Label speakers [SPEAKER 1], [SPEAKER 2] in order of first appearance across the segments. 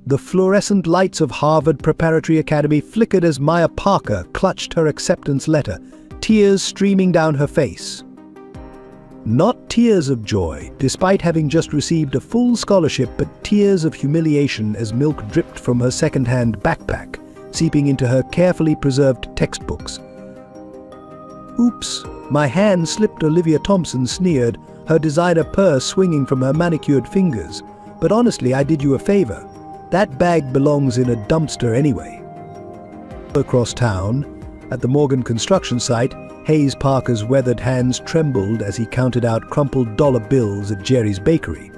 [SPEAKER 1] The fluorescent lights of Harvard Preparatory Academy flickered as Maya Parker clutched her acceptance letter, tears streaming down her face. Not tears of joy, despite having just received a full scholarship, but tears of humiliation as milk dripped from her second-hand backpack, seeping into her carefully preserved textbooks. "Oops," my hand slipped, Olivia Thompson sneered, her designer purse swinging from her manicured fingers. "But honestly, I did you a favor. That bag belongs in a dumpster anyway." Across town, at the Morgan construction site, Hayes Parker's weathered hands trembled as he counted out crumpled dollar bills at Jerry's Bakery.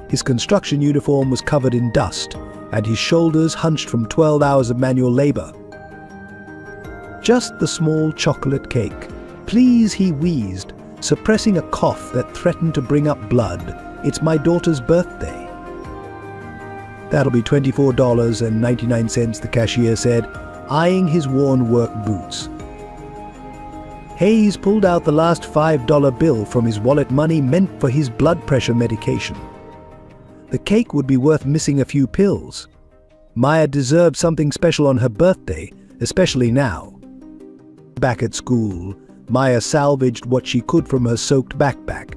[SPEAKER 1] His construction uniform was covered in dust, and his shoulders hunched from 12 hours of manual labor. "Just the small chocolate cake. Please," he wheezed, suppressing a cough that threatened to bring up blood. "It's my daughter's birthday." "That'll be $24.99, the cashier said, eyeing his worn work boots. Hayes pulled out the last $5 bill from his wallet, money meant for his blood pressure medication. The cake would be worth missing a few pills. Maya deserved something special on her birthday, especially now. Back at school, Maya salvaged what she could from her soaked backpack.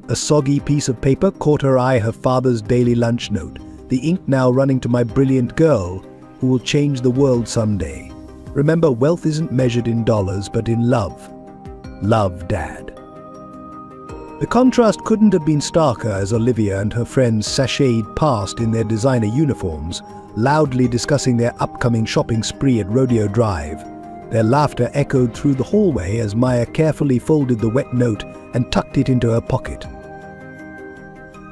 [SPEAKER 1] A soggy piece of paper caught her eye, her father's daily lunch note, the ink now running to "My brilliant girl, who will change the world someday. Remember, wealth isn't measured in dollars, but in love. Love, Dad." The contrast couldn't have been starker as Olivia and her friends sashayed past in their designer uniforms, loudly discussing their upcoming shopping spree at Rodeo Drive. Their laughter echoed through the hallway as Maya carefully folded the wet note and tucked it into her pocket.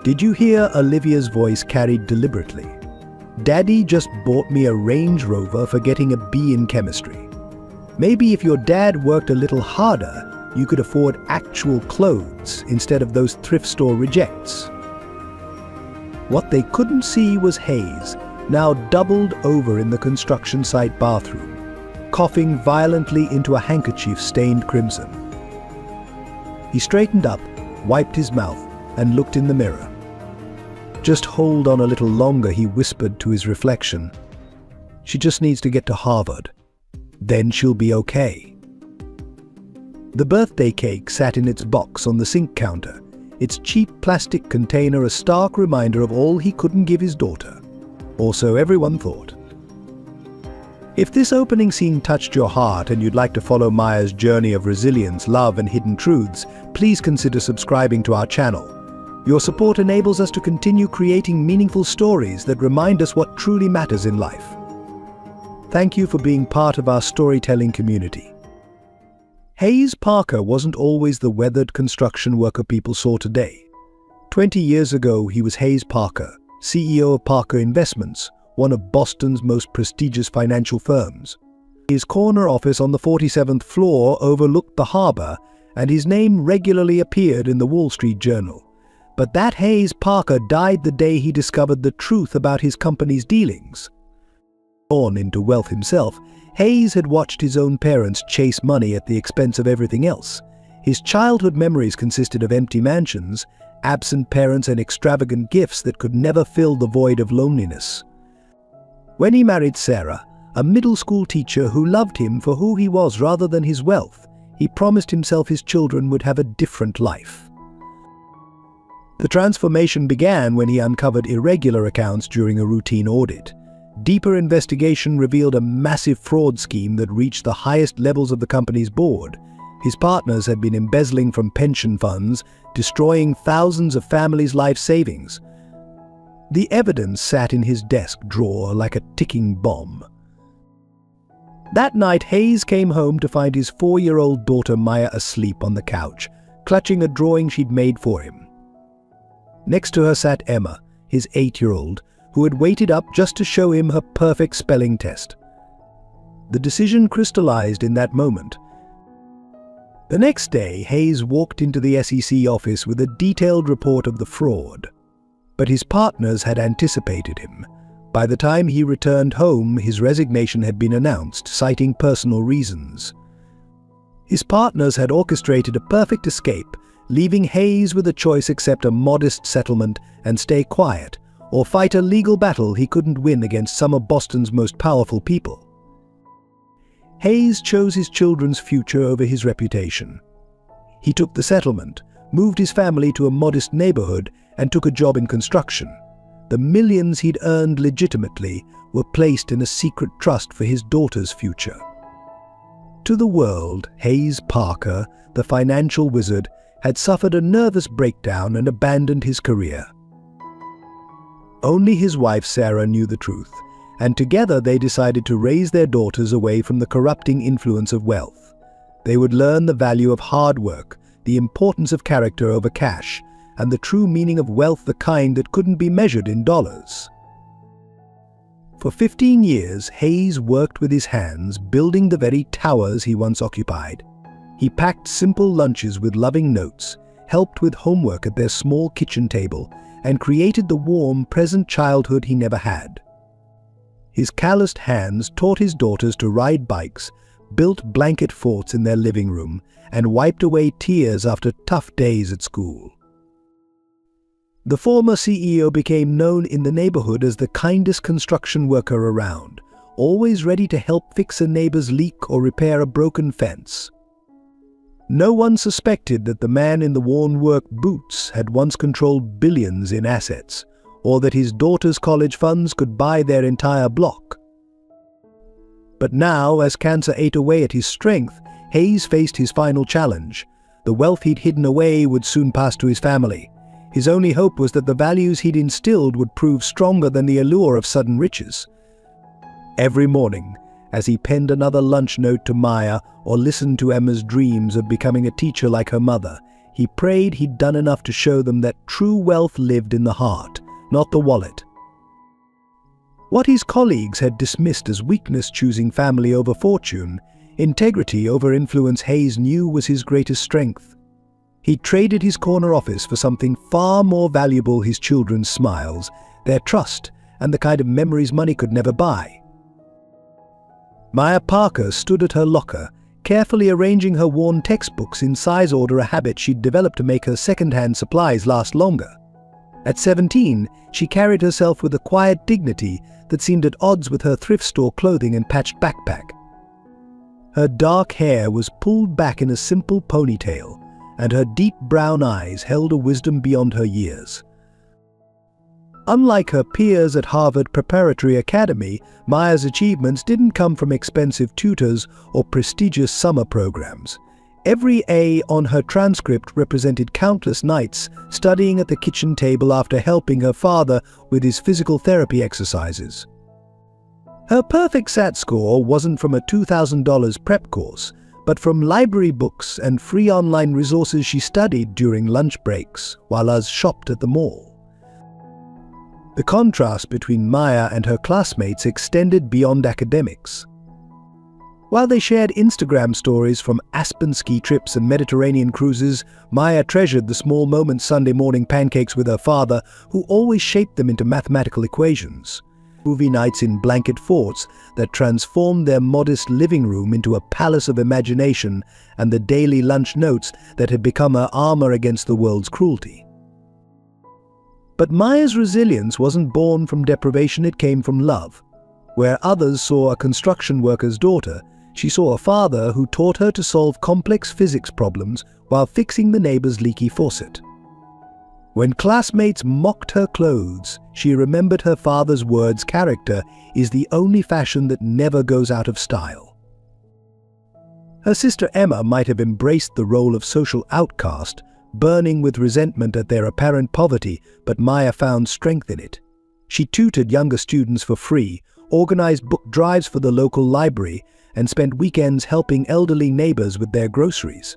[SPEAKER 1] "Did you hear?" Olivia's voice carried deliberately. "Daddy just bought me a Range Rover for getting a B in chemistry. Maybe if your dad worked a little harder, you could afford actual clothes instead of those thrift store rejects." What they couldn't see was Hayes, now doubled over in the construction site bathroom, coughing violently into a handkerchief stained crimson. He straightened up, wiped his mouth, and looked in the mirror. "Just hold on a little longer," he whispered to his reflection. "She just needs to get to Harvard. Then she'll be okay." The birthday cake sat in its box on the sink counter, its cheap plastic container a stark reminder of all he couldn't give his daughter. Or so everyone thought. If this opening scene touched your heart and you'd like to follow Maya's journey of resilience, love, and hidden truths, please consider subscribing to our channel. Your support enables us to continue creating meaningful stories that remind us what truly matters in life. Thank you for being part of our storytelling community. Hayes Parker wasn't always the weathered construction worker people saw today. 20 years ago, he was Hayes Parker, CEO of Parker Investments, one of Boston's most prestigious financial firms. His corner office on the 47th floor overlooked the harbor, and his name regularly appeared in the Wall Street Journal. But that Hayes Parker died the day he discovered the truth about his company's dealings. Born into wealth himself, Hayes had watched his own parents chase money at the expense of everything else. His childhood memories consisted of empty mansions, absent parents, and extravagant gifts that could never fill the void of loneliness. When he married Sarah, a middle school teacher who loved him for who he was rather than his wealth, he promised himself his children would have a different life. The transformation began when he uncovered irregular accounts during a routine audit. Deeper investigation revealed a massive fraud scheme that reached the highest levels of the company's board. His partners had been embezzling from pension funds, destroying thousands of families' life savings. The evidence sat in his desk drawer like a ticking bomb. That night, Hayes came home to find his 4-year-old daughter Maya asleep on the couch, clutching a drawing she'd made for him. Next to her sat Emma, his 8-year-old, who had waited up just to show him her perfect spelling test. The decision crystallized in that moment. The next day, Hayes walked into the SEC office with a detailed report of the fraud. But his partners had anticipated him. By the time he returned home, his resignation had been announced, citing personal reasons. His partners had orchestrated a perfect escape, leaving Hayes with a choice: accept a modest settlement and stay quiet, or fight a legal battle he couldn't win against some of Boston's most powerful people. Hayes chose his children's future over his reputation. He took the settlement, moved his family to a modest neighborhood, and took a job in construction. The millions he'd earned legitimately were placed in a secret trust for his daughter's future. To the world, Hayes Parker, the financial wizard, had suffered a nervous breakdown and abandoned his career. Only his wife Sarah knew the truth, and together they decided to raise their daughters away from the corrupting influence of wealth. They would learn the value of hard work, the importance of character over cash, and the true meaning of wealth, the kind that couldn't be measured in dollars. For 15 years, Hayes worked with his hands, building the very towers he once occupied. He packed simple lunches with loving notes, helped with homework at their small kitchen table, and created the warm, present childhood he never had. His calloused hands taught his daughters to ride bikes, built blanket forts in their living room, and wiped away tears after tough days at school. The former CEO became known in the neighborhood as the kindest construction worker around, always ready to help fix a neighbor's leak or repair a broken fence. No one suspected that the man in the worn work boots had once controlled billions in assets, or that his daughter's college funds could buy their entire block. But now, as cancer ate away at his strength, Hayes faced his final challenge. The wealth he'd hidden away would soon pass to his family. His only hope was that the values he'd instilled would prove stronger than the allure of sudden riches. Every morning, as he penned another lunch note to Maya or listened to Emma's dreams of becoming a teacher like her mother, he prayed he'd done enough to show them that true wealth lived in the heart, not the wallet. What his colleagues had dismissed as weakness, choosing family over fortune, integrity over influence, Hayes knew was his greatest strength. He traded his corner office for something far more valuable: his children's smiles, their trust, and the kind of memories money could never buy. Maya Parker stood at her locker, carefully arranging her worn textbooks in size order, a habit she'd developed to make her second-hand supplies last longer. At 17, she carried herself with a quiet dignity that seemed at odds with her thrift store clothing and patched backpack. Her dark hair was pulled back in a simple ponytail, and her deep brown eyes held a wisdom beyond her years. Unlike her peers at Harvard Preparatory Academy, Maya's achievements didn't come from expensive tutors or prestigious summer programs. Every A on her transcript represented countless nights studying at the kitchen table after helping her father with his physical therapy exercises. Her perfect SAT score wasn't from a $2,000 prep course, but from library books and free online resources she studied during lunch breaks while others shopped at the mall. The contrast between Maya and her classmates extended beyond academics. While they shared Instagram stories from Aspen ski trips and Mediterranean cruises, Maya treasured the small moments: Sunday morning pancakes with her father, who always shaped them into mathematical equations. Movie nights in blanket forts that transformed their modest living room into a palace of imagination, and the daily lunch notes that had become her armor against the world's cruelty. But Maya's resilience wasn't born from deprivation, it came from love. Where others saw a construction worker's daughter, she saw a father who taught her to solve complex physics problems while fixing the neighbor's leaky faucet. When classmates mocked her clothes, she remembered her father's words: character is the only fashion that never goes out of style. Her sister Emma might have embraced the role of social outcast, burning with resentment at their apparent poverty, but Maya found strength in it. She tutored younger students for free, organized book drives for the local library, and spent weekends helping elderly neighbors with their groceries.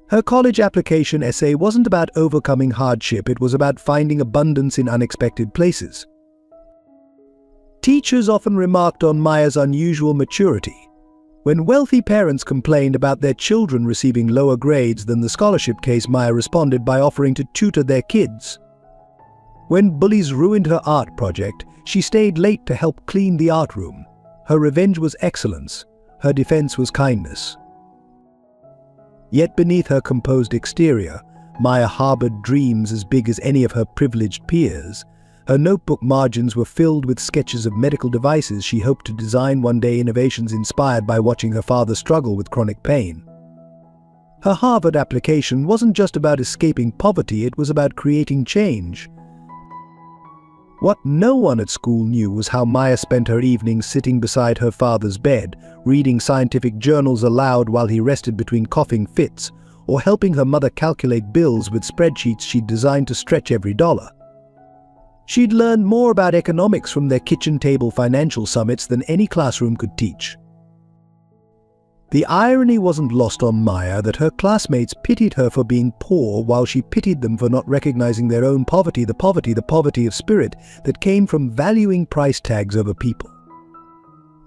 [SPEAKER 1] Her college application essay wasn't about overcoming hardship, it was about finding abundance in unexpected places. Teachers often remarked on Maya's unusual maturity. When wealthy parents complained about their children receiving lower grades than the scholarship case, Maya responded by offering to tutor their kids. When bullies ruined her art project, she stayed late to help clean the art room. Her revenge was excellence, her defense was kindness. Yet beneath her composed exterior, Maya harbored dreams as big as any of her privileged peers. Her notebook margins were filled with sketches of medical devices she hoped to design one day, innovations inspired by watching her father struggle with chronic pain. Her Harvard application wasn't just about escaping poverty, it was about creating change. What no one at school knew was how Maya spent her evenings sitting beside her father's bed, reading scientific journals aloud while he rested between coughing fits, or helping her mother calculate bills with spreadsheets she'd designed to stretch every dollar. She'd learned more about economics from their kitchen table financial summits than any classroom could teach. The irony wasn't lost on Maya that her classmates pitied her for being poor while she pitied them for not recognizing their own poverty, the poverty of spirit that came from valuing price tags over people.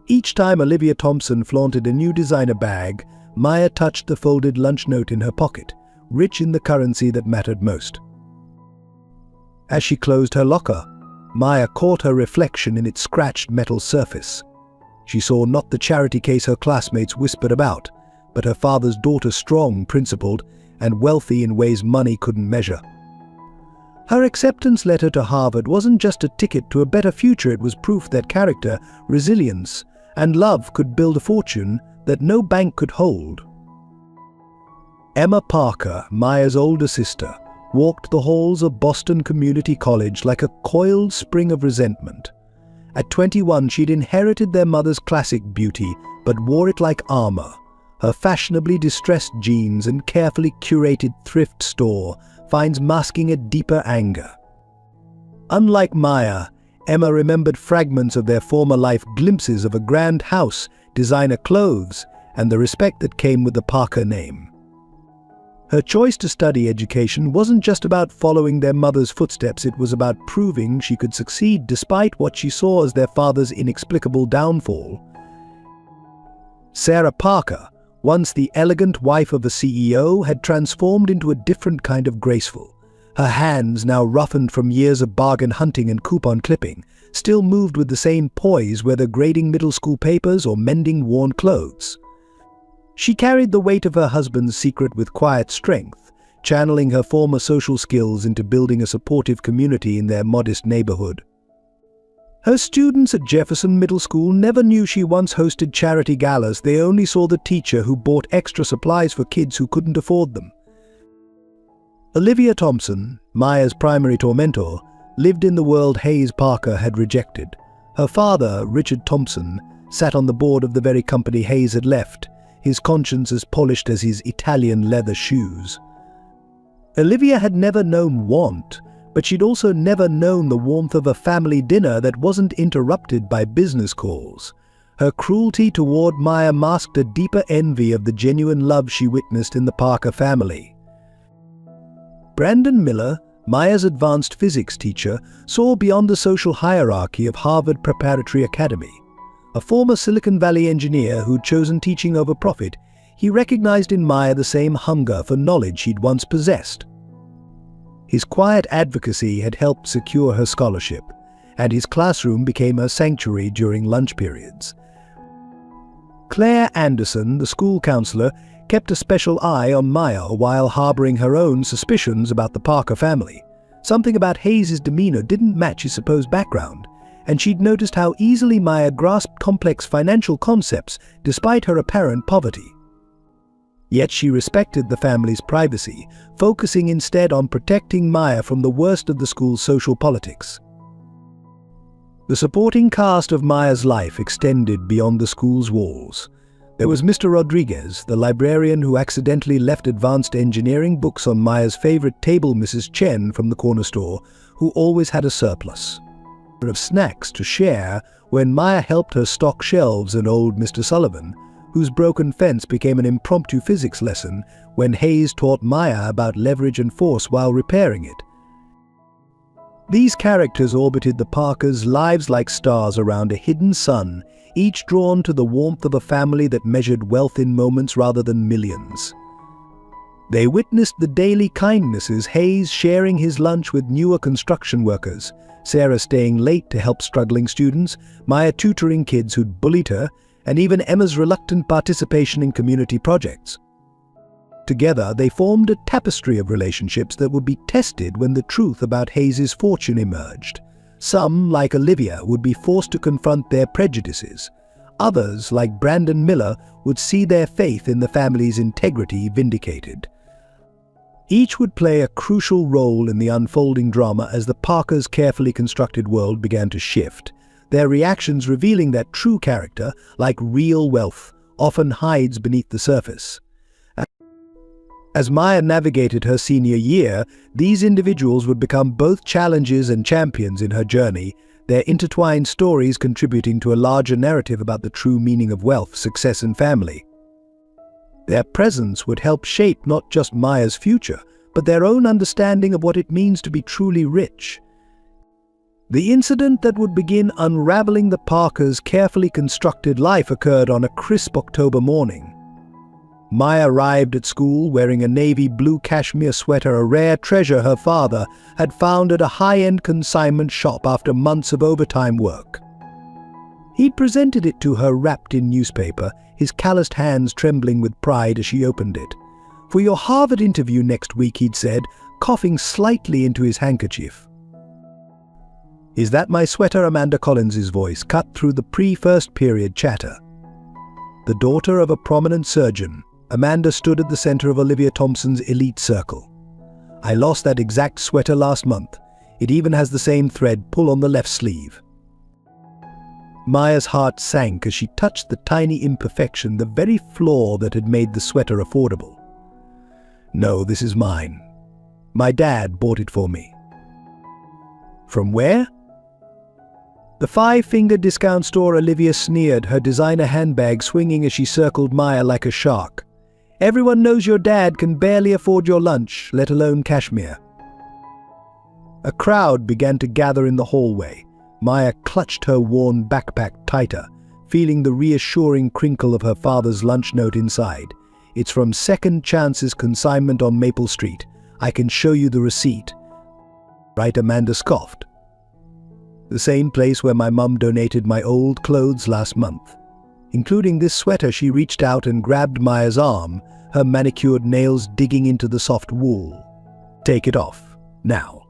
[SPEAKER 1] Each time Olivia Thompson flaunted a new designer bag, Maya touched the folded lunch note in her pocket, rich in the currency that mattered most. As she closed her locker, Maya caught her reflection in its scratched metal surface. She saw not the charity case her classmates whispered about, but her father's daughter, strong, principled, and wealthy in ways money couldn't measure. Her acceptance letter to Harvard wasn't just a ticket to a better future, it was proof that character, resilience, and love could build a fortune that no bank could hold. Emma Parker, Maya's older sister, walked the halls of Boston Community College like a coiled spring of resentment. At 21, she'd inherited their mother's classic beauty, but wore it like armor. Her fashionably distressed jeans and carefully curated thrift store finds masking a deeper anger. Unlike Maya, Emma remembered fragments of their former life, glimpses of a grand house, designer clothes, and the respect that came with the Parker name. Her choice to study education wasn't just about following their mother's footsteps, it was about proving she could succeed despite what she saw as their father's inexplicable downfall. Sarah Parker, once the elegant wife of a CEO, had transformed into a different kind of graceful. Her hands, now roughened from years of bargain hunting and coupon clipping, still moved with the same poise, whether grading middle school papers or mending worn clothes. She carried the weight of her husband's secret with quiet strength, channeling her former social skills into building a supportive community in their modest neighborhood. Her students at Jefferson Middle School never knew she once hosted charity galas. They only saw the teacher who bought extra supplies for kids who couldn't afford them. Olivia Thompson, Maya's primary tormentor, lived in the world Hayes Parker had rejected. Her father, Richard Thompson, sat on the board of the very company Hayes had left, his conscience as polished as his Italian leather shoes. Olivia had never known want, but she'd also never known the warmth of a family dinner that wasn't interrupted by business calls. Her cruelty toward Maya masked a deeper envy of the genuine love she witnessed in the Parker family. Brandon Miller, Maya's advanced physics teacher, saw beyond the social hierarchy of Harvard Preparatory Academy. A former Silicon Valley engineer who'd chosen teaching over profit, he recognized in Maya the same hunger for knowledge he'd once possessed. His quiet advocacy had helped secure her scholarship, and his classroom became her sanctuary during lunch periods. Claire Anderson, the school counselor, kept a special eye on Maya while harboring her own suspicions about the Parker family. Something about Hayes' demeanor didn't match his supposed background, and she'd noticed how easily Maya grasped complex financial concepts despite her apparent poverty. Yet she respected the family's privacy, focusing instead on protecting Maya from the worst of the school's social politics. The supporting cast of Maya's life extended beyond the school's walls. There was Mr. Rodriguez, the librarian who accidentally left advanced engineering books on Maya's favorite table, Mrs. Chen from the corner store, who always had a surplus of snacks to share when Maya helped her stock shelves, and old Mr. Sullivan, whose broken fence became an impromptu physics lesson when Hayes taught Maya about leverage and force while repairing it. These characters orbited the Parkers' lives like stars around a hidden sun, each drawn to the warmth of a family that measured wealth in moments rather than millions. They witnessed the daily kindnesses, Hayes sharing his lunch with newer construction workers, Sarah staying late to help struggling students, Maya tutoring kids who'd bullied her, and even Emma's reluctant participation in community projects. Together, they formed a tapestry of relationships that would be tested when the truth about Hayes' fortune emerged. Some, like Olivia, would be forced to confront their prejudices. Others, like Brandon Miller, would see their faith in the family's integrity vindicated. Each would play a crucial role in the unfolding drama as the Parkers' carefully constructed world began to shift, their reactions revealing that true character, like real wealth, often hides beneath the surface. As Maya navigated her senior year, these individuals would become both challenges and champions in her journey, their intertwined stories contributing to a larger narrative about the true meaning of wealth, success, and family. Their presence would help shape not just Maya's future, but their own understanding of what it means to be truly rich. The incident that would begin unraveling the Parkers' carefully constructed life occurred on a crisp October morning. Maya arrived at school wearing a navy blue cashmere sweater, a rare treasure her father had found at a high-end consignment shop after months of overtime work. He'd presented it to her wrapped in newspaper, his calloused hands trembling with pride as she opened it. "For your Harvard interview next week," he'd said, coughing slightly into his handkerchief. "Is that my sweater?" Amanda Collins's voice cut through the pre-first period chatter. The daughter of a prominent surgeon, Amanda stood at the center of Olivia Thompson's elite circle. "I lost that exact sweater last month. It even has the same thread pull on the left sleeve." Maya's heart sank as she touched the tiny imperfection, the very flaw that had made the sweater affordable. "No, this is mine. My dad bought it for me." "From where?" "The five-finger discount store," Olivia sneered, her designer handbag swinging as she circled Maya like a shark. "Everyone knows your dad can barely afford your lunch, let alone cashmere." A crowd began to gather in the hallway. Maya clutched her worn backpack tighter, feeling the reassuring crinkle of her father's lunch note inside. "It's from Second Chance's consignment on Maple Street. I can show you the receipt." "Right?" Amanda scoffed. "The same place where my mum donated my old clothes last month." Including this sweater. She reached out and grabbed Maya's arm, her manicured nails digging into the soft wool. "Take it off, now."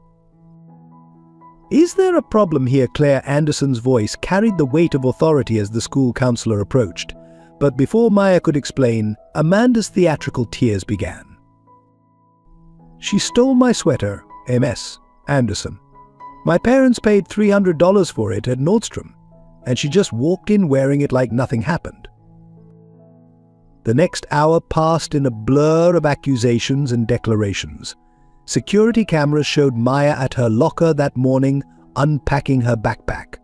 [SPEAKER 1] "Is there a problem here?" Claire Anderson's voice carried the weight of authority as the school counselor approached. But before Maya could explain, Amanda's theatrical tears began. "She stole my sweater, Ms. Anderson. My parents paid $300 for it at Nordstrom, and she just walked in wearing it like nothing happened." The next hour passed in a blur of accusations and declarations. Security cameras showed Maya at her locker that morning, unpacking her backpack.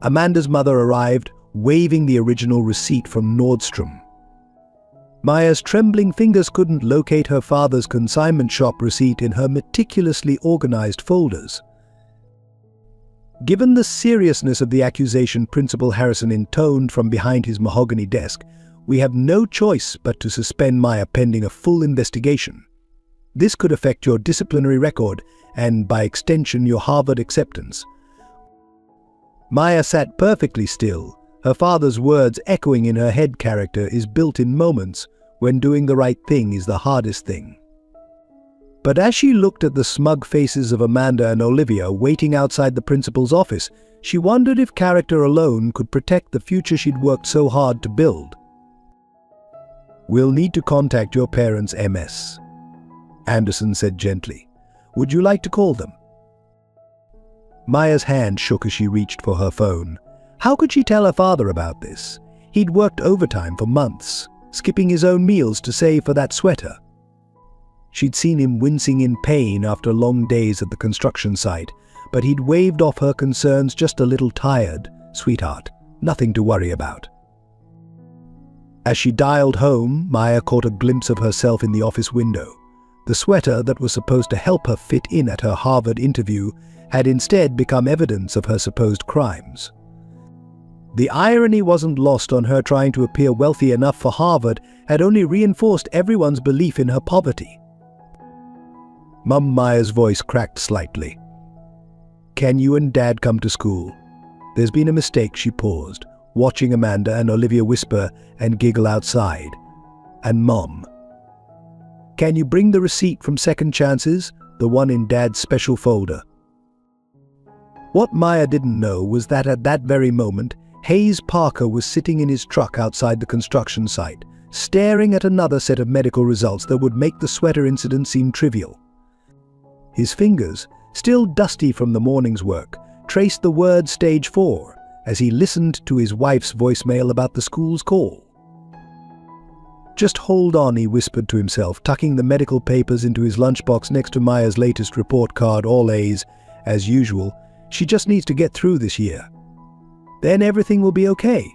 [SPEAKER 1] Amanda's mother arrived, waving the original receipt from Nordstrom. Maya's trembling fingers couldn't locate her father's consignment shop receipt in her meticulously organized folders. Given the seriousness of the accusation, Principal Harrison intoned from behind his mahogany desk, "We have no choice but to suspend Maya pending a full investigation. This could affect your disciplinary record and, by extension, your Harvard acceptance." Maya sat perfectly still, her father's words echoing in her head. "Character is built in moments when doing the right thing is the hardest thing." But as she looked at the smug faces of Amanda and Olivia waiting outside the principal's office, she wondered if character alone could protect the future she'd worked so hard to build. "We'll need to contact your parents, Ms. Anderson said gently. "Would you like to call them?" Maya's hand shook as she reached for her phone. How could she tell her father about this? He'd worked overtime for months, skipping his own meals to save for that sweater. She'd seen him wincing in pain after long days at the construction site, but he'd waved off her concerns, just a little tired. "Sweetheart, nothing to worry about." As she dialed home, Maya caught a glimpse of herself in the office window. The sweater that was supposed to help her fit in at her Harvard interview had instead become evidence of her supposed crimes. The irony wasn't lost on her. Trying to appear wealthy enough for Harvard had only reinforced everyone's belief in her poverty. Mum, Maya's voice cracked slightly. "Can you and Dad come to school? There's been a mistake." She paused, watching Amanda and Olivia whisper and giggle outside. "And Mom, can you bring the receipt from Second Chances, the one in Dad's special folder?" What Maya didn't know was that at that very moment, Hayes Parker was sitting in his truck outside the construction site, staring at another set of medical results that would make the sweater incident seem trivial. His fingers, still dusty from the morning's work, traced the word stage 4 as he listened to his wife's voicemail about the school's call. "Just hold on," he whispered to himself, tucking the medical papers into his lunchbox next to Maya's latest report card, all A's, as usual. "She just needs to get through this year. Then everything will be okay."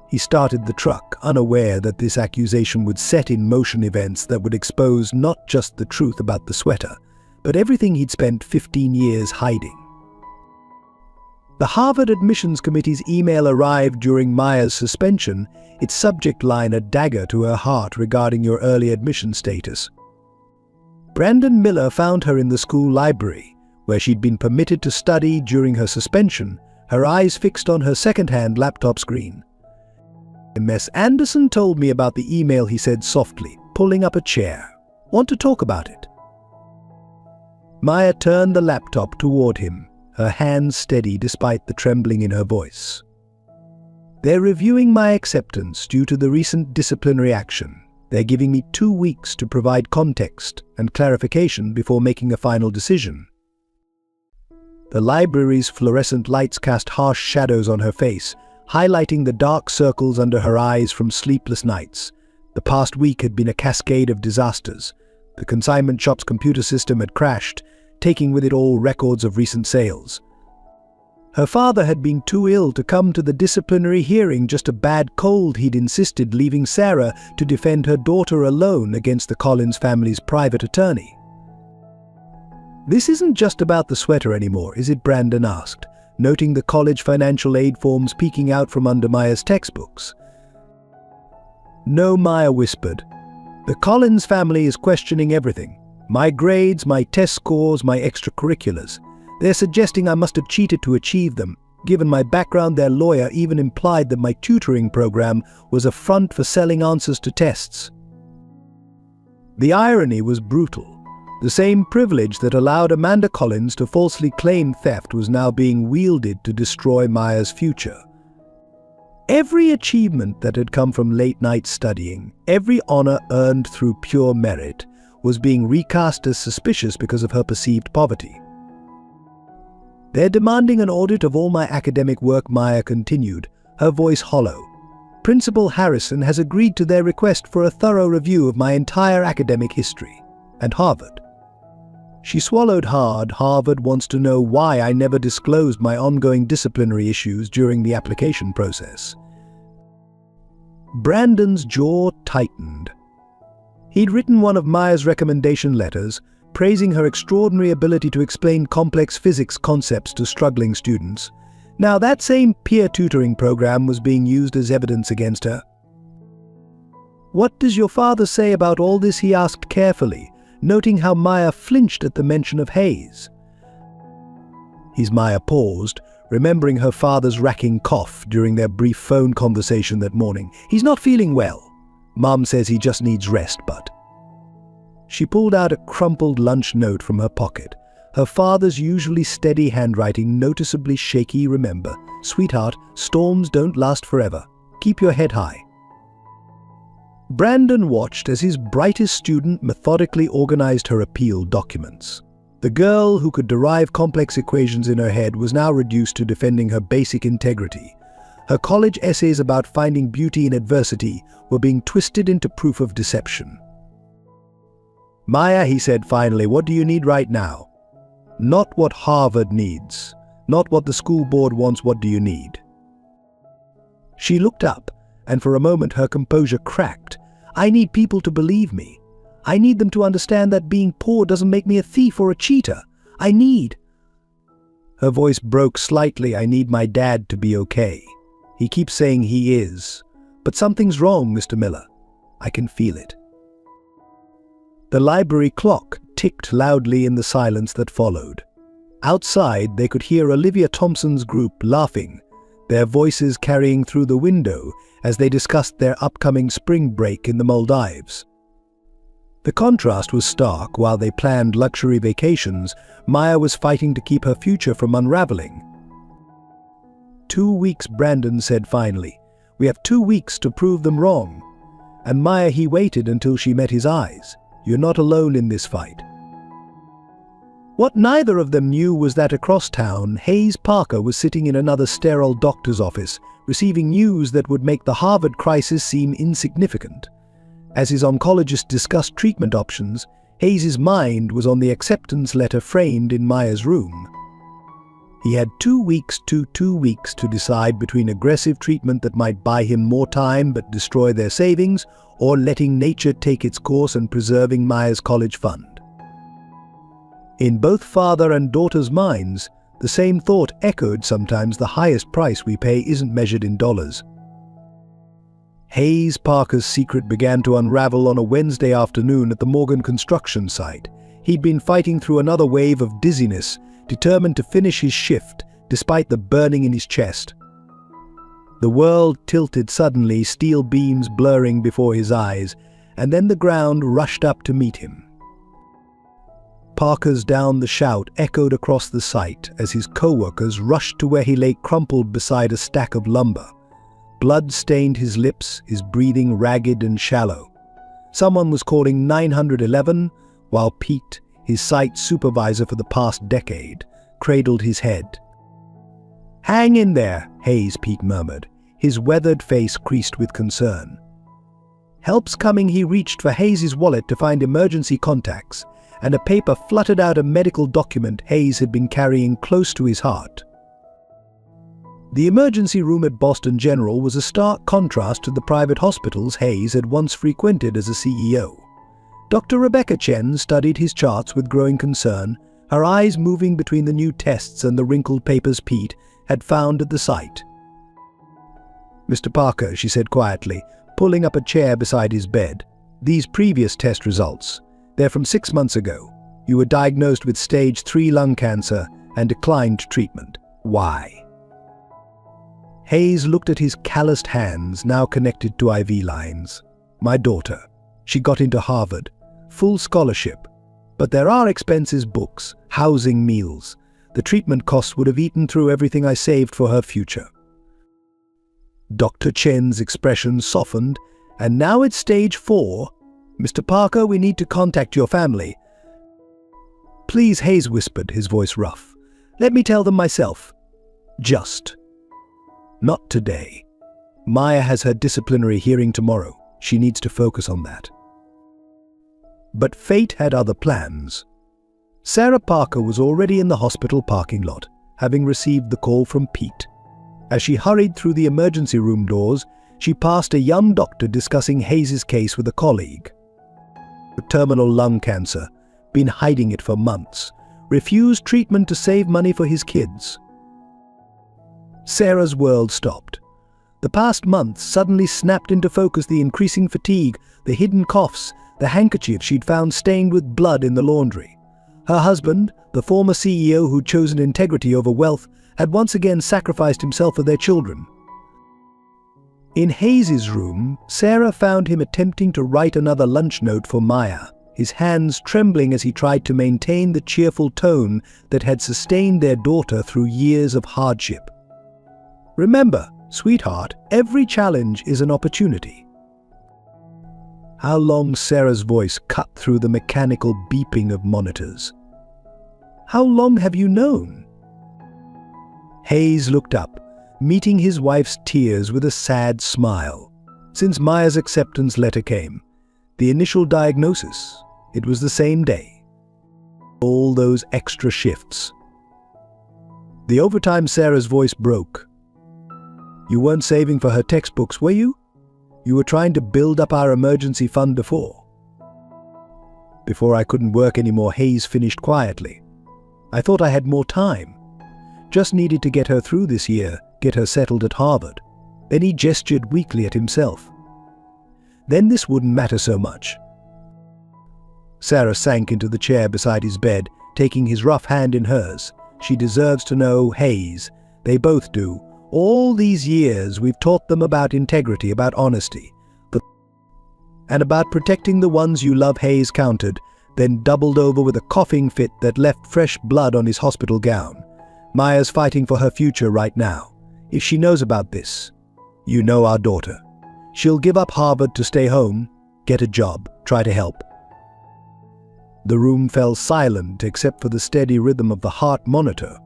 [SPEAKER 1] He started the truck, unaware that this accusation would set in motion events that would expose not just the truth about the sweater, but everything he'd spent 15 years hiding. The Harvard Admissions Committee's email arrived during Maya's suspension, its subject line a dagger to her heart regarding your early admission status. Brandon Miller found her in the school library, where she'd been permitted to study during her suspension, her eyes fixed on her second-hand laptop screen. "Miss Anderson told me about the email," he said softly, pulling up a chair. "Want to talk about it?" Maya turned the laptop toward him, her hands steady despite the trembling in her voice. "They're reviewing my acceptance due to the recent disciplinary action. They're giving me 2 weeks to provide context and clarification before making a final decision." The library's fluorescent lights cast harsh shadows on her face, highlighting the dark circles under her eyes from sleepless nights. The past week had been a cascade of disasters. The consignment shop's computer system had crashed, taking with it all records of recent sales. Her father had been too ill to come to the disciplinary hearing, just a bad cold, he'd insisted, leaving Sarah to defend her daughter alone against the Collins family's private attorney. "This isn't just about the sweater anymore, is it?" Brandon asked, noting the college financial aid forms peeking out from under Maya's textbooks. "No," Maya whispered. "The Collins family is questioning everything. My grades, my test scores, my extracurriculars. They're suggesting I must have cheated to achieve them. Given my background, their lawyer even implied that my tutoring program was a front for selling answers to tests." The irony was brutal. The same privilege that allowed Amanda Collins to falsely claim theft was now being wielded to destroy Maya's future. Every achievement that had come from late-night studying, every honor earned through pure merit, was being recast as suspicious because of her perceived poverty. "They're demanding an audit of all my academic work," Maya continued, her voice hollow. "Principal Harrison has agreed to their request for a thorough review of my entire academic history. And Harvard." She swallowed hard. "Harvard wants to know why I never disclosed my ongoing disciplinary issues during the application process." Brandon's jaw tightened. He'd written one of Maya's recommendation letters, praising her extraordinary ability to explain complex physics concepts to struggling students. Now that same peer tutoring program was being used as evidence against her. "What does your father say about all this?" he asked carefully, noting how Maya flinched at the mention of Hayes. Maya paused, remembering her father's racking cough during their brief phone conversation that morning. "He's not feeling well. Mom says he just needs rest, but..." She pulled out a crumpled lunch note from her pocket, her father's usually steady handwriting noticeably shaky. "Remember, sweetheart, storms don't last forever. Keep your head high." Brandon watched as his brightest student methodically organized her appeal documents. The girl who could derive complex equations in her head was now reduced to defending her basic integrity. Her college essays about finding beauty in adversity were being twisted into proof of deception. "Maya," he said finally, "what do you need right now? Not what Harvard needs. Not what the school board wants. What do you need?" She looked up, and for a moment her composure cracked. "I need people to believe me. I need them to understand that being poor doesn't make me a thief or a cheater. I need..." Her voice broke slightly. "I need my dad to be okay. He keeps saying he is. But something's wrong, Mr. Miller. I can feel it." The library clock ticked loudly in the silence that followed. Outside, they could hear Olivia Thompson's group laughing, their voices carrying through the window as they discussed their upcoming spring break in the Maldives. The contrast was stark. While they planned luxury vacations, Maya was fighting to keep her future from unraveling. 2 weeks, Brandon said finally. We have 2 weeks to prove them wrong. And Maya, he waited until she met his eyes. You're not alone in this fight. What neither of them knew was that across town, Hayes Parker was sitting in another sterile doctor's office, receiving news that would make the Harvard crisis seem insignificant. As his oncologist discussed treatment options, Hayes's mind was on the acceptance letter framed in Maya's room. He had 2 weeks to decide between aggressive treatment that might buy him more time but destroy their savings, or letting nature take its course and preserving Maya's college fund. In both father and daughter's minds, the same thought echoed: sometimes the highest price we pay isn't measured in dollars. Hayes Parker's secret began to unravel on a Wednesday afternoon at the Morgan construction site. He'd been fighting through another wave of dizziness, determined to finish his shift despite the burning in his chest. The world tilted suddenly, steel beams blurring before his eyes, and then the ground rushed up to meet him. Parker's "down the shout" echoed across the site as his co-workers rushed to where he lay crumpled beside a stack of lumber. Blood stained his lips, his breathing ragged and shallow. Someone was calling 911, while Pete, his site supervisor for the past decade, cradled his head. "Hang in there," Hayes Pete murmured, his weathered face creased with concern. "Help's coming." He reached for Hayes's wallet to find emergency contacts, and a paper fluttered out, a medical document Hayes had been carrying close to his heart. The emergency room at Boston General was a stark contrast to the private hospitals Hayes had once frequented as a CEO. Dr. Rebecca Chen studied his charts with growing concern, her eyes moving between the new tests and the wrinkled papers Pete had found at the site. "Mr. Parker," she said quietly, pulling up a chair beside his bed, "these previous test results, they're from 6 months ago. You were diagnosed with stage 3 lung cancer and declined treatment. Why?" Hayes looked at his calloused hands, now connected to IV lines. "My daughter. She got into Harvard. Full scholarship. But there are expenses: books, housing, meals. The treatment costs would have eaten through everything I saved for her future." Dr. Chen's expression softened. "And now it's stage 4. Mr. Parker, we need to contact your family." "Please," Hayes whispered, his voice rough. "Let me tell them myself." "Just. Not today. Maya has her disciplinary hearing tomorrow. She needs to focus on that." But fate had other plans. Sarah Parker was already in the hospital parking lot, having received the call from Pete. As she hurried through the emergency room doors, she passed a young doctor discussing Hayes's case with a colleague. Terminal lung cancer, been hiding it for months, refused treatment to save money for his kids. Sarah's world stopped. The past months suddenly snapped into focus: the increasing fatigue, the hidden coughs, the handkerchief she'd found stained with blood in the laundry. Her husband, the former CEO who'd chosen integrity over wealth, had once again sacrificed himself for their children. In Hayes's room, Sarah found him attempting to write another lunch note for Maya, his hands trembling as he tried to maintain the cheerful tone that had sustained their daughter through years of hardship. "Remember, sweetheart, every challenge is an opportunity." How long? Sarah's voice cut through the mechanical beeping of monitors. "How long have you known?" Hayes looked up, meeting his wife's tears with a sad smile. "Since Maya's acceptance letter came. The initial diagnosis, it was the same day. All those extra shifts. The overtime." Sarah's voice broke. "You weren't saving for her textbooks, were you? You were trying to build up our emergency fund before." "Before I couldn't work anymore," Hayes finished quietly. "I thought I had more time. Just needed to get her through this year, get her settled at Harvard." Then he gestured weakly at himself. "Then this wouldn't matter so much." Sarah sank into the chair beside his bed, taking his rough hand in hers. "She deserves to know, Hayes. They both do. All these years we've taught them about integrity, about honesty. And about protecting the ones you love, Hayes countered, then doubled over with a coughing fit that left fresh blood on his hospital gown. Maya's fighting for her future right now. If she knows about this, you know our daughter. She'll give up Harvard to stay home, get a job, try to help. The room fell silent except for the steady rhythm of the heart monitor.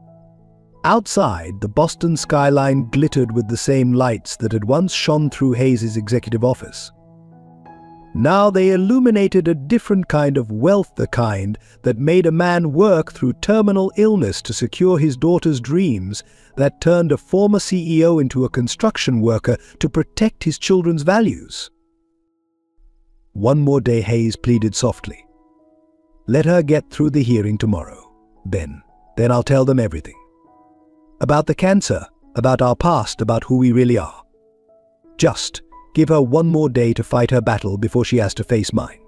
[SPEAKER 1] Outside, the Boston skyline glittered with the same lights that had once shone through Hayes' executive office. Now they illuminated a different kind of wealth, the kind that made a man work through terminal illness to secure his daughter's dreams, that turned a former CEO into a construction worker to protect his children's values. One more day, Hayes pleaded softly. Let her get through the hearing tomorrow. Then I'll tell them everything. About the cancer, about our past, about who we really are. Just give her one more day to fight her battle before she has to face mine.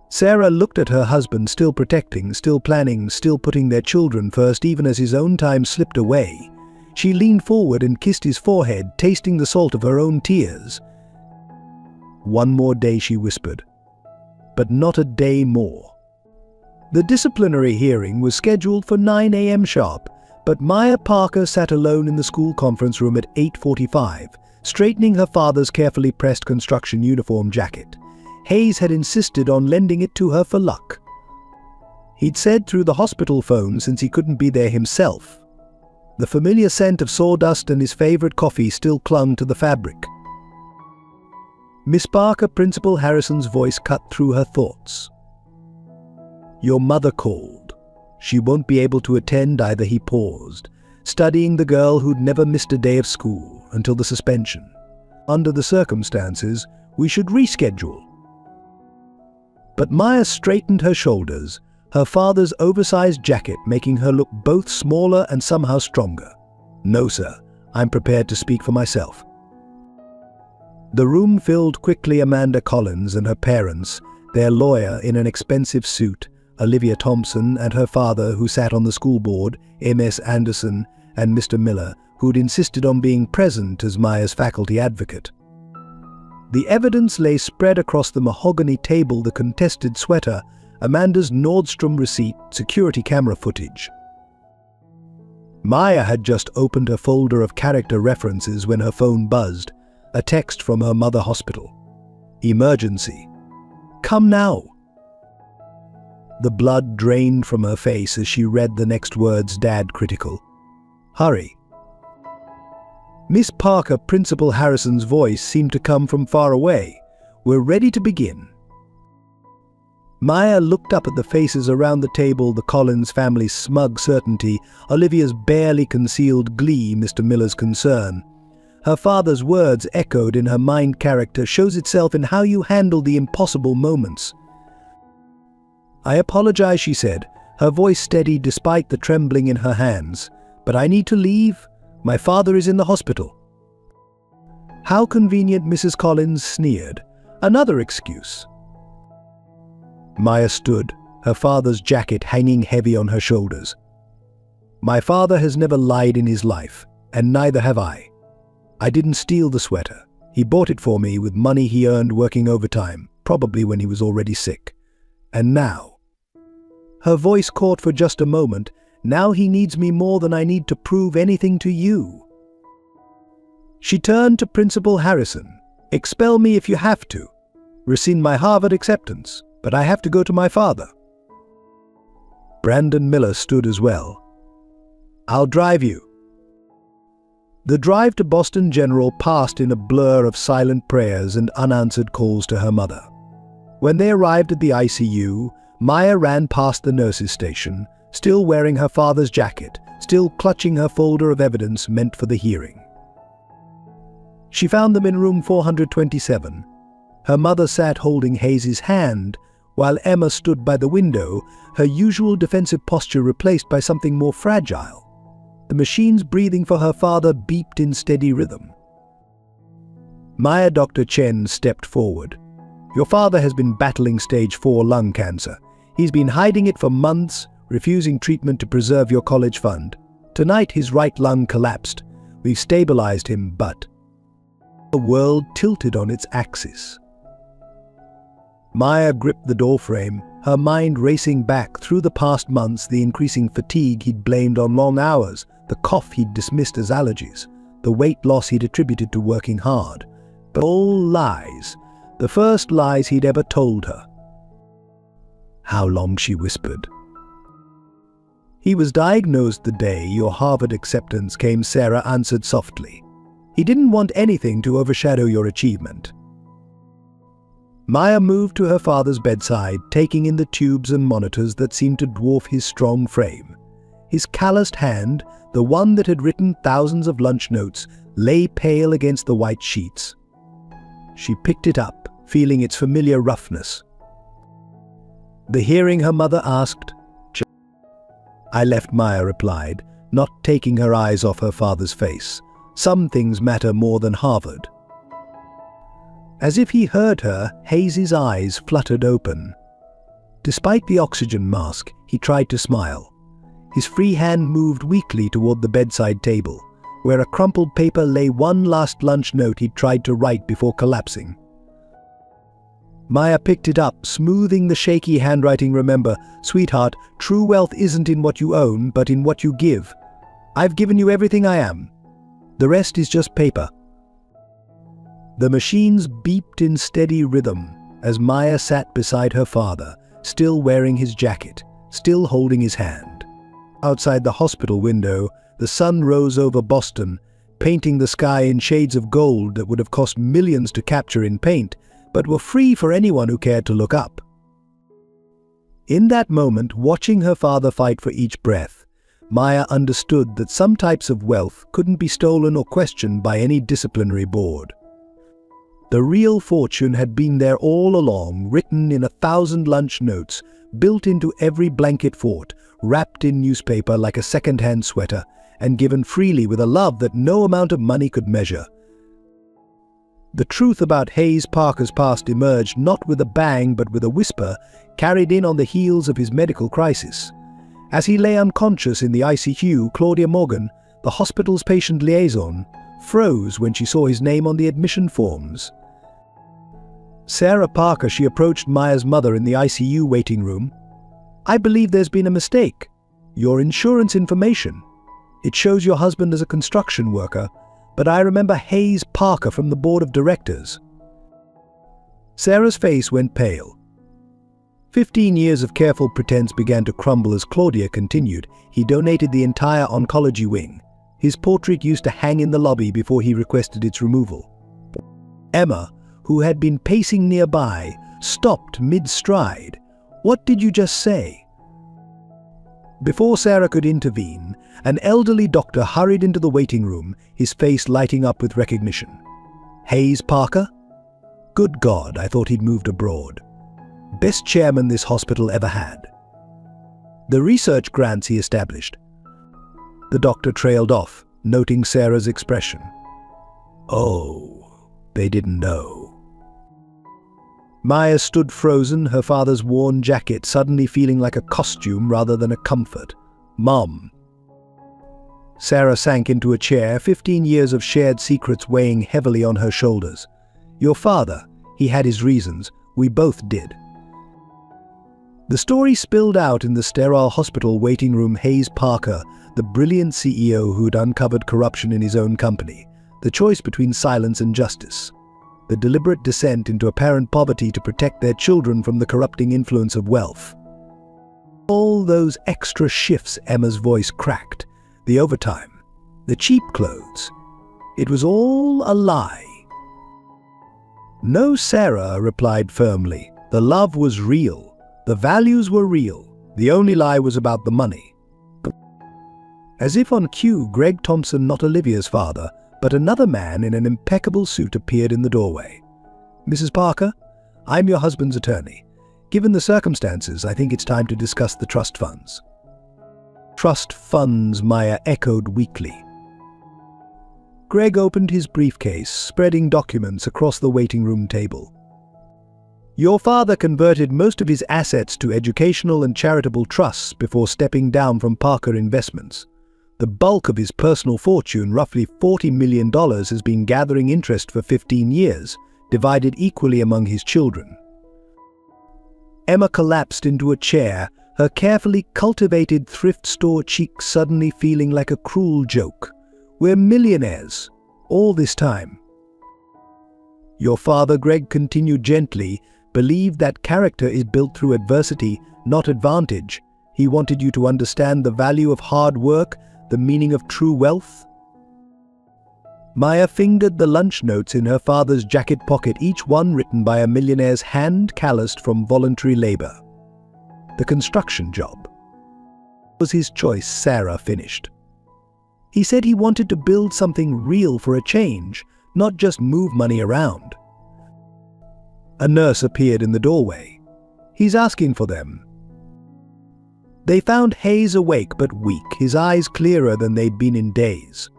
[SPEAKER 1] Sarah looked at her husband, still protecting, still planning, still putting their children first, even as his own time slipped away. She leaned forward and kissed his forehead, tasting the salt of her own tears. One more day, she whispered, but not a day more. The disciplinary hearing was scheduled for 9 a.m. sharp, but Maya Parker sat alone in the school conference room at 8:45, straightening her father's carefully pressed construction uniform jacket. Hayes had insisted on lending it to her for luck. He'd said through the hospital phone, since he couldn't be there himself. The familiar scent of sawdust and his favorite coffee still clung to the fabric. Miss Parker, Principal Harrison's voice cut through her thoughts. Your mother called. She won't be able to attend either. He paused, studying the girl who'd never missed a day of school until the suspension. Under the circumstances, we should reschedule. But Maya straightened her shoulders, her father's oversized jacket making her look both smaller and somehow stronger. No, sir, I'm prepared to speak for myself. The room filled quickly. Amanda Collins and her parents, their lawyer in an expensive suit, Olivia Thompson, and her father, who sat on the school board, M.S. Anderson, and Mr. Miller, who'd insisted on being present as Maya's faculty advocate. The evidence lay spread across the mahogany table: the contested sweater, Amanda's Nordstrom receipt, security camera footage. Maya had just opened her folder of character references when her phone buzzed, a text from her mother hospital. Emergency. Come now. The blood drained from her face as she read the next words, Dad critical. Hurry. Miss Parker, Principal Harrison's voice seemed to come from far away. We're ready to begin. Maya looked up at the faces around the table, the Collins family's smug certainty, Olivia's barely concealed glee, Mr. Miller's concern. Her father's words echoed in her mind. Character shows itself in how you handle the impossible moments. I apologize, she said, her voice steady despite the trembling in her hands. But I need to leave. My father is in the hospital. How convenient, Mrs. Collins sneered. Another excuse. Maya stood, her father's jacket hanging heavy on her shoulders. My father has never lied in his life, and neither have I. I didn't steal the sweater. He bought it for me with money he earned working overtime, probably when he was already sick. And now... Her voice caught for just a moment. Now he needs me more than I need to prove anything to you. She turned to Principal Harrison. Expel me if you have to. Rescind my Harvard acceptance, but I have to go to my father. Brandon Miller stood as well. I'll drive you. The drive to Boston General passed in a blur of silent prayers and unanswered calls to her mother. When they arrived at the ICU, Maya ran past the nurse's station, still wearing her father's jacket, still clutching her folder of evidence meant for the hearing. She found them in room 427. Her mother sat holding Hayes' hand, while Emma stood by the window, her usual defensive posture replaced by something more fragile. The machine's breathing for her father beeped in steady rhythm. Maya. Dr. Chen stepped forward. Your father has been battling stage 4 lung cancer. He's been hiding it for months, refusing treatment to preserve your college fund. Tonight his right lung collapsed. We've stabilized him, but... The world tilted on its axis. Maya gripped the doorframe, her mind racing back through the past months, the increasing fatigue he'd blamed on long hours, the cough he'd dismissed as allergies, the weight loss he'd attributed to working hard. But all lies, the first lies he'd ever told her. "How long?" she whispered. "He was diagnosed the day your Harvard acceptance came," Sarah answered softly. "He didn't want anything to overshadow your achievement." Maya moved to her father's bedside, taking in the tubes and monitors that seemed to dwarf his strong frame. His calloused hand, the one that had written thousands of lunch notes, lay pale against the white sheets. She picked it up, feeling its familiar roughness. "The hearing?" her mother asked. "I left," Maya replied, not taking her eyes off her father's face. "Some things matter more than Harvard." As if he heard her, Hayes's eyes fluttered open. Despite the oxygen mask, he tried to smile. His free hand moved weakly toward the bedside table, where a crumpled paper lay one last lunch note he'd tried to write before collapsing. Maya picked it up, smoothing the shaky handwriting. "Remember, sweetheart, true wealth isn't in what you own, but in what you give. I've given you everything I am. The rest is just paper." The machines beeped in steady rhythm as Maya sat beside her father, still wearing his jacket, still holding his hand. Outside the hospital window, the sun rose over Boston, painting the sky in shades of gold that would have cost millions to capture in paint, but were free for anyone who cared to look up. In that moment, watching her father fight for each breath, Maya understood that some types of wealth couldn't be stolen or questioned by any disciplinary board. The real fortune had been there all along, written in 1,000 lunch notes, built into every blanket fort, wrapped in newspaper like a second-hand sweater, and given freely with a love that no amount of money could measure. The truth about Hayes Parker's past emerged not with a bang but with a whisper, carried in on the heels of his medical crisis. As he lay unconscious in the ICU, Claudia Morgan, the hospital's patient liaison, froze when she saw his name on the admission forms. "Sarah Parker," she approached Maya's mother in the ICU waiting room. "I believe there's been a mistake. Your insurance information. It shows your husband as a construction worker, but I remember Hayes Parker from the board of directors." Sarah's face went pale. 15 years of careful pretense began to crumble as Claudia continued. "He donated the entire oncology wing. His portrait used to hang in the lobby before he requested its removal." Emma, who had been pacing nearby, stopped mid-stride. "What did you just say?" Before Sarah could intervene, an elderly doctor hurried into the waiting room, his face lighting up with recognition. "Hayes Parker? Good God, I thought he'd moved abroad. Best chairman this hospital ever had. The research grants he established." The doctor trailed off, noting Sarah's expression. "Oh, they didn't know." Maya stood frozen, her father's worn jacket suddenly feeling like a costume rather than a comfort. "Mom." Sarah sank into a chair, 15 years of shared secrets weighing heavily on her shoulders. "Your father, he had his reasons. We both did." The story spilled out in the sterile hospital waiting room. Hayes Parker, the brilliant CEO who'd uncovered corruption in his own company, the choice between silence and justice, the deliberate descent into apparent poverty to protect their children from the corrupting influence of wealth. All those extra shifts, Emma's voice cracked, the overtime, the cheap clothes. It was all a lie. "No," Sarah replied firmly. "The love was real. The values were real. The only lie was about the money." As if on cue, Greg Thompson, not Olivia's father, but another man in an impeccable suit, appeared in the doorway. "Mrs. Parker, I'm your husband's attorney. Given the circumstances, I think it's time to discuss the trust funds." "Trust funds," Maya echoed weakly. Greg opened his briefcase, spreading documents across the waiting room table. "Your father converted most of his assets to educational and charitable trusts before stepping down from Parker Investments. The bulk of his personal fortune, roughly $40 million, has been gathering interest for 15 years, divided equally among his children." Emma collapsed into a chair, her carefully cultivated thrift store cheek suddenly feeling like a cruel joke. "We're millionaires, all this time." "Your father," Greg continued gently, "believed that character is built through adversity, not advantage. He wanted you to understand the value of hard work, the meaning of true wealth." Maya fingered the lunch notes in her father's jacket pocket, each one written by a millionaire's hand, calloused from voluntary labor. The construction job was his choice, Sarah finished. He said he wanted to build something real for a change, not just move money around. A nurse appeared in the doorway. "He's asking for them." They found Hayes awake but weak, his eyes clearer than they'd been in days.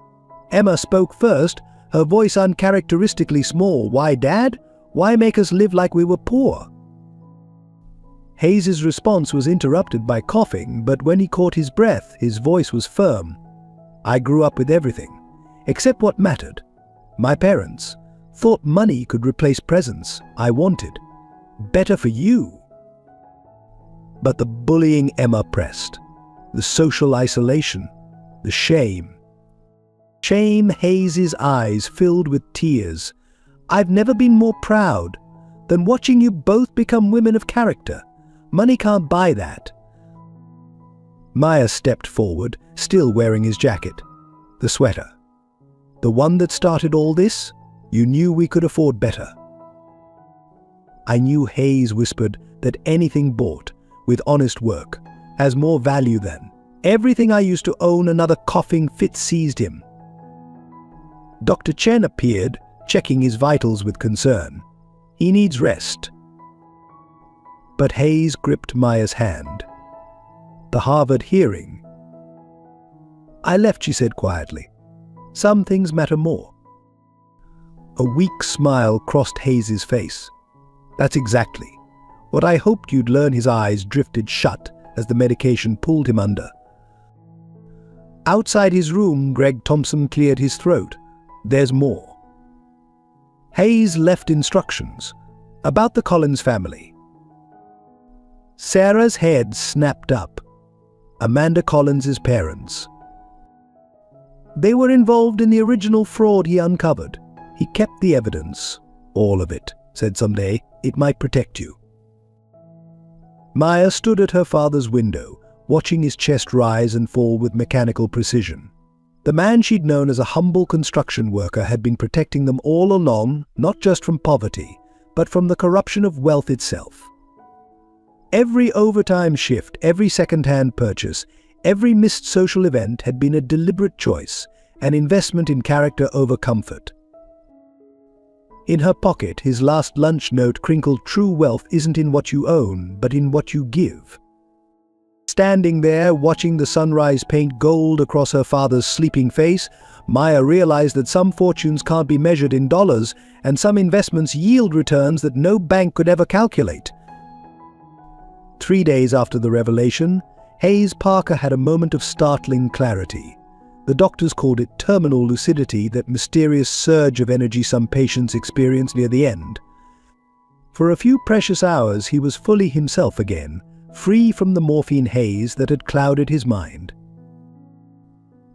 [SPEAKER 1] Emma spoke first, her voice uncharacteristically small. "Why, Dad? Why make us live like we were poor?" Hayes's response was interrupted by coughing, but when he caught his breath, his voice was firm. "I grew up with everything, except what mattered. My parents thought money could replace presence. I wanted better for you." But the bullying Emma pressed, the social isolation, the shame. Hayes's eyes filled with tears. "I've never been more proud than watching you both become women of character. Money can't buy that." Maya stepped forward, still wearing his jacket. "The sweater. The one that started all this? You knew we could afford better." "I knew," Hayes whispered, "that anything bought with honest work has more value than everything I used to own." Another coughing fit seized him. Dr. Chen appeared, checking his vitals with concern. "He needs rest." But Hayes gripped Maya's hand. "The Harvard hearing." "I left," she said quietly. "Some things matter more." A weak smile crossed Hayes's face. "That's exactly what I hoped you'd learn." His eyes drifted shut as the medication pulled him under. Outside his room, Greg Thompson cleared his throat. "There's more." Hayes left instructions about the Collins family. Sarah's head snapped up. Amanda Collins's parents. They were involved in the original fraud he uncovered. He kept the evidence. "All of it," said someday, "it might protect you." Maya stood at her father's window, watching his chest rise and fall with mechanical precision. The man she'd known as a humble construction worker had been protecting them all along, not just from poverty, but from the corruption of wealth itself. Every overtime shift, every second-hand purchase, every missed social event had been a deliberate choice, an investment in character over comfort. In her pocket, his last lunch note crinkled, "True wealth isn't in what you own, but in what you give." Standing there, watching the sunrise paint gold across her father's sleeping face, Maya realized that some fortunes can't be measured in dollars, and some investments yield returns that no bank could ever calculate. 3 days after the revelation, Hayes Parker had a moment of startling clarity. The doctors called it terminal lucidity, that mysterious surge of energy some patients experience near the end. For a few precious hours, he was fully himself again, free from the morphine haze that had clouded his mind.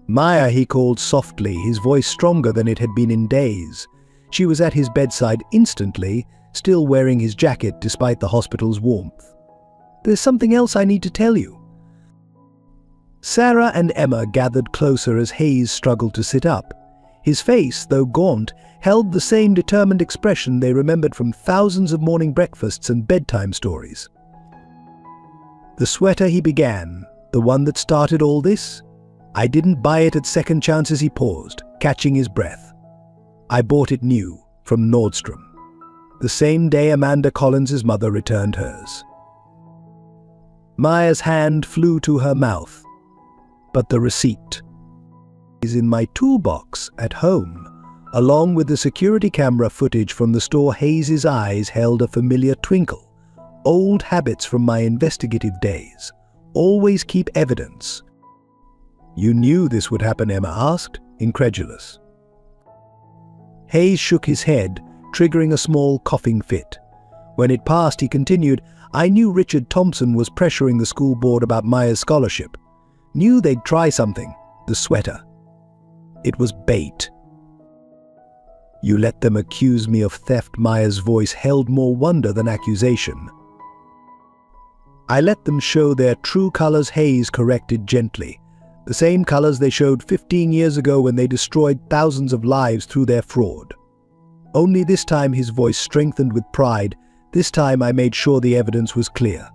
[SPEAKER 1] "Maya," he called softly, his voice stronger than it had been in days. She was at his bedside instantly, still wearing his jacket despite the hospital's warmth. "There's something else I need to tell you." Sarah and Emma gathered closer as Hayes struggled to sit up. His face, though gaunt, held the same determined expression they remembered from thousands of morning breakfasts and bedtime stories. "The sweater," he began, "the one that started all this? I didn't buy it at second chances." He paused, catching his breath. "I bought it new, from Nordstrom, the same day Amanda Collins's mother returned hers." Maya's hand flew to her mouth. "But the receipt is in my toolbox at home, along with the security camera footage from the store." Hayes's eyes held a familiar twinkle. "Old habits from my investigative days. Always keep evidence." "You knew this would happen?" Emma asked, incredulous. Hayes shook his head, triggering a small coughing fit. When it passed, he continued, I knew Richard Thompson was pressuring the school board about Maya's scholarship. Knew they'd try something, the sweater. It was bait. You let them accuse me of theft. Maya's voice held more wonder than accusation. I let them show their true colors. Hayes corrected gently. The same colors they showed 15 years ago when they destroyed thousands of lives through their fraud. Only this time his voice strengthened with pride. This time I made sure the evidence was clear.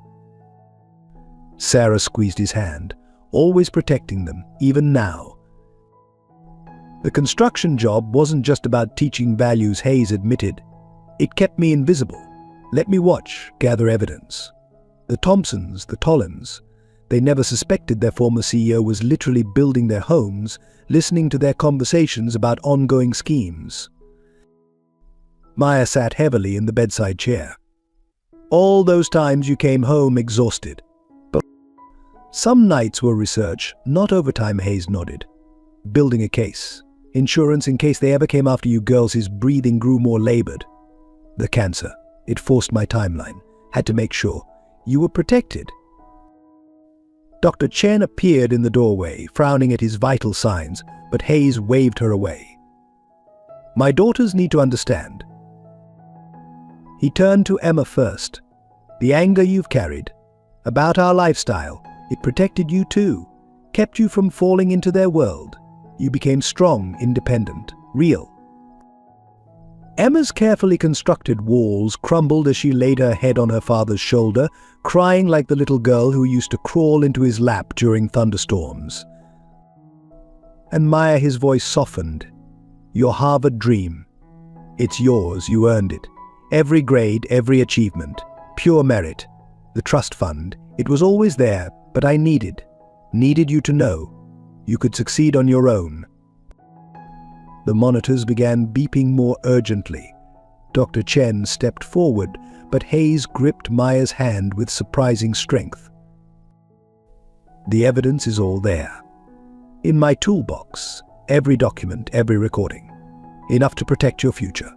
[SPEAKER 1] Sarah squeezed his hand, always protecting them, even now. The construction job wasn't just about teaching values, Hayes admitted. It kept me invisible. Let me watch, gather evidence. The Thompsons, the Tollins, they never suspected their former CEO was literally building their homes, listening to their conversations about ongoing schemes. Maya sat heavily in the bedside chair. All those times you came home exhausted. But some nights were research, not overtime, Hayes nodded. Building a case. Insurance in case they ever came after you girls. His breathing grew more labored. The cancer. It forced my timeline. Had to make sure. You were protected. Dr. Chen appeared in the doorway, frowning at his vital signs, but Hayes waved her away. My daughters need to understand. He turned to Emma first. The anger you've carried, about our lifestyle, it protected you too, kept you from falling into their world. You became strong, independent, real. Emma's carefully constructed walls crumbled as she laid her head on her father's shoulder, crying like the little girl who used to crawl into his lap during thunderstorms. And Maya, his voice softened. Your Harvard dream. It's yours, you earned it. Every grade, every achievement. Pure merit. The trust fund. It was always there, but I needed you to know. You could succeed on your own. The monitors began beeping more urgently. Dr. Chen stepped forward, but Hayes gripped Maya's hand with surprising strength. The evidence is all there. In my toolbox, every document, every recording. Enough to protect your future.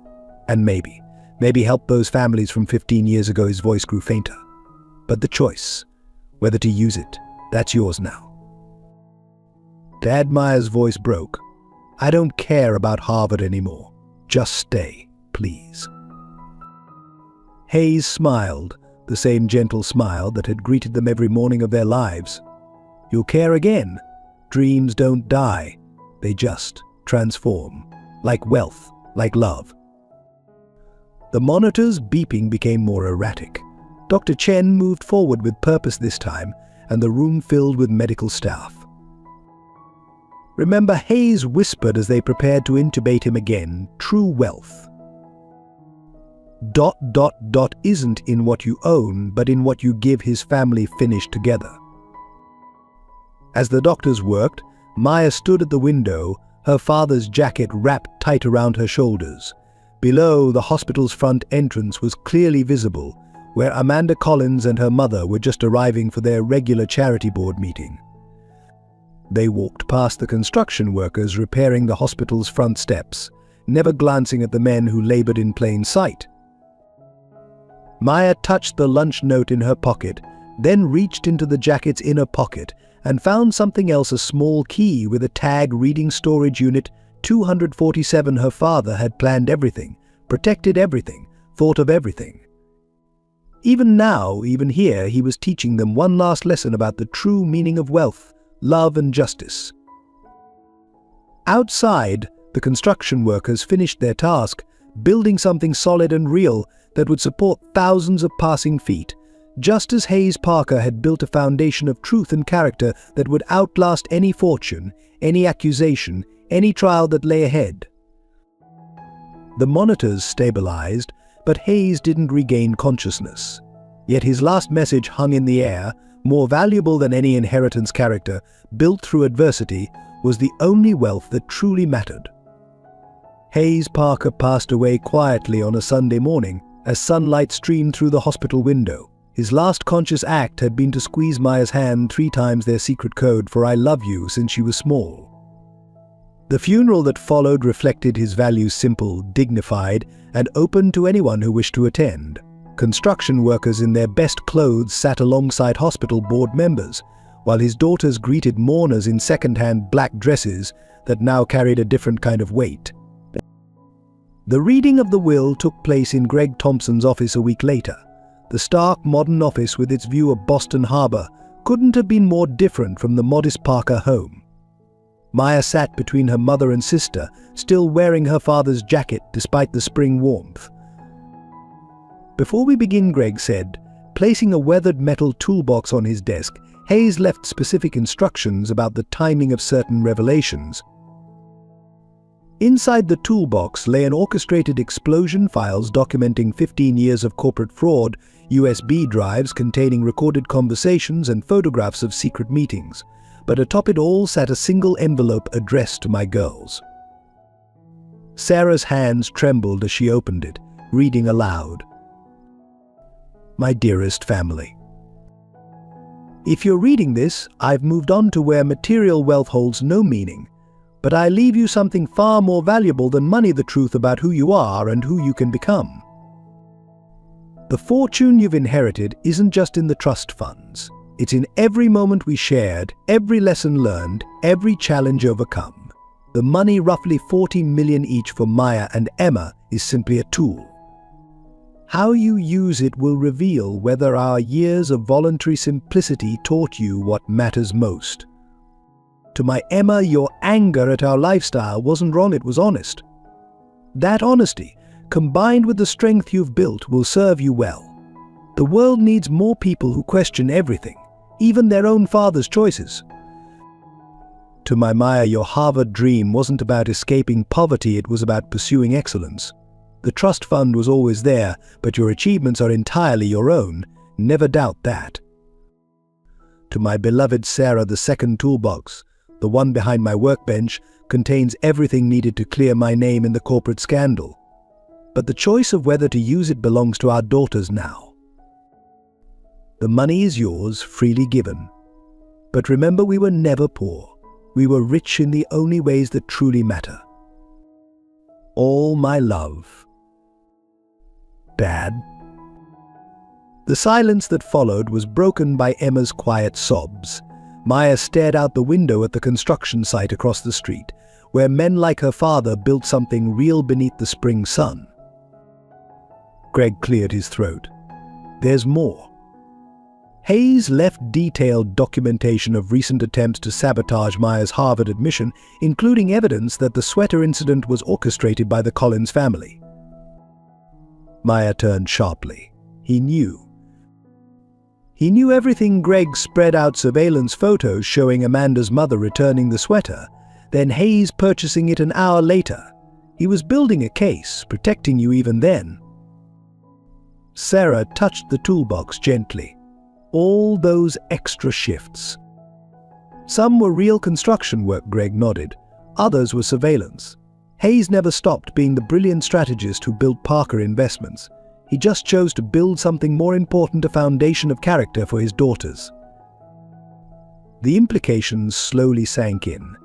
[SPEAKER 1] And maybe help those families from 15 years ago. His voice grew fainter. But the choice, whether to use it, that's yours now. Dad, Maya's voice broke. I don't care about Harvard anymore. Just stay, please. Hayes smiled, the same gentle smile that had greeted them every morning of their lives. You'll care again. Dreams don't die. They just transform. Like wealth, like love. The monitor's beeping became more erratic. Dr. Chen moved forward with purpose this time, and the room filled with medical staff. Remember, Hayes whispered as they prepared to intubate him again, true wealth. ... isn't in what you own, but in what you give his family finished together. As the doctors worked, Maya stood at the window, her father's jacket wrapped tight around her shoulders. Below, the hospital's front entrance was clearly visible, where Amanda Collins and her mother were just arriving for their regular charity board meeting. They walked past the construction workers repairing the hospital's front steps, never glancing at the men who labored in plain sight. Maya touched the lunch note in her pocket, then reached into the jacket's inner pocket and found something else, a small key with a tag reading storage unit 247. Her father had planned everything, protected everything, thought of everything. Even now, even here, he was teaching them one last lesson about the true meaning of wealth, love and justice. Outside, the construction workers finished their task, building something solid and real that would support thousands of passing feet, just as Hayes Parker had built a foundation of truth and character that would outlast any fortune, any accusation, any trial that lay ahead. The monitors stabilized, but Hayes didn't regain consciousness. Yet his last message hung in the air, more valuable than any inheritance. Character, built through adversity, was the only wealth that truly mattered. Hayes Parker passed away quietly on a Sunday morning as sunlight streamed through the hospital window. His last conscious act had been to squeeze Maya's hand 3 times, their secret code for "I love you" since she was small. The funeral that followed reflected his values, simple, dignified, and open to anyone who wished to attend. Construction workers in their best clothes sat alongside hospital board members, while his daughters greeted mourners in second-hand black dresses that now carried a different kind of weight. The reading of the will took place in Greg Thompson's office a week later. The stark, modern office with its view of Boston Harbor couldn't have been more different from the modest Parker home. Maya sat between her mother and sister, still wearing her father's jacket despite the spring warmth. "Before we begin," Greg said, placing a weathered metal toolbox on his desk. Hayes left specific instructions about the timing of certain revelations. Inside the toolbox lay an orchestrated explosion, files documenting 15 years of corporate fraud, USB drives containing recorded conversations and photographs of secret meetings. But atop it all sat a single envelope addressed to my girls. Sarah's hands trembled as she opened it, reading aloud. "My dearest family. If you're reading this, I've moved on to where material wealth holds no meaning. But I leave you something far more valuable than money: the truth about who you are and who you can become. The fortune you've inherited isn't just in the trust funds. It's in every moment we shared, every lesson learned, every challenge overcome. The money, roughly $40 million each for Maya and Emma, is simply a tool. How you use it will reveal whether our years of voluntary simplicity taught you what matters most. To my Emma, your anger at our lifestyle wasn't wrong, it was honest. That honesty, combined with the strength you've built, will serve you well. The world needs more people who question everything, even their own father's choices. To my Maya, your Harvard dream wasn't about escaping poverty, it was about pursuing excellence. The trust fund was always there, but your achievements are entirely your own. Never doubt that. To my beloved Sarah, the second toolbox, the one behind my workbench, contains everything needed to clear my name in the corporate scandal. But the choice of whether to use it belongs to our daughters now. The money is yours, freely given. But remember, we were never poor. We were rich in the only ways that truly matter. All my love. Dad." The silence that followed was broken by Emma's quiet sobs. Maya stared out the window at the construction site across the street, where men like her father built something real beneath the spring sun. Greg cleared his throat. "There's more." Hayes left detailed documentation of recent attempts to sabotage Maya's Harvard admission, including evidence that the sweater incident was orchestrated by the Collins family. Maya turned sharply. He knew. He knew everything. Greg spread out surveillance photos showing Amanda's mother returning the sweater, then Hayes purchasing it an hour later. He was building a case, protecting you even then. Sarah touched the toolbox gently. All those extra shifts. Some were real construction work, Greg nodded. Others were surveillance. Hayes never stopped being the brilliant strategist who built Parker Investments. He just chose to build something more important, a foundation of character for his daughters. The implications slowly sank in.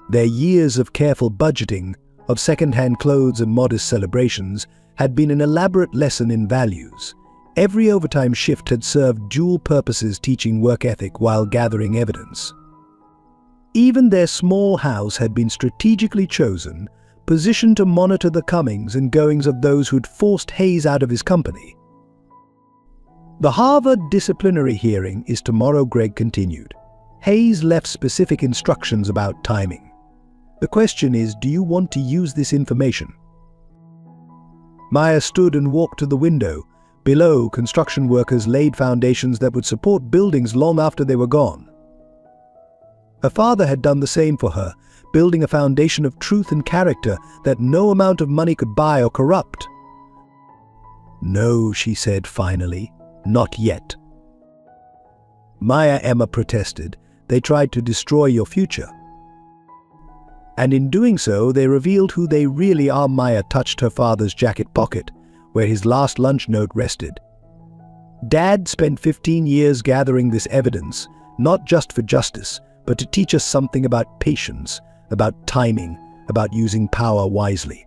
[SPEAKER 1] Their years of careful budgeting, of second-hand clothes and modest celebrations, had been an elaborate lesson in values. Every overtime shift had served dual purposes, teaching work ethic while gathering evidence. Even their small house had been strategically chosen, positioned to monitor the comings and goings of those who'd forced Hayes out of his company. "The Harvard disciplinary hearing is tomorrow," Greg continued. Hayes left specific instructions about timing. "The question is, do you want to use this information?" Maya stood and walked to the window. Below, construction workers laid foundations that would support buildings long after they were gone. Her father had done the same for her, building a foundation of truth and character that no amount of money could buy or corrupt. "No," she said finally, "not yet." "Maya," Emma protested, "they tried to destroy your future." "And in doing so, they revealed who they really are." Maya touched her father's jacket pocket, where his last lunch note rested. "Dad spent 15 years gathering this evidence, not just for justice, but to teach us something about patience, about timing, about using power wisely."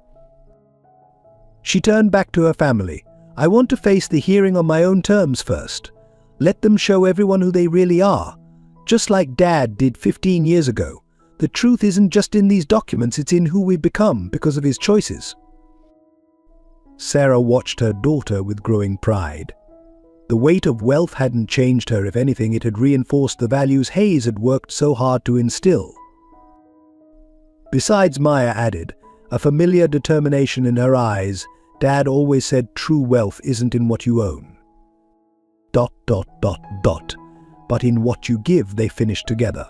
[SPEAKER 1] She turned back to her family. I want to face the hearing on my own terms first. Let them show everyone who they really are. Just like Dad did 15 years ago. The truth isn't just in these documents, it's in who we've become because of his choices. Sarah watched her daughter with growing pride. The weight of wealth hadn't changed her. If anything, it had reinforced the values Hayes had worked so hard to instill. Besides, Maya added, a familiar determination in her eyes, Dad always said true wealth isn't in what you own. ... But in what you give, they finished together.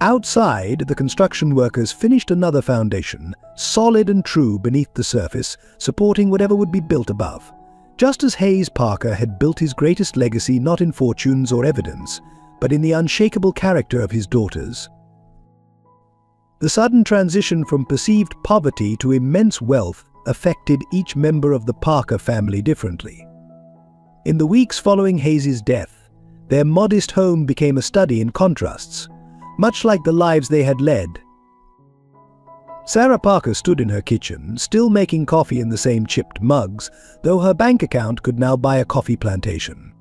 [SPEAKER 1] Outside, the construction workers finished another foundation, solid and true beneath the surface, supporting whatever would be built above. Just as Hayes Parker had built his greatest legacy not in fortunes or evidence, but in the unshakable character of his daughters. The sudden transition from perceived poverty to immense wealth affected each member of the Parker family differently. In the weeks following Hayes' death, their modest home became a study in contrasts, much like the lives they had led. Sarah Parker stood in her kitchen, still making coffee in the same chipped mugs, though her bank account could now buy a coffee plantation.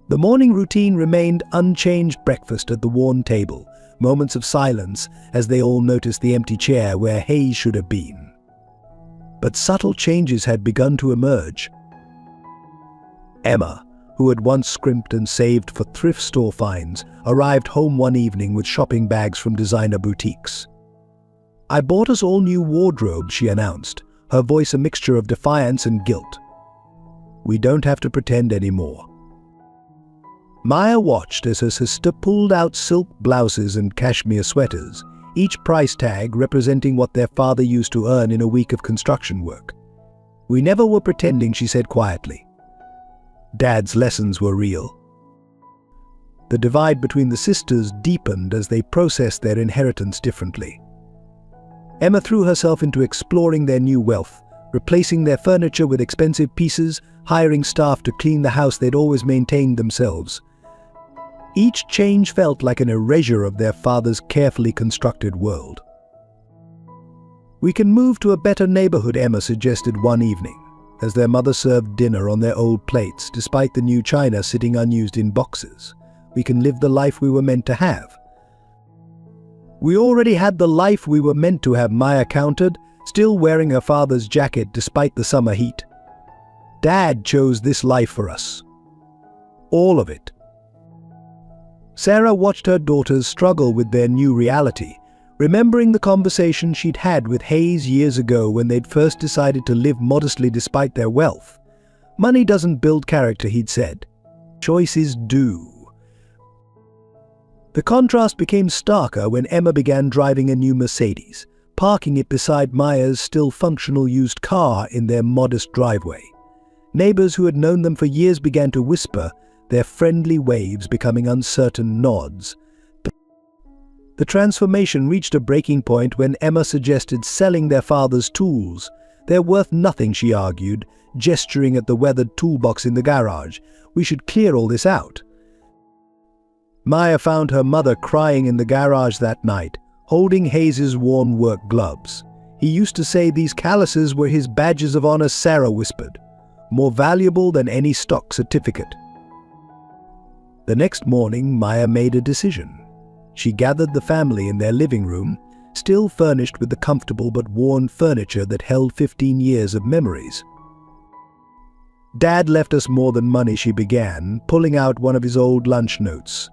[SPEAKER 1] The morning routine remained unchanged: breakfast at the worn table, moments of silence as they all noticed the empty chair where Hayes should have been. But subtle changes had begun to emerge. Emma, who had once scrimped and saved for thrift store finds, arrived home one evening with shopping bags from designer boutiques. "I bought us all new wardrobes," she announced, her voice a mixture of defiance and guilt. "We don't have to pretend anymore." Maya watched as her sister pulled out silk blouses and cashmere sweaters, each price tag representing what their father used to earn in a week of construction work. "We never were pretending," she said quietly. Dad's lessons were real. The divide between the sisters deepened as they processed their inheritance differently. Emma threw herself into exploring their new wealth, replacing their furniture with expensive pieces, hiring staff to clean the house they'd always maintained themselves. Each change felt like an erasure of their father's carefully constructed world. "We can move to a better neighborhood," Emma suggested one evening, as their mother served dinner on their old plates despite the new china sitting unused in boxes. "We can live the life we were meant to have." "We already had the life we were meant to have," Maya countered, still wearing her father's jacket despite the summer heat. "Dad chose this life for us. All of it." Sarah watched her daughters struggle with their new reality, remembering the conversation she'd had with Hayes years ago when they'd first decided to live modestly despite their wealth. "Money doesn't build character," he'd said. "Choices do." The contrast became starker when Emma began driving a new Mercedes, parking it beside Maya's still functional used car in their modest driveway. Neighbors who had known them for years began to whisper, their friendly waves becoming uncertain nods. The transformation reached a breaking point when Emma suggested selling their father's tools. "They're worth nothing," she argued, gesturing at the weathered toolbox in the garage. "We should clear all this out." Maya found her mother crying in the garage that night, holding Hayes' worn work gloves. "He used to say these calluses were his badges of honor," Sarah whispered. "More valuable than any stock certificate." The next morning, Maya made a decision. She gathered the family in their living room, still furnished with the comfortable but worn furniture that held 15 years of memories. "Dad left us more than money," she began, pulling out one of his old lunch notes.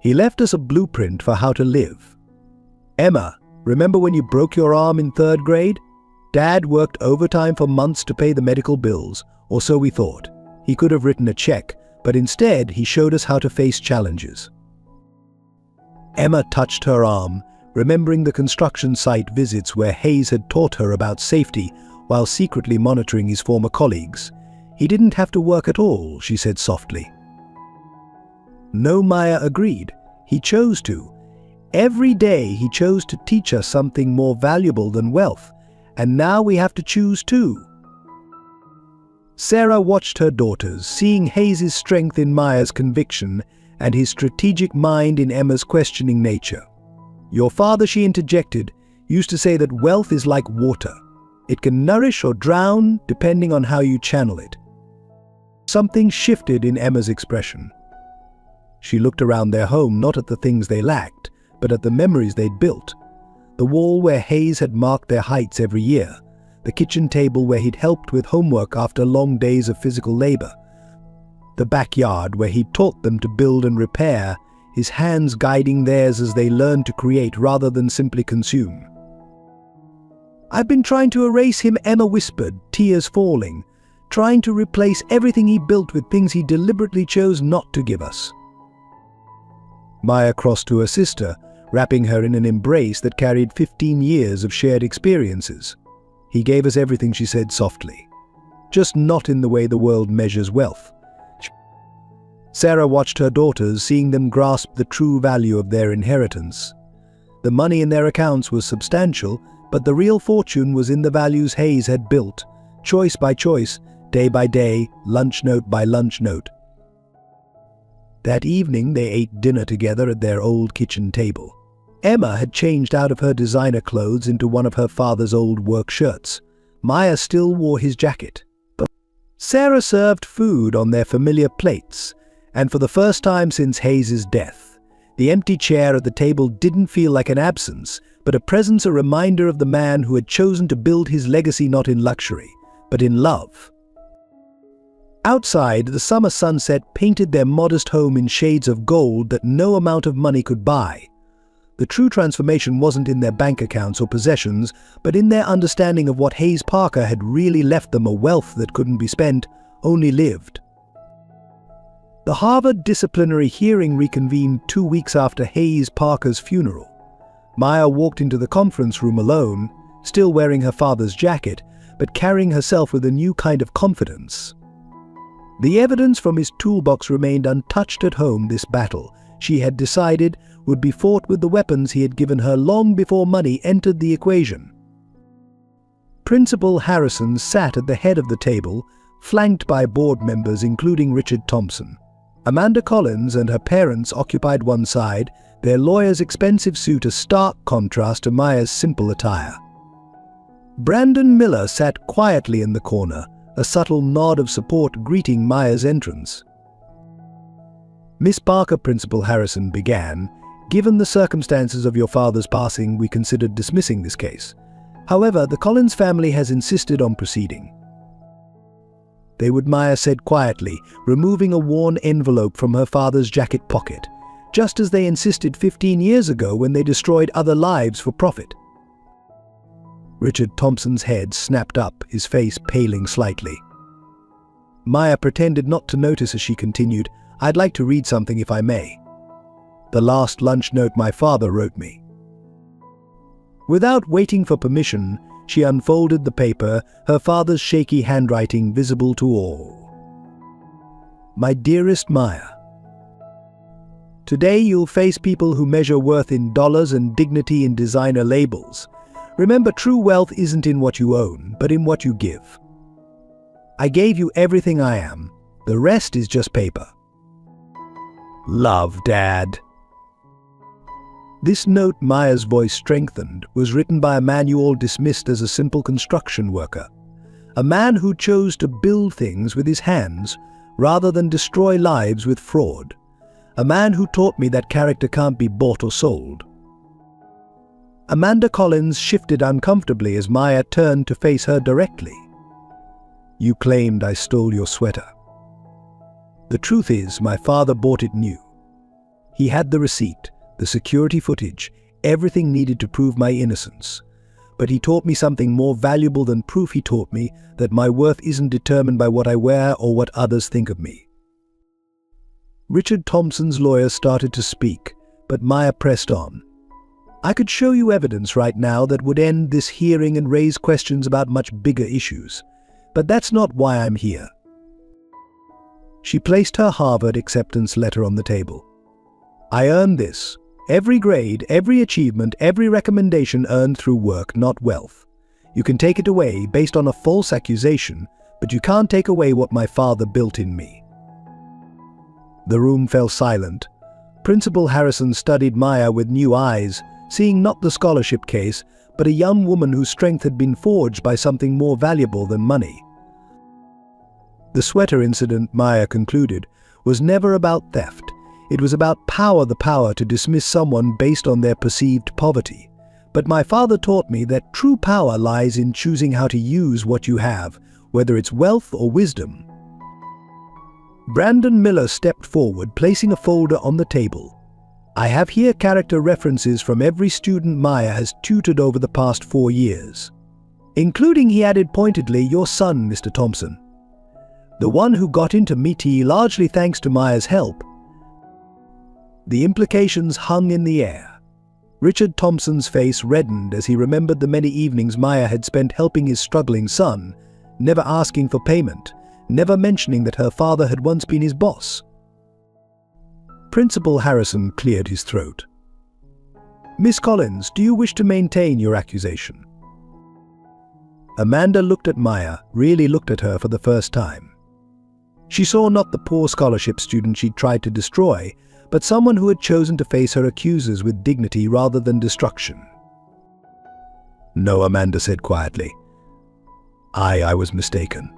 [SPEAKER 1] "He left us a blueprint for how to live. Emma, remember when you broke your arm in 3rd grade? Dad worked overtime for months to pay the medical bills, or so we thought. He could have written a check, but instead he showed us how to face challenges." Emma touched her arm, remembering the construction site visits where Hayes had taught her about safety while secretly monitoring his former colleagues. "He didn't have to work at all," she said softly. "No," Maya agreed. "He chose to. Every day he chose to teach us something more valuable than wealth, and now we have to choose too." Sarah watched her daughters, seeing Hayes' strength in Maya's conviction and his strategic mind in Emma's questioning nature. "Your father," she interjected, "used to say that wealth is like water. It can nourish or drown, depending on how you channel it. Something shifted in Emma's expression. She looked around their home, not at the things they lacked, but at the memories they'd built. The wall where Hayes had marked their heights every year, the kitchen table where he'd helped with homework after long days of physical labor, the backyard where he'd taught them to build and repair, his hands guiding theirs as they learned to create rather than simply consume. "I've been trying to erase him," Emma whispered, tears falling, trying to replace everything he built with things he deliberately chose not to give us. Maya crossed to her sister, wrapping her in an embrace that carried 15 years of shared experiences. "He gave us everything," she said softly. "Just not in the way the world measures wealth." Sarah watched her daughters, seeing them grasp the true value of their inheritance. The money in their accounts was substantial, but the real fortune was in the values Hayes had built, choice by choice, day by day, lunch note by lunch note. That evening they ate dinner together at their old kitchen table. Emma had changed out of her designer clothes into one of her father's old work shirts. Maya still wore his jacket. But Sarah served food on their familiar plates, and for the first time since Hayes's death, the empty chair at the table didn't feel like an absence, but a presence, a reminder of the man who had chosen to build his legacy not in luxury, but in love. Outside, the summer sunset painted their modest home in shades of gold that no amount of money could buy. The true transformation wasn't in their bank accounts or possessions, but in their understanding of what Hayes Parker had really left them, a wealth that couldn't be spent, only lived. The Harvard disciplinary hearing reconvened 2 weeks after Hayes Parker's funeral. Maya walked into the conference room alone, still wearing her father's jacket, but carrying herself with a new kind of confidence. The evidence from his toolbox remained untouched at home. This battle, she had decided, would be fought with the weapons he had given her long before money entered the equation. Principal Harrison sat at the head of the table, flanked by board members including Richard Thompson. Amanda Collins and her parents occupied one side, their lawyer's expensive suit a stark contrast to Maya's simple attire. Brandon Miller sat quietly in the corner, a subtle nod of support greeting Maya's entrance. "Miss Parker," Principal Harrison began, "given the circumstances of your father's passing, we considered dismissing this case. However, the Collins family has insisted on proceeding." "They would," Maya said quietly, removing a worn envelope from her father's jacket pocket, "just as they insisted 15 years ago when they destroyed other lives for profit." Richard Thompson's head snapped up, his face paling slightly. Maya pretended not to notice as she continued, "I'd like to read something if I may. The last lunch note my father wrote me." Without waiting for permission, she unfolded the paper, her father's shaky handwriting visible to all. "My dearest Maya, today you'll face people who measure worth in dollars and dignity in designer labels. Remember, true wealth isn't in what you own, but in what you give. I gave you everything I am. The rest is just paper. Love, Dad." This note, Maya's voice strengthened, was written by a man you all dismissed as a simple construction worker. A man who chose to build things with his hands rather than destroy lives with fraud. A man who taught me that character can't be bought or sold. Amanda Collins shifted uncomfortably as Maya turned to face her directly. "You claimed I stole your sweater. The truth is, my father bought it new. He had the receipt, the security footage, everything needed to prove my innocence. But he taught me something more valuable than proof. He taught me that my worth isn't determined by what I wear or what others think of me." Richard Thompson's lawyer started to speak, but Maya pressed on. "I could show you evidence right now that would end this hearing and raise questions about much bigger issues. But that's not why I'm here." She placed her Harvard acceptance letter on the table. "I earned this. Every grade, every achievement, every recommendation earned through work, not wealth. You can take it away based on a false accusation, but you can't take away what my father built in me." The room fell silent. Principal Harrison studied Maya with new eyes, seeing not the scholarship case, but a young woman whose strength had been forged by something more valuable than money. The sweater incident, Maya concluded, was never about theft. It was about the power to dismiss someone based on their perceived poverty. But my father taught me that true power lies in choosing how to use what you have, whether it's wealth or wisdom. Brandon Miller stepped forward, placing a folder on the table. I have here character references from every student Maya has tutored over the past 4 years. Including, he added pointedly, your son, Mr. Thompson. The one who got into MIT largely thanks to Maya's help. The implications hung in the air. Richard Thompson's face reddened as he remembered the many evenings Maya had spent helping his struggling son, never asking for payment, never mentioning that her father had once been his boss. Principal Harrison cleared his throat. Miss Collins, do you wish to maintain your accusation? Amanda looked at Maya, really looked at her for the first time. She saw not the poor scholarship student she'd tried to destroy, but someone who had chosen to face her accusers with dignity rather than destruction. No, Amanda said quietly. I was mistaken.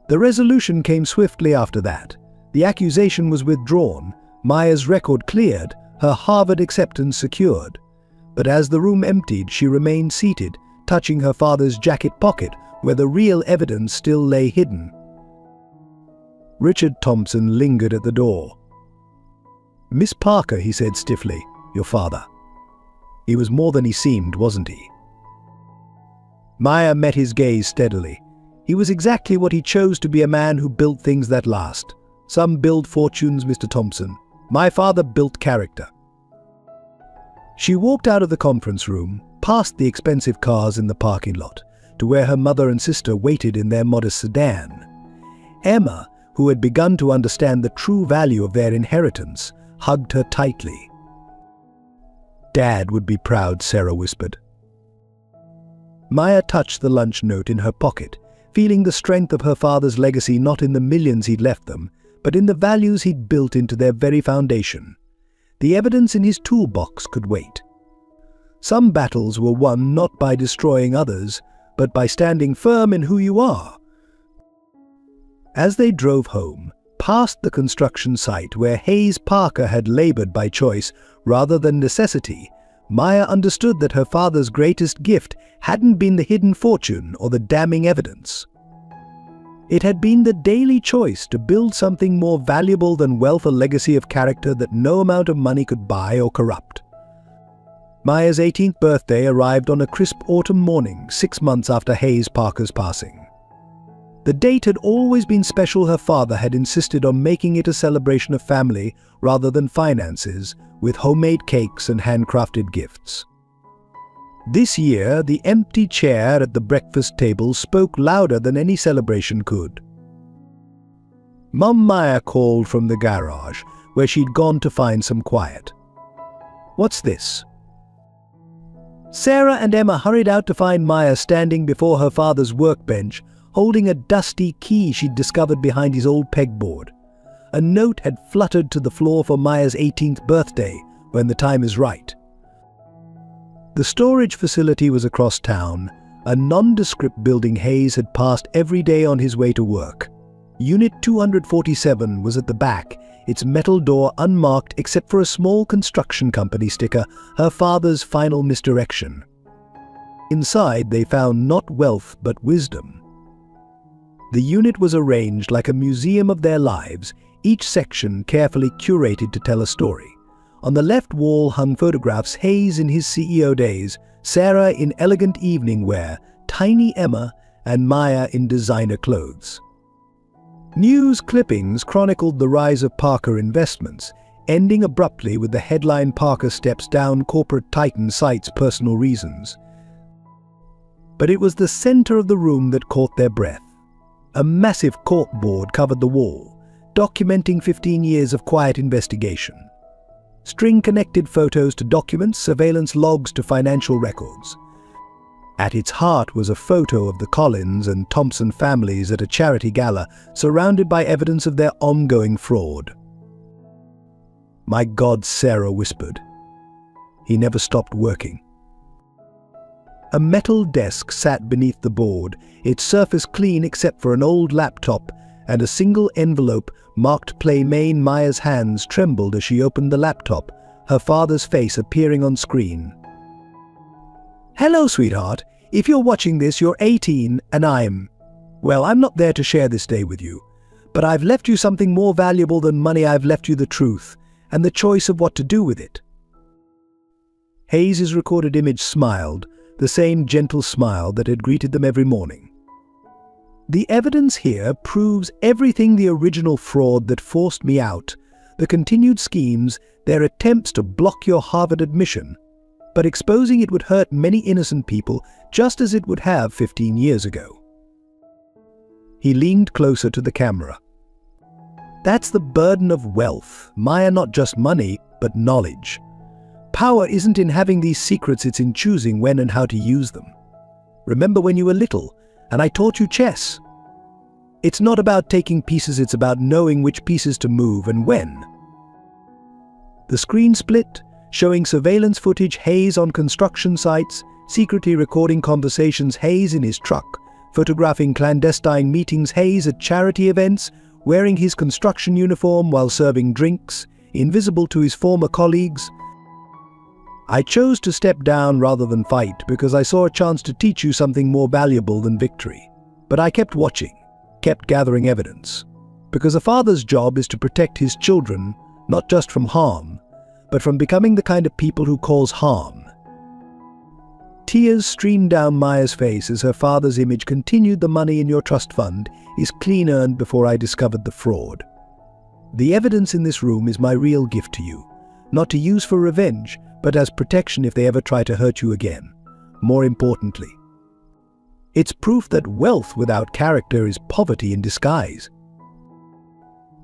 [SPEAKER 1] The resolution came swiftly after that. The accusation was withdrawn, Maya's record cleared, her Harvard acceptance secured. But as the room emptied, she remained seated, touching her father's jacket pocket, where the real evidence still lay hidden. Richard Thompson lingered at the door. Miss Parker, he said stiffly, your father. He was more than he seemed, wasn't he? Maya met his gaze steadily. He was exactly what he chose to be, a man who built things that last. Some build fortunes, Mr. Thompson. My father built character. She walked out of the conference room, past the expensive cars in the parking lot, to where her mother and sister waited in their modest sedan. Emma, who had begun to understand the true value of their inheritance, hugged her tightly. Dad would be proud, Sarah whispered. Maya touched the lunch note in her pocket, feeling the strength of her father's legacy not in the millions he'd left them, but in the values he'd built into their very foundation. The evidence in his toolbox could wait. Some battles were won not by destroying others, but by standing firm in who you are. As they drove home, past the construction site where Hayes Parker had labored by choice rather than necessity, Maya understood that her father's greatest gift hadn't been the hidden fortune or the damning evidence. It had been the daily choice to build something more valuable than wealth, a legacy of character that no amount of money could buy or corrupt. Maya's 18th birthday arrived on a crisp autumn morning, 6 months after Hayes Parker's passing. The date had always been special. Her father had insisted on making it a celebration of family rather than finances, with homemade cakes and handcrafted gifts. This year, the empty chair at the breakfast table spoke louder than any celebration could. Mum, Maya called from the garage, where she'd gone to find some quiet. What's this? Sarah and Emma hurried out to find Maya standing before her father's workbench, holding a dusty key she'd discovered behind his old pegboard. A note had fluttered to the floor for Maya's 18th birthday, when the time is right. The storage facility was across town, a nondescript building Hayes had passed every day on his way to work. Unit 247 was at the back, its metal door unmarked except for a small construction company sticker, her father's final misdirection. Inside, they found not wealth but wisdom. The unit was arranged like a museum of their lives, each section carefully curated to tell a story. On the left wall hung photographs: Hayes in his CEO days, Sarah in elegant evening wear, tiny Emma, and Maya in designer clothes. News clippings chronicled the rise of Parker Investments, ending abruptly with the headline "Parker steps down, corporate titan cites personal reasons." But it was the center of the room that caught their breath. A massive corkboard covered the wall, documenting 15 years of quiet investigation. String-connected photos to documents, surveillance logs to financial records. At its heart was a photo of the Collins and Thompson families at a charity gala, surrounded by evidence of their ongoing fraud. "My God," Sarah whispered. "He never stopped working." A metal desk sat beneath the board, its surface clean except for an old laptop and a single envelope marked Play Main. Maya's hands trembled as she opened the laptop, her father's face appearing on screen. "Hello, sweetheart. If you're watching this, you're 18 and I'm not there to share this day with you. But I've left you something more valuable than money. I've left you the truth and the choice of what to do with it." Hayes's recorded image smiled, the same gentle smile that had greeted them every morning. "The evidence here proves everything: the original fraud that forced me out, the continued schemes, their attempts to block your Harvard admission. But exposing it would hurt many innocent people, just as it would have 15 years ago." He leaned closer to the camera. "That's the burden of wealth, Maya, not just money, but knowledge. Power isn't in having these secrets, it's in choosing when and how to use them. Remember when you were little, and I taught you chess? It's not about taking pieces, it's about knowing which pieces to move and when." The screen split, showing surveillance footage: Hayes on construction sites, secretly recording conversations; Hayes in his truck, photographing clandestine meetings; Hayes at charity events, wearing his construction uniform while serving drinks, invisible to his former colleagues. "I chose to step down rather than fight because I saw a chance to teach you something more valuable than victory. But I kept watching, kept gathering evidence. Because a father's job is to protect his children, not just from harm, but from becoming the kind of people who cause harm." Tears streamed down Maya's face as her father's image continued. "The money in your trust fund is clean earned before I discovered the fraud. The evidence in this room is my real gift to you, not to use for revenge, but as protection if they ever try to hurt you again. More importantly, it's proof that wealth without character is poverty in disguise."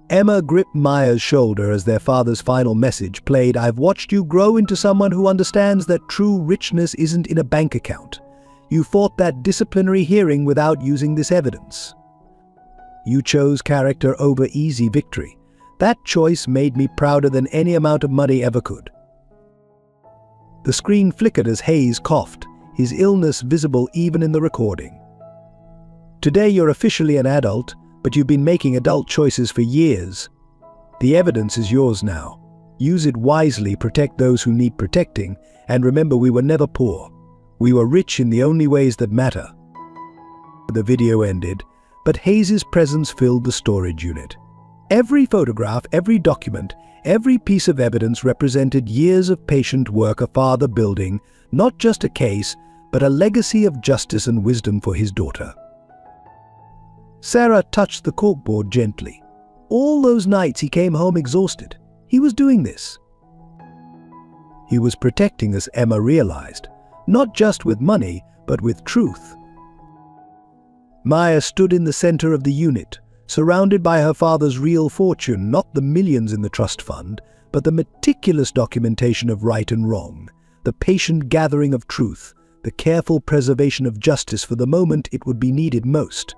[SPEAKER 1] Emma gripped Maya's shoulder as their father's final message played. "I've watched you grow into someone who understands that true richness isn't in a bank account. You fought that disciplinary hearing without using this evidence. You chose character over easy victory. That choice made me prouder than any amount of money ever could." The screen flickered as Hayes coughed, his illness visible even in the recording. "Today you're officially an adult, but you've been making adult choices for years. The evidence is yours now. Use it wisely, protect those who need protecting, and remember, we were never poor. We were rich in the only ways that matter." The video ended, but Hayes's presence filled the storage unit. Every photograph, every document, every piece of evidence represented years of patient work, a father building not just a case, but a legacy of justice and wisdom for his daughter. Sarah touched the corkboard gently. All those nights he came home exhausted. He was doing this. He was protecting us, Emma realized, not just with money, but with truth. Maya stood in the center of the unit, surrounded by her father's real fortune, not the millions in the trust fund, but the meticulous documentation of right and wrong, the patient gathering of truth, the careful preservation of justice for the moment it would be needed most.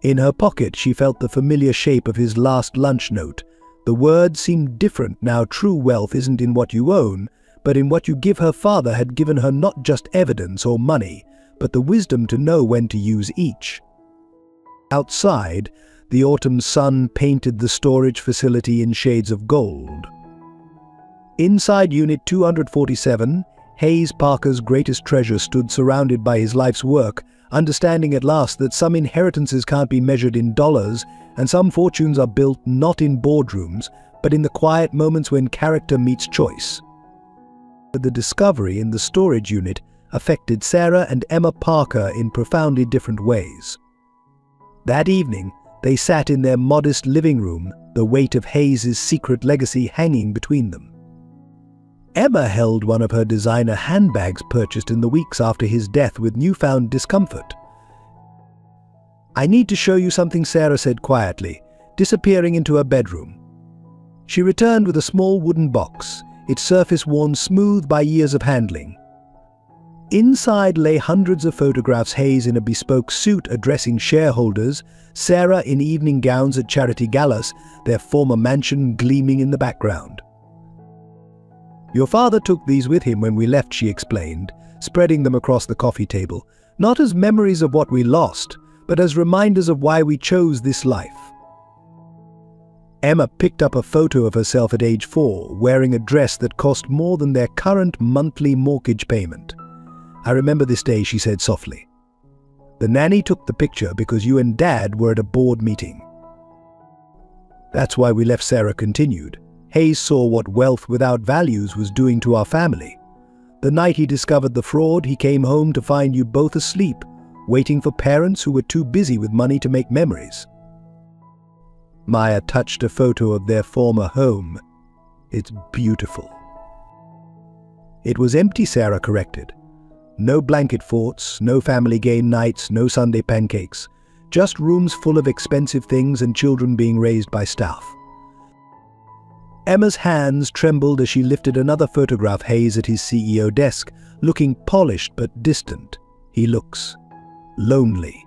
[SPEAKER 1] In her pocket, she felt the familiar shape of his last lunch note. The words seemed different now. True wealth isn't in what you own, but in what you give. Her father had given her not just evidence or money, but the wisdom to know when to use each. Outside, the autumn sun painted the storage facility in shades of gold. Inside Unit 247, Hayes Parker's greatest treasure stood surrounded by his life's work, understanding at last that some inheritances can't be measured in dollars, and some fortunes are built not in boardrooms, but in the quiet moments when character meets choice. The discovery in the storage unit affected Sarah and Emma Parker in profoundly different ways. That evening, they sat in their modest living room, the weight of Hayes's secret legacy hanging between them. Emma held one of her designer handbags purchased in the weeks after his death with newfound discomfort. "I need to show you something," Sarah said quietly, disappearing into her bedroom. She returned with a small wooden box, its surface worn smooth by years of handling. Inside lay hundreds of photographs: Hayes in a bespoke suit addressing shareholders, Sarah in evening gowns at charity galas, their former mansion gleaming in the background. "Your father took these with him when we left," she explained, spreading them across the coffee table, not as memories of what we lost, but as reminders of why we chose this life. Emma picked up a photo of herself at age 4, wearing a dress that cost more than their current monthly mortgage payment. "I remember this day," she said softly. "The nanny took the picture because you and Dad were at a board meeting." "That's why we left," Sarah continued. "Hayes saw what wealth without values was doing to our family. The night he discovered the fraud, he came home to find you both asleep, waiting for parents who were too busy with money to make memories." Maya touched a photo of their former home. "It's beautiful." "It was empty," Sarah corrected. "No blanket forts, no family game nights, no Sunday pancakes. Just rooms full of expensive things and children being raised by staff." Emma's hands trembled as she lifted another photograph. Hayes at his CEO desk, looking polished but distant. "He looks lonely."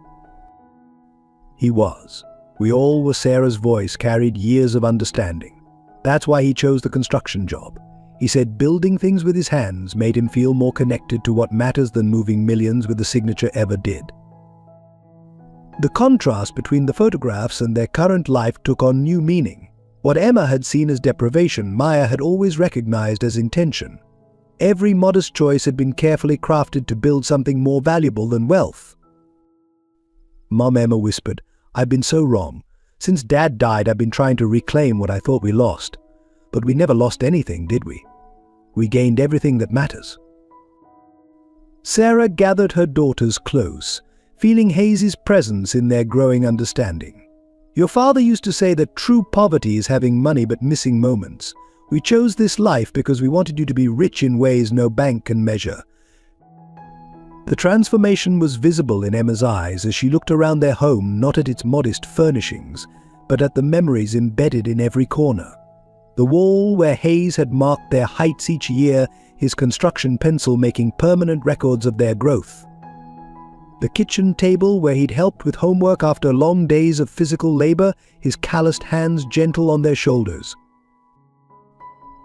[SPEAKER 1] He was. We all were. Sarah's voice carried years of understanding. "That's why he chose the construction job." He said building things with his hands made him feel more connected to what matters than moving millions with a signature ever did. The contrast between the photographs and their current life took on new meaning. What Emma had seen as deprivation, Maya had always recognized as intention. Every modest choice had been carefully crafted to build something more valuable than wealth. "Mom," Emma whispered, "I've been so wrong. Since Dad died, I've been trying to reclaim what I thought we lost. But we never lost anything, did we? We gained everything that matters." Sarah gathered her daughters close, feeling Hayes' presence in their growing understanding. "Your father used to say that true poverty is having money but missing moments. We chose this life because we wanted you to be rich in ways no bank can measure." The transformation was visible in Emma's eyes as she looked around their home, not at its modest furnishings, but at the memories embedded in every corner. The wall where Hayes had marked their heights each year, his construction pencil making permanent records of their growth. The kitchen table where he'd helped with homework after long days of physical labor, his calloused hands gentle on their shoulders.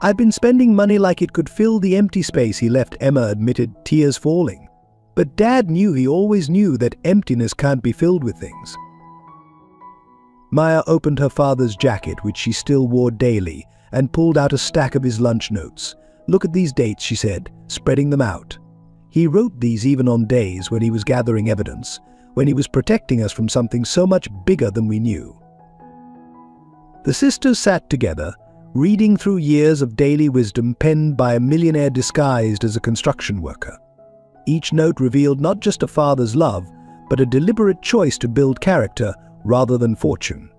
[SPEAKER 1] "I've been spending money like it could fill the empty space he left," Emma admitted, tears falling. "But Dad knew, he always knew, that emptiness can't be filled with things." Maya opened her father's jacket, which she still wore daily, and pulled out a stack of his lunch notes. "Look at these dates," she said, spreading them out. "He wrote these even on days when he was gathering evidence, when he was protecting us from something so much bigger than we knew." The sisters sat together, reading through years of daily wisdom penned by a millionaire disguised as a construction worker. Each note revealed not just a father's love, but a deliberate choice to build character rather than fortune.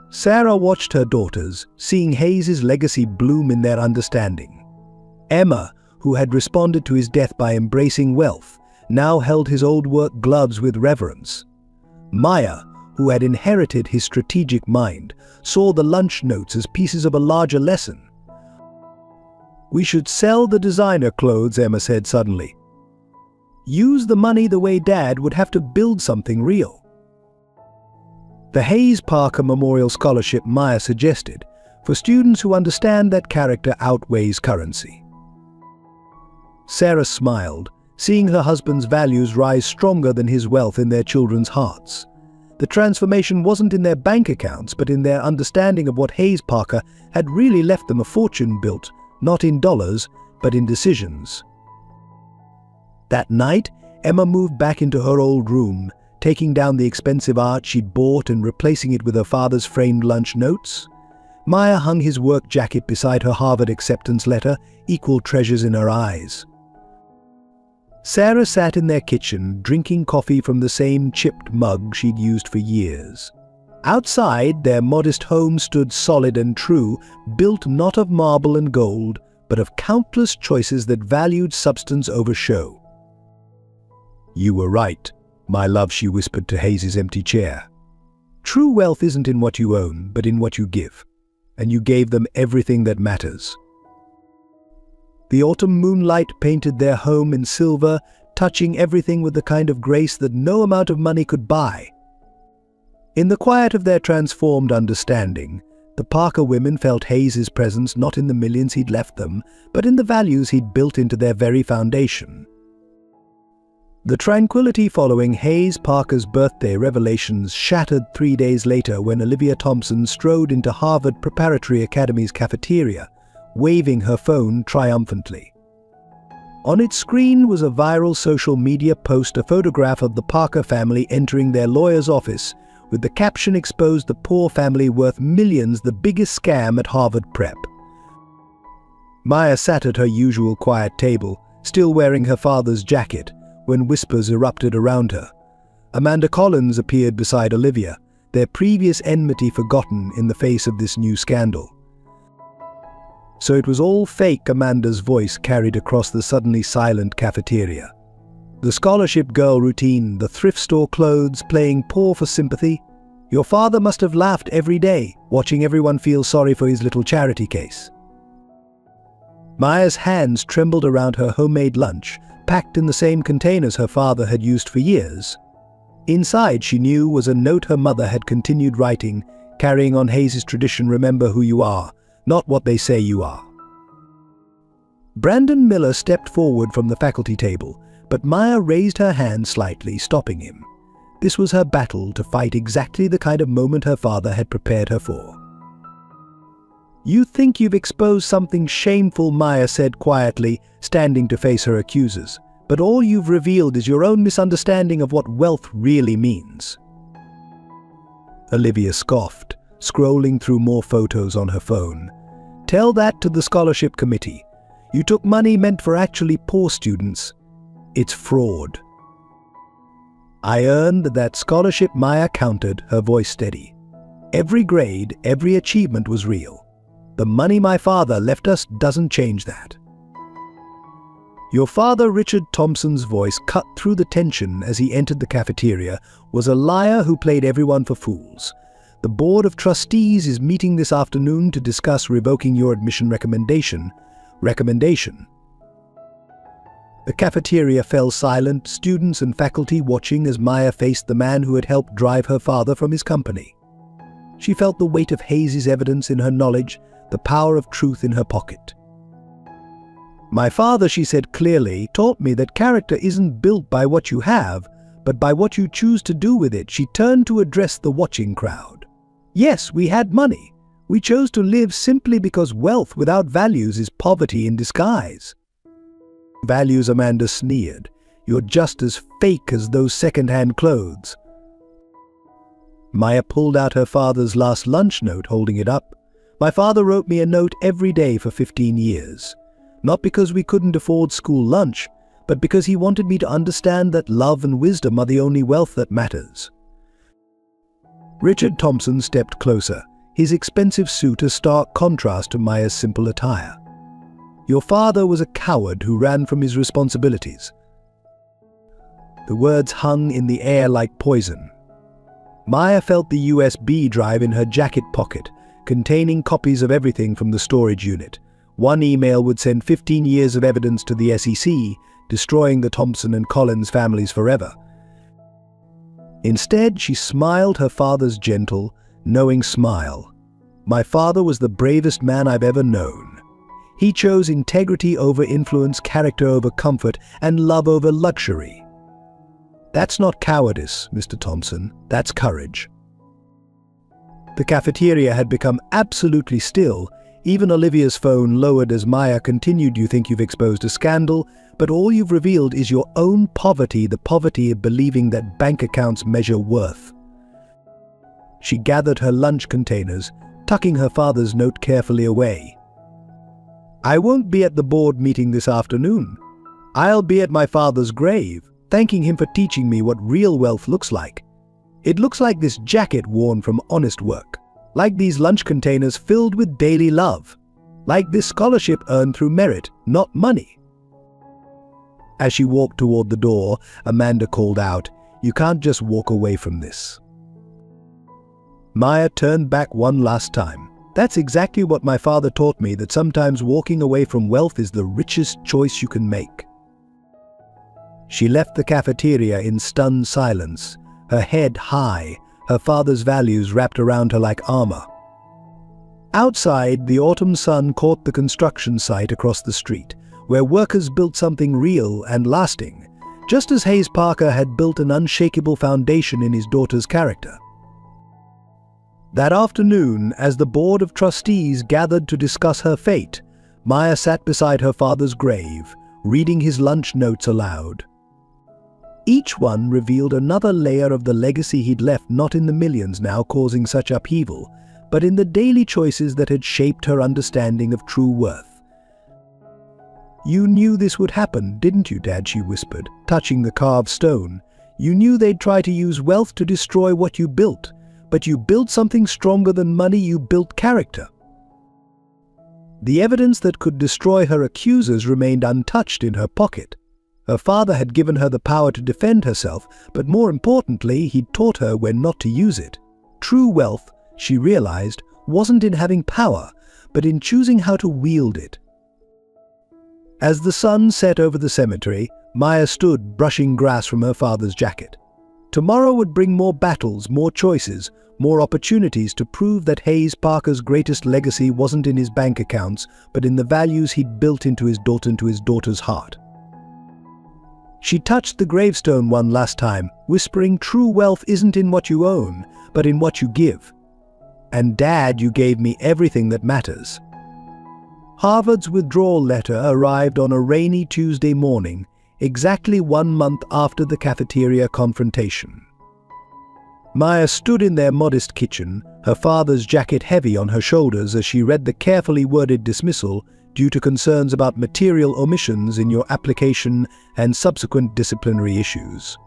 [SPEAKER 1] Sarah watched her daughters, seeing Hayes' legacy bloom in their understanding. Emma, who had responded to his death by embracing wealth, now held his old work gloves with reverence. Maya, who had inherited his strategic mind, saw the lunch notes as pieces of a larger lesson. "We should sell the designer clothes," Emma said suddenly. "Use the money the way Dad would have to build something real." The Hayes Parker Memorial Scholarship, Maya suggested, for students who understand that character outweighs currency. Sarah smiled, seeing her husband's values rise stronger than his wealth in their children's hearts. The transformation wasn't in their bank accounts, but in their understanding of what Hayes Parker had really left them: a fortune built, not in dollars, but in decisions. That night, Emma moved back into her old room, taking down the expensive art she'd bought and replacing it with her father's framed lunch notes. Maya hung his work jacket beside her Harvard acceptance letter, equal treasures in her eyes. Sarah sat in their kitchen, drinking coffee from the same chipped mug she'd used for years. Outside, their modest home stood solid and true, built not of marble and gold, but of countless choices that valued substance over show. "You were right, my love," she whispered to Hayes' empty chair. "True wealth isn't in what you own, but in what you give. And you gave them everything that matters." The autumn moonlight painted their home in silver, touching everything with the kind of grace that no amount of money could buy. In the quiet of their transformed understanding, The Parker women felt Hayes's presence not in the millions he'd left them, but in the values he'd built into their very foundation. The tranquility following Hayes Parker's birthday revelations shattered 3 days later when Olivia Thompson strode into Harvard Preparatory Academy's cafeteria, waving her phone triumphantly. On its screen was a viral social media post, a photograph of the Parker family entering their lawyer's office, with the caption exposed the poor family worth millions, the biggest scam at Harvard Prep. Maya sat at her usual quiet table, still wearing her father's jacket, when whispers erupted around her. Amanda Collins appeared beside Olivia, their previous enmity forgotten in the face of this new scandal. So it was all fake, Amanda's voice carried across the suddenly silent cafeteria. The scholarship girl routine, the thrift store clothes, playing poor for sympathy. Your father must have laughed every day, watching everyone feel sorry for his little charity case. Maya's hands trembled around her homemade lunch, packed in the same containers her father had used for years. Inside, she knew, was a note her mother had continued writing, carrying on Hayes' tradition: remember who you are, not what they say you are. Brandon Miller stepped forward from the faculty table, but Maya raised her hand slightly, stopping him. This was her battle to fight, exactly the kind of moment her father had prepared her for. You think you've exposed something shameful, Maya said quietly, standing to face her accusers, but all you've revealed is your own misunderstanding of what wealth really means. Olivia scoffed, scrolling through more photos on her phone. Tell that to the scholarship committee. You took money meant for actually poor students. It's fraud. I earned that scholarship, Maya countered, her voice steady. Every grade, every achievement was real. The money my father left us doesn't change that. Your father, Richard Thompson's voice cut through the tension as he entered the cafeteria, was a liar who played everyone for fools. The Board of Trustees is meeting this afternoon to discuss revoking your admission recommendation. The cafeteria fell silent, students and faculty watching as Maya faced the man who had helped drive her father from his company. She felt the weight of Hayes' evidence in her knowledge, the power of truth in her pocket. My father, she said clearly, taught me that character isn't built by what you have, but by what you choose to do with it. She turned to address the watching crowd. Yes, we had money. We chose to live simply because wealth without values is poverty in disguise. Values, Amanda sneered. You're just as fake as those second-hand clothes. Maya pulled out her father's last lunch note, holding it up. My father wrote me a note every day for 15 years. Not because we couldn't afford school lunch, but because he wanted me to understand that love and wisdom are the only wealth that matters. Richard Thompson stepped closer, his expensive suit a stark contrast to Maya's simple attire. Your father was a coward who ran from his responsibilities. The words hung in the air like poison. Maya felt the USB drive in her jacket pocket, containing copies of everything from the storage unit. One email would send 15 years of evidence to the SEC, destroying the Thompson and Collins families forever. Instead, she smiled her father's gentle, knowing smile. My father was the bravest man I've ever known. He chose integrity over influence, character over comfort, and love over luxury. That's not cowardice, Mr. Thompson. That's courage. The cafeteria had become absolutely still. Even Olivia's phone lowered as Maya continued. You think you've exposed a scandal, but all you've revealed is your own poverty, the poverty of believing that bank accounts measure worth. She gathered her lunch containers, tucking her father's note carefully away. I won't be at the board meeting this afternoon. I'll be at my father's grave, thanking him for teaching me what real wealth looks like. It looks like this jacket worn from honest work, like these lunch containers filled with daily love, like this scholarship earned through merit, not money. As she walked toward the door, Amanda called out, "You can't just walk away from this." Maya turned back one last time. That's exactly what my father taught me, that sometimes walking away from wealth is the richest choice you can make. She left the cafeteria in stunned silence, her head high, her father's values wrapped around her like armor. Outside, the autumn sun caught the construction site across the street, where workers built something real and lasting, just as Hayes Parker had built an unshakable foundation in his daughter's character. That afternoon, as the board of trustees gathered to discuss her fate, Maya sat beside her father's grave, reading his lunch notes aloud. Each one revealed another layer of the legacy he'd left, not in the millions now causing such upheaval, but in the daily choices that had shaped her understanding of true worth. "You knew this would happen, didn't you, Dad?" she whispered, touching the carved stone. "You knew they'd try to use wealth to destroy what you built, but you built something stronger than money. You built character." The evidence that could destroy her accusers remained untouched in her pocket. Her father had given her the power to defend herself, but more importantly, he'd taught her when not to use it. True wealth, she realized, wasn't in having power, but in choosing how to wield it. As the sun set over the cemetery, Maya stood brushing grass from her father's jacket. Tomorrow would bring more battles, more choices, more opportunities to prove that Hayes Parker's greatest legacy wasn't in his bank accounts, but in the values he'd built into his daughter's heart. She touched the gravestone one last time, whispering, "True wealth isn't in what you own, but in what you give. And Dad, you gave me everything that matters." Harvard's withdrawal letter arrived on a rainy Tuesday morning, exactly 1 month after the cafeteria confrontation. Maya stood in their modest kitchen, her father's jacket heavy on her shoulders as she read the carefully worded dismissal due to concerns about material omissions in your application and subsequent disciplinary issues.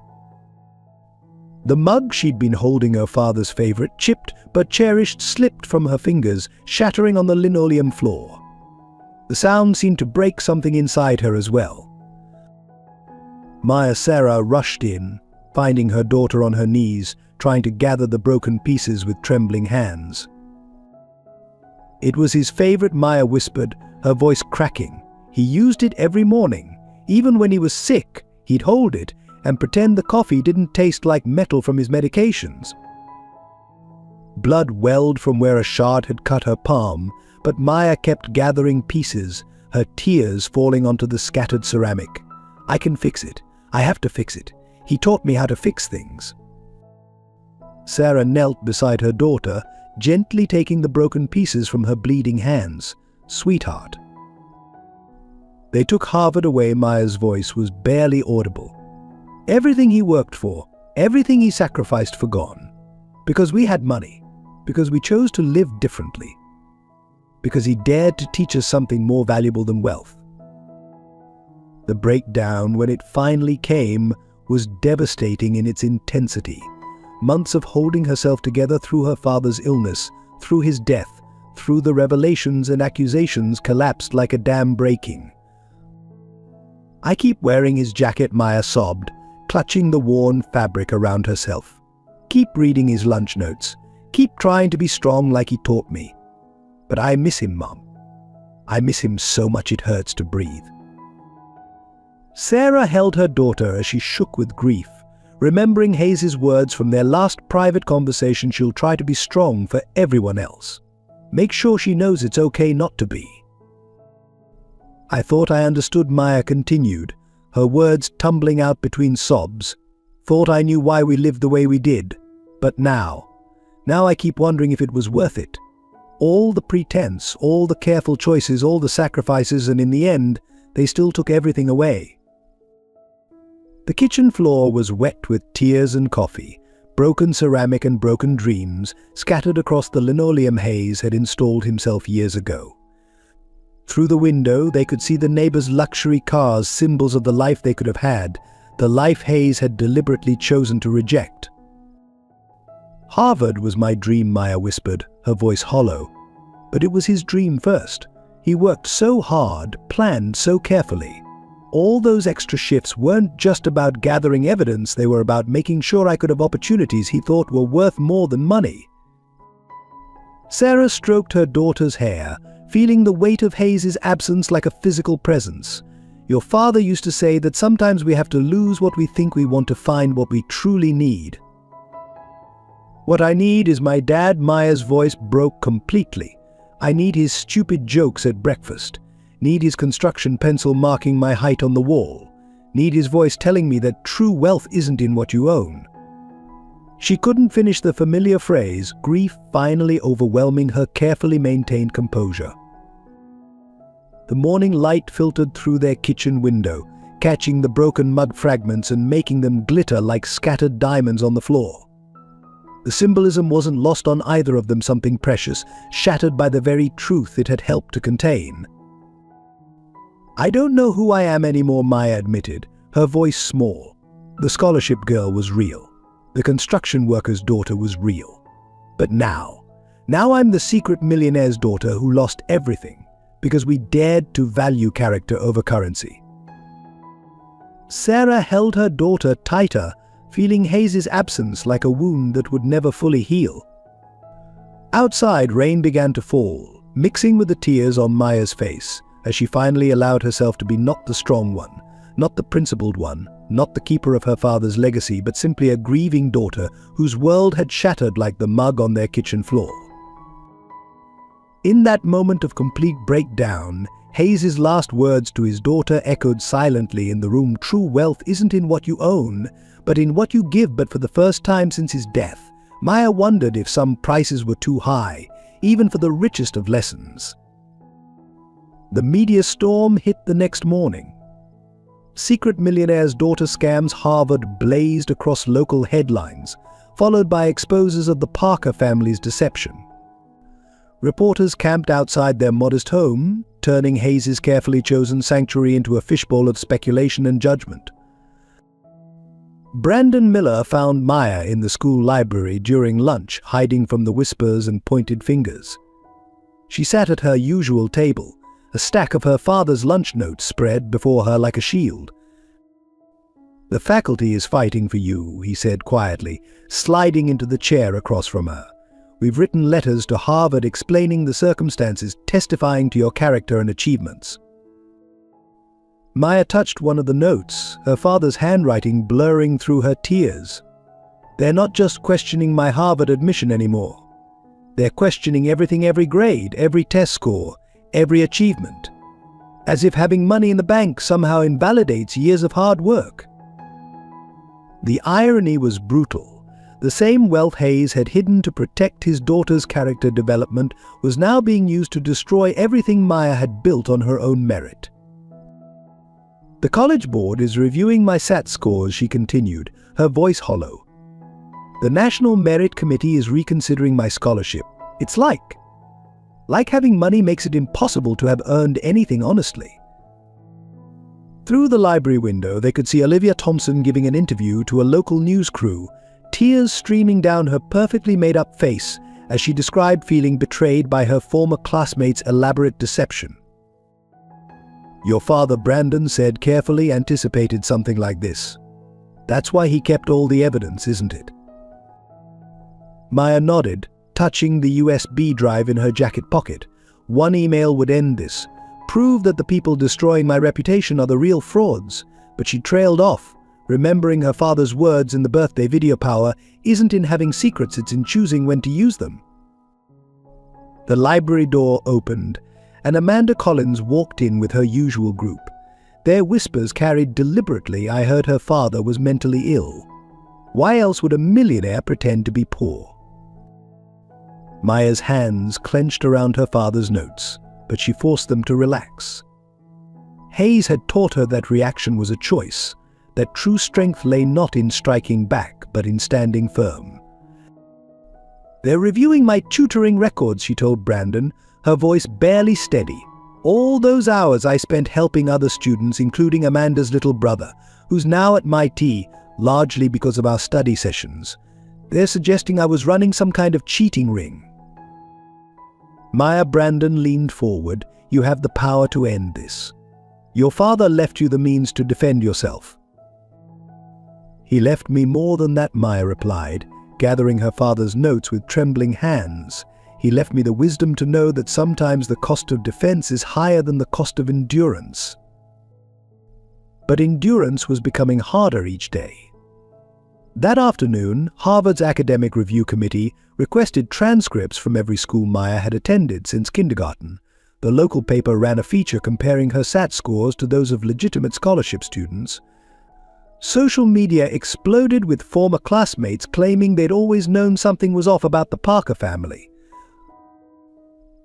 [SPEAKER 1] The mug she'd been holding, her father's favorite, chipped but cherished, slipped from her fingers, shattering on the linoleum floor. The sound seemed to break something inside her as well. Maya Sarah rushed in, finding her daughter on her knees, trying to gather the broken pieces with trembling hands. "It was his favorite," Maya whispered, her voice cracking. "He used it every morning. Even when he was sick, he'd hold it and pretend the coffee didn't taste like metal from his medications." Blood welled from where a shard had cut her palm, but Maya kept gathering pieces, her tears falling onto the scattered ceramic. "I can fix it. I have to fix it. He taught me how to fix things." Sarah knelt beside her daughter, gently taking the broken pieces from her bleeding hands. "Sweetheart." They took Harvard away. Maya's voice was barely audible. "Everything he worked for, everything he sacrificed for gone. Because we had money. Because we chose to live differently. Because he dared to teach us something more valuable than wealth." The breakdown, when it finally came, was devastating in its intensity. Months of holding herself together through her father's illness, through his death, through the revelations and accusations, collapsed like a dam breaking. "I keep wearing his jacket," Maya sobbed, clutching the worn fabric around herself. "Keep reading his lunch notes. Keep trying to be strong like he taught me. But I miss him, Mom. I miss him so much it hurts to breathe." Sarah held her daughter as she shook with grief. Remembering Hayes's words from their last private conversation, "She'll try to be strong for everyone else. Make sure she knows it's okay not to be." "I thought I understood," Maya continued, her words tumbling out between sobs. "Thought I knew why we lived the way we did. But now I keep wondering if it was worth it. All the pretense, all the careful choices, all the sacrifices, and in the end, they still took everything away." The kitchen floor was wet with tears and coffee, broken ceramic and broken dreams scattered across the linoleum Hayes had installed himself years ago. Through the window, they could see the neighbors' luxury cars, symbols of the life they could have had, the life Hayes had deliberately chosen to reject. "Harvard was my dream," Maya whispered, her voice hollow. "But it was his dream first. He worked so hard, planned so carefully. All those extra shifts weren't just about gathering evidence, they were about making sure I could have opportunities he thought were worth more than money." Sarah stroked her daughter's hair, feeling the weight of Hayes's absence like a physical presence. "Your father used to say that sometimes we have to lose what we think we want to find what we truly need." "What I need is my dad." Maya's voice broke completely. I need his stupid jokes at breakfast. Need his construction pencil marking my height on the wall. Need his voice telling me that true wealth isn't in what you own. She couldn't finish the familiar phrase, grief finally overwhelming her carefully maintained composure. The morning light filtered through their kitchen window, catching the broken mug fragments and making them glitter like scattered diamonds on the floor. The symbolism wasn't lost on either of them, something precious, shattered by the very truth it had helped to contain. "I don't know who I am anymore," Maya admitted, her voice small. The scholarship girl was real. The construction worker's daughter was real. But now I'm the secret millionaire's daughter who lost everything because we dared to value character over currency. Sarah held her daughter tighter, feeling Hayes' absence like a wound that would never fully heal. Outside, rain began to fall, mixing with the tears on Maya's face, as she finally allowed herself to be not the strong one, not the principled one, not the keeper of her father's legacy, but simply a grieving daughter whose world had shattered like the mug on their kitchen floor. In that moment of complete breakdown, Hayes' last words to his daughter echoed silently in the room. True wealth isn't in what you own, but in what you give. But for the first time since his death, Maya wondered if some prices were too high, even for the richest of lessons. The media storm hit the next morning. Secret Millionaire's Daughter Scams Harvard blazed across local headlines, followed by exposes of the Parker family's deception. Reporters camped outside their modest home, turning Hayes' carefully chosen sanctuary into a fishbowl of speculation and judgment. Brandon Miller found Maya in the school library during lunch, hiding from the whispers and pointed fingers. She sat at her usual table, a stack of her father's lunch notes spread before her like a shield. "The faculty is fighting for you," he said quietly, sliding into the chair across from her. "We've written letters to Harvard explaining the circumstances, testifying to your character and achievements." Maya touched one of the notes, her father's handwriting blurring through her tears. "They're not just questioning my Harvard admission anymore. They're questioning everything, every grade, every test score, every achievement. As if having money in the bank somehow invalidates years of hard work." The irony was brutal. The same wealth Hayes had hidden to protect his daughter's character development was now being used to destroy everything Maya had built on her own merit. "The College Board is reviewing my SAT scores," she continued, her voice hollow. "The National Merit Committee is reconsidering my scholarship. It's like having money makes it impossible to have earned anything honestly." Through the library window, they could see Olivia Thompson giving an interview to a local news crew, tears streaming down her perfectly made-up face as she described feeling betrayed by her former classmates' elaborate deception. "Your father, Brandon said, carefully anticipated something like this. That's why he kept all the evidence, isn't it?" Maya nodded, touching the USB drive in her jacket pocket. One email would end this, prove that the people destroying my reputation are the real frauds. But she trailed off, remembering her father's words in the birthday video: "Power isn't in having secrets, it's in choosing when to use them." The library door opened, and Amanda Collins walked in with her usual group. Their whispers carried deliberately, "I heard her father was mentally ill. Why else would a millionaire pretend to be poor?" Maya's hands clenched around her father's notes, but she forced them to relax. Hayes had taught her that reaction was a choice, that true strength lay not in striking back, but in standing firm. "They're reviewing my tutoring records," she told Brandon, her voice barely steady. "All those hours I spent helping other students, including Amanda's little brother, who's now at MIT, largely because of our study sessions. They're suggesting I was running some kind of cheating ring." Maya. Brandon leaned forward. "You have the power to end this. Your father left you the means to defend yourself." "He left me more than that," Maya replied, gathering her father's notes with trembling hands. "He left me the wisdom to know that sometimes the cost of defense is higher than the cost of endurance." But endurance was becoming harder each day. That afternoon, Harvard's Academic Review Committee, requested transcripts from every school Maya had attended since kindergarten. The local paper ran a feature comparing her SAT scores to those of legitimate scholarship students. Social media exploded with former classmates claiming they'd always known something was off about the Parker family.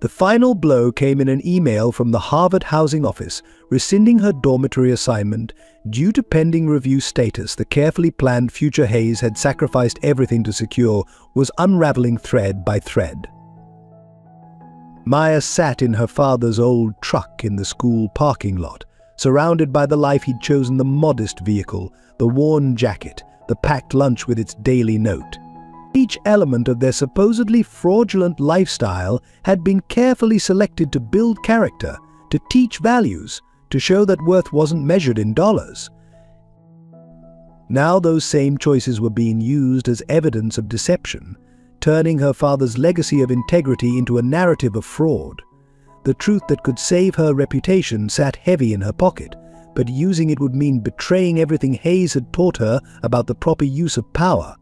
[SPEAKER 1] The final blow came in an email from the Harvard Housing Office rescinding her dormitory assignment due to pending review status. The carefully planned future Hayes had sacrificed everything to secure was unraveling thread by thread. Maya sat in her father's old truck in the school parking lot, surrounded by the life he'd chosen: the modest vehicle, the worn jacket, the packed lunch with its daily note. Each element of their supposedly fraudulent lifestyle had been carefully selected to build character, to teach values, to show that worth wasn't measured in dollars. Now those same choices were being used as evidence of deception, turning her father's legacy of integrity into a narrative of fraud. The truth that could save her reputation sat heavy in her pocket, but using it would mean betraying everything Hayes had taught her about the proper use of power.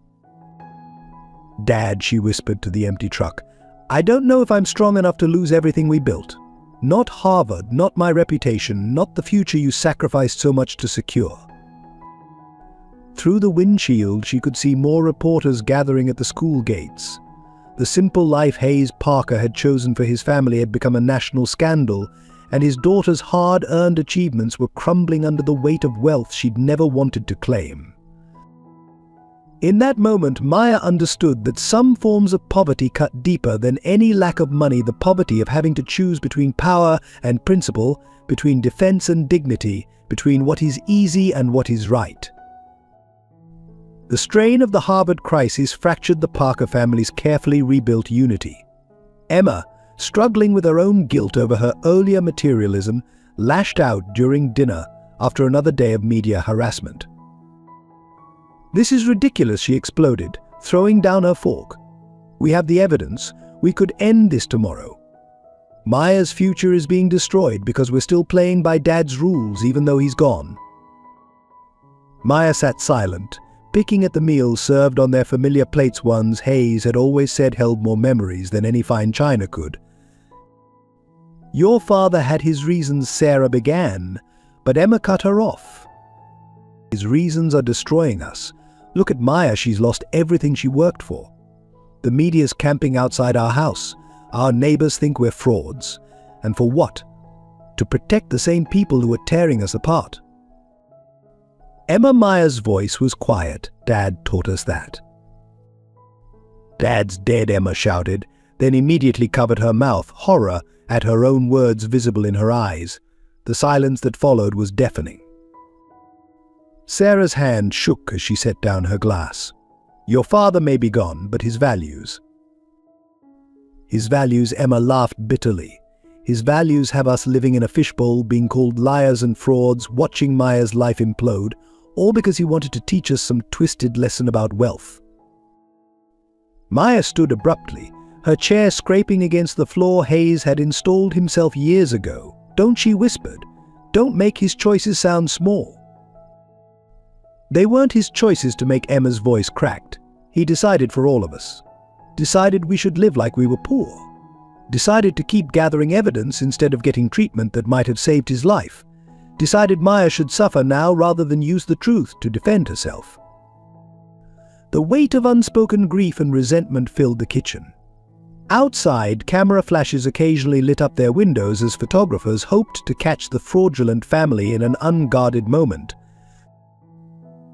[SPEAKER 1] "Dad," she whispered to the empty truck, "I don't know if I'm strong enough to lose everything we built. Not Harvard, not my reputation, not the future you sacrificed so much to secure." Through the windshield, she could see more reporters gathering at the school gates. The simple life Hayes Parker had chosen for his family had become a national scandal, and his daughter's hard-earned achievements were crumbling under the weight of wealth she'd never wanted to claim. In that moment, Maya understood that some forms of poverty cut deeper than any lack of money: the poverty of having to choose between power and principle, between defense and dignity, between what is easy and what is right. The strain of the Harvard crisis fractured the Parker family's carefully rebuilt unity. Emma, struggling with her own guilt over her earlier materialism, lashed out during dinner after another day of media harassment. "This is ridiculous," she exploded, throwing down her fork. "We have the evidence. We could end this tomorrow. Maya's future is being destroyed because we're still playing by Dad's rules even though he's gone." Maya sat silent, picking at the meals served on their familiar plates, ones Hayes had always said held more memories than any fine china could. "Your father had his reasons," Sarah began, but Emma cut her off. "His reasons are destroying us. Look at Maya, she's lost everything she worked for. The media's camping outside our house. Our neighbors think we're frauds. And for what? To protect the same people who are tearing us apart." Emma Maya's voice was quiet. "Dad taught us that." "Dad's dead," Emma shouted, then immediately covered her mouth, horror at her own words visible in her eyes. The silence that followed was deafening. Sarah's hand shook as she set down her glass. "Your father may be gone, but his values." "His values," Emma laughed bitterly. "His values have us living in a fishbowl, being called liars and frauds, watching Maya's life implode, all because he wanted to teach us some twisted lesson about wealth." Maya stood abruptly, her chair scraping against the floor Hayes had installed himself years ago. "Don't," she whispered. "Don't make his choices sound small." They weren't his choices to make. Emma's voice cracked. He decided for all of us. Decided we should live like we were poor. Decided to keep gathering evidence instead of getting treatment that might have saved his life. Decided Maya should suffer now rather than use the truth to defend herself. The weight of unspoken grief and resentment filled the kitchen. Outside, camera flashes occasionally lit up their windows as photographers hoped to catch the fraudulent family in an unguarded moment.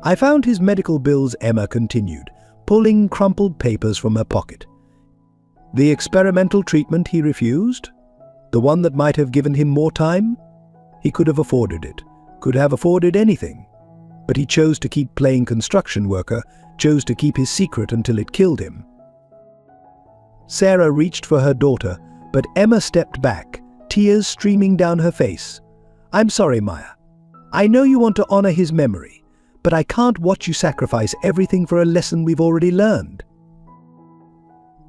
[SPEAKER 1] "I found his medical bills," Emma continued, pulling crumpled papers from her pocket. "The experimental treatment he refused? The one that might have given him more time? He could have afforded it, could have afforded anything. But he chose to keep playing construction worker, chose to keep his secret until it killed him." Sarah reached for her daughter, but Emma stepped back, tears streaming down her face. "I'm sorry, Maya. I know you want to honor his memory, but I can't watch you sacrifice everything for a lesson we've already learned."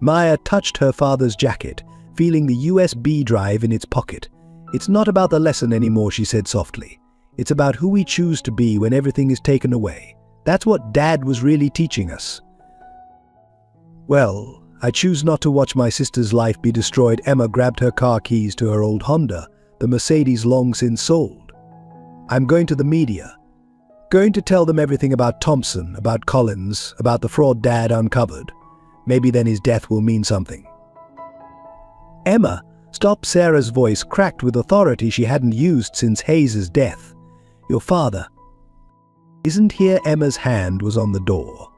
[SPEAKER 1] Maya touched her father's jacket, feeling the USB drive in its pocket. "It's not about the lesson anymore," she said softly. "It's about who we choose to be when everything is taken away. That's what Dad was really teaching us." "Well, I choose not to watch my sister's life be destroyed. Emma grabbed her car keys to her old Honda, the Mercedes long since sold. I'm going to the media. Going to tell them everything about Thompson, about Collins, about the fraud Dad uncovered. Maybe then his death will mean something. Emma, stop! Sarah's voice cracked with authority she hadn't used since Hayes's death. Your father isn't here. Emma's hand was on the door.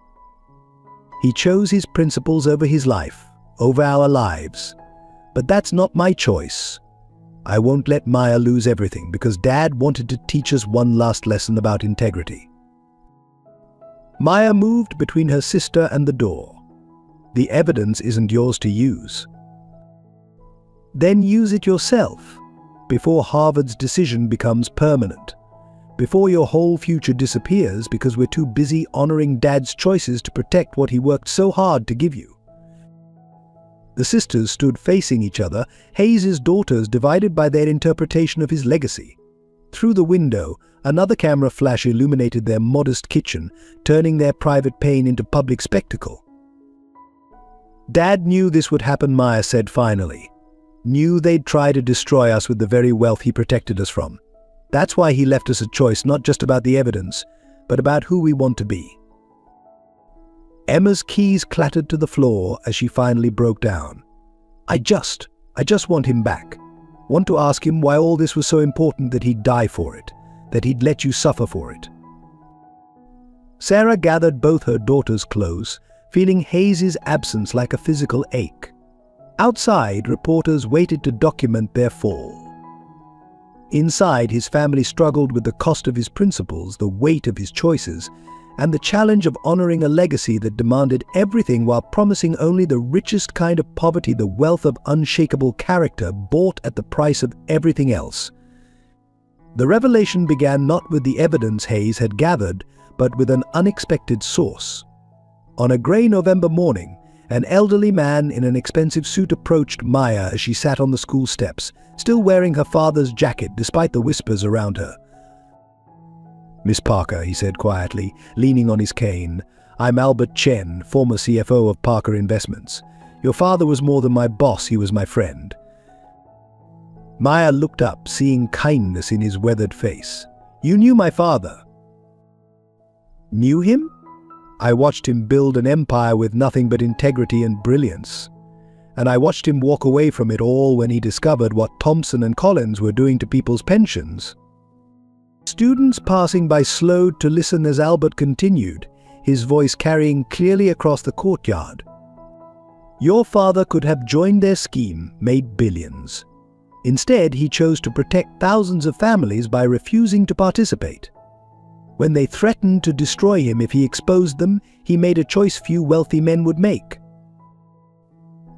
[SPEAKER 1] He chose his principles over his life, over our lives. But that's not my choice. I won't let Maya lose everything because Dad wanted to teach us one last lesson about integrity. Maya moved between her sister and the door. The evidence isn't yours to use. Then use it yourself, before Harvard's decision becomes permanent. Before your whole future disappears because we're too busy honoring Dad's choices to protect what he worked so hard to give you. The sisters stood facing each other, Hayes's daughters divided by their interpretation of his legacy. Through the window, another camera flash illuminated their modest kitchen, turning their private pain into public spectacle. Dad knew this would happen, Maya said finally. Knew they'd try to destroy us with the very wealth he protected us from. That's why he left us a choice not just about the evidence, but about who we want to be. Emma's keys clattered to the floor as she finally broke down. I just want him back. Want to ask him why all this was so important, that he'd die for it, that he'd let you suffer for it. Sarah gathered both her daughters close, feeling Hayes's absence like a physical ache. Outside, reporters waited to document their fall. Inside, his family struggled with the cost of his principles, the weight of his choices, and the challenge of honoring a legacy that demanded everything while promising only the richest kind of poverty, the wealth of unshakable character bought at the price of everything else. The revelation began not with the evidence Hayes had gathered, but with an unexpected source. On a grey November morning, an elderly man in an expensive suit approached Maya as she sat on the school steps, still wearing her father's jacket despite the whispers around her. Miss Parker, he said quietly, leaning on his cane, I'm Albert Chen, former CFO of Parker Investments. Your father was more than my boss, he was my friend. Maya looked up, seeing kindness in his weathered face. You knew my father. Knew him? I watched him build an empire with nothing but integrity and brilliance. And I watched him walk away from it all when he discovered what Thompson and Collins were doing to people's pensions. Students passing by slowed to listen as Albert continued, his voice carrying clearly across the courtyard. Your father could have joined their scheme, made billions. Instead, he chose to protect thousands of families by refusing to participate. When they threatened to destroy him if he exposed them, he made a choice few wealthy men would make.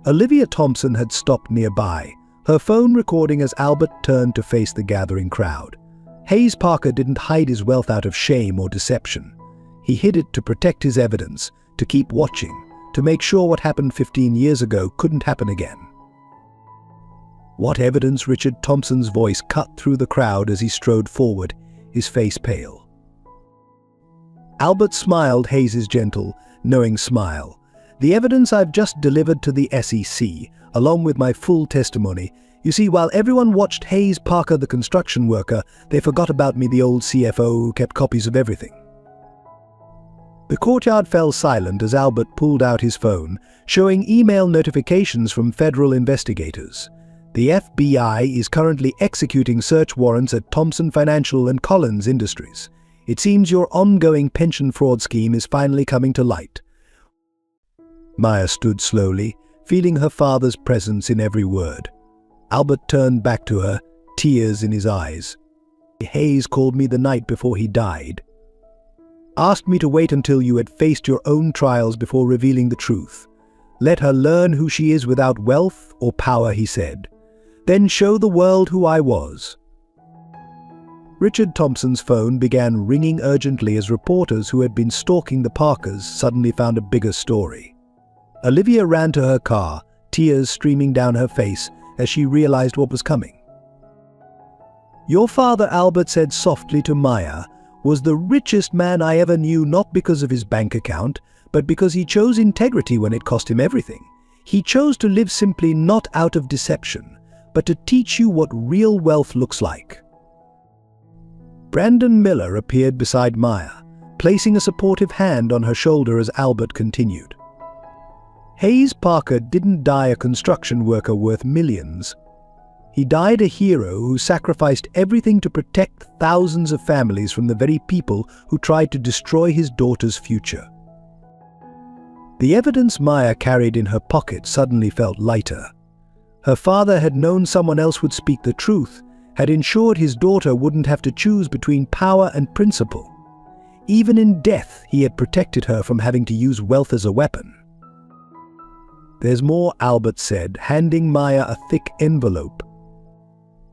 [SPEAKER 1] Olivia Thompson had stopped nearby, her phone recording as Albert turned to face the gathering crowd. Hayes Parker didn't hide his wealth out of shame or deception. He hid it to protect his evidence, to keep watching, to make sure what happened 15 years ago couldn't happen again. What evidence? Richard Thompson's voice cut through the crowd as he strode forward, his face pale. Albert smiled Hayes's gentle, knowing smile. The evidence I've just delivered to the SEC, along with my full testimony. You see, while everyone watched Hayes Parker, the construction worker, they forgot about me, the old CFO who kept copies of everything. The courtyard fell silent as Albert pulled out his phone, showing email notifications from federal investigators. The FBI is currently executing search warrants at Thompson Financial and Collins Industries. It seems your ongoing pension fraud scheme is finally coming to light. Maya stood slowly, feeling her father's presence in every word. Albert turned back to her, tears in his eyes. Hayes called me the night before he died. Asked me to wait until you had faced your own trials before revealing the truth. Let her learn who she is without wealth or power, he said. Then show the world who I was. Richard Thompson's phone began ringing urgently as reporters who had been stalking the Parkers suddenly found a bigger story. Olivia ran to her car, tears streaming down her face as she realized what was coming. Your father, Albert said softly to Maya, was the richest man I ever knew, not because of his bank account, but because he chose integrity when it cost him everything. He chose to live simply, not out of deception, but to teach you what real wealth looks like. Brandon Miller appeared beside Maya, placing a supportive hand on her shoulder as Albert continued. Hayes Parker didn't die a construction worker worth millions. He died a hero who sacrificed everything to protect thousands of families from the very people who tried to destroy his daughter's future. The evidence Maya carried in her pocket suddenly felt lighter. Her father had known someone else would speak the truth, had ensured his daughter wouldn't have to choose between power and principle. Even in death, he had protected her from having to use wealth as a weapon. "There's more," Albert said, handing Maya a thick envelope.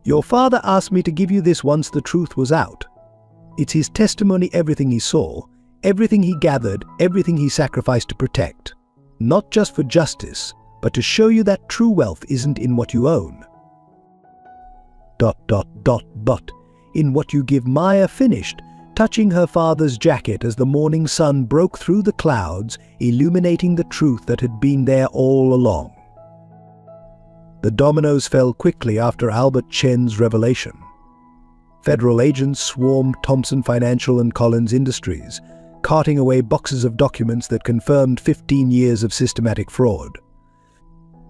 [SPEAKER 1] "Your father asked me to give you this once the truth was out. It's his testimony, everything he saw, everything he gathered, everything he sacrificed to protect. Not just for justice, but to show you that true wealth isn't in what you own. ... in what you give." Maya finished, touching her father's jacket as the morning sun broke through the clouds, illuminating the truth that had been there all along. The dominoes fell quickly after Albert Chen's revelation. Federal agents swarmed Thompson Financial and Collins Industries, carting away boxes of documents that confirmed 15 years of systematic fraud.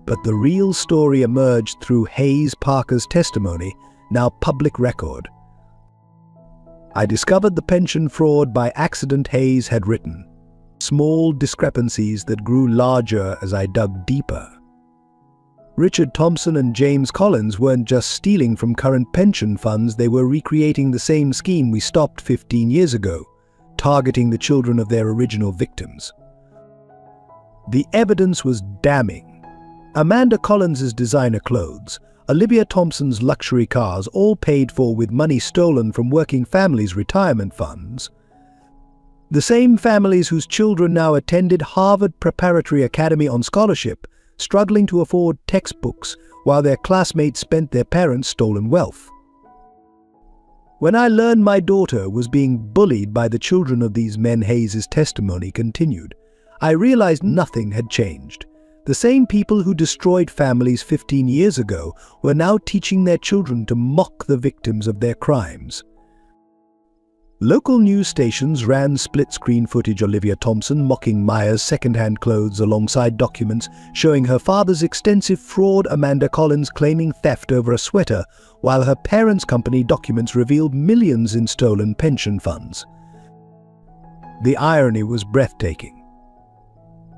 [SPEAKER 1] But the real story emerged through Hayes Parker's testimony, now public record. "I discovered the pension fraud by accident," Hayes had written. "Small discrepancies that grew larger as I dug deeper." Richard Thompson and James Collins weren't just stealing from current pension funds, they were recreating the same scheme we stopped 15 years ago, targeting the children of their original victims. The evidence was damning. Amanda Collins's designer clothes, Olivia Thompson's luxury cars, all paid for with money stolen from working families' retirement funds. The same families whose children now attended Harvard Preparatory Academy on scholarship, struggling to afford textbooks while their classmates spent their parents' stolen wealth. "When I learned my daughter was being bullied by the children of these men," Hayes' testimony continued, "I realized nothing had changed. The same people who destroyed families 15 years ago were now teaching their children to mock the victims of their crimes." Local news stations ran split-screen footage of Olivia Thompson mocking Maya's second-hand clothes alongside documents showing her father's extensive fraud, Amanda Collins claiming theft over a sweater, while her parents' company documents revealed millions in stolen pension funds. The irony was breathtaking.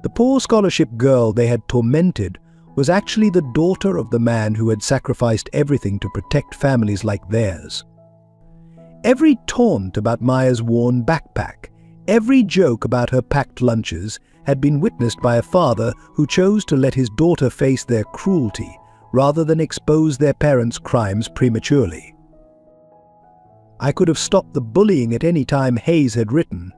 [SPEAKER 1] The poor scholarship girl they had tormented was actually the daughter of the man who had sacrificed everything to protect families like theirs. Every taunt about Maya's worn backpack, every joke about her packed lunches had been witnessed by a father who chose to let his daughter face their cruelty rather than expose their parents' crimes prematurely. "I could have stopped the bullying at any time," Hayes had written,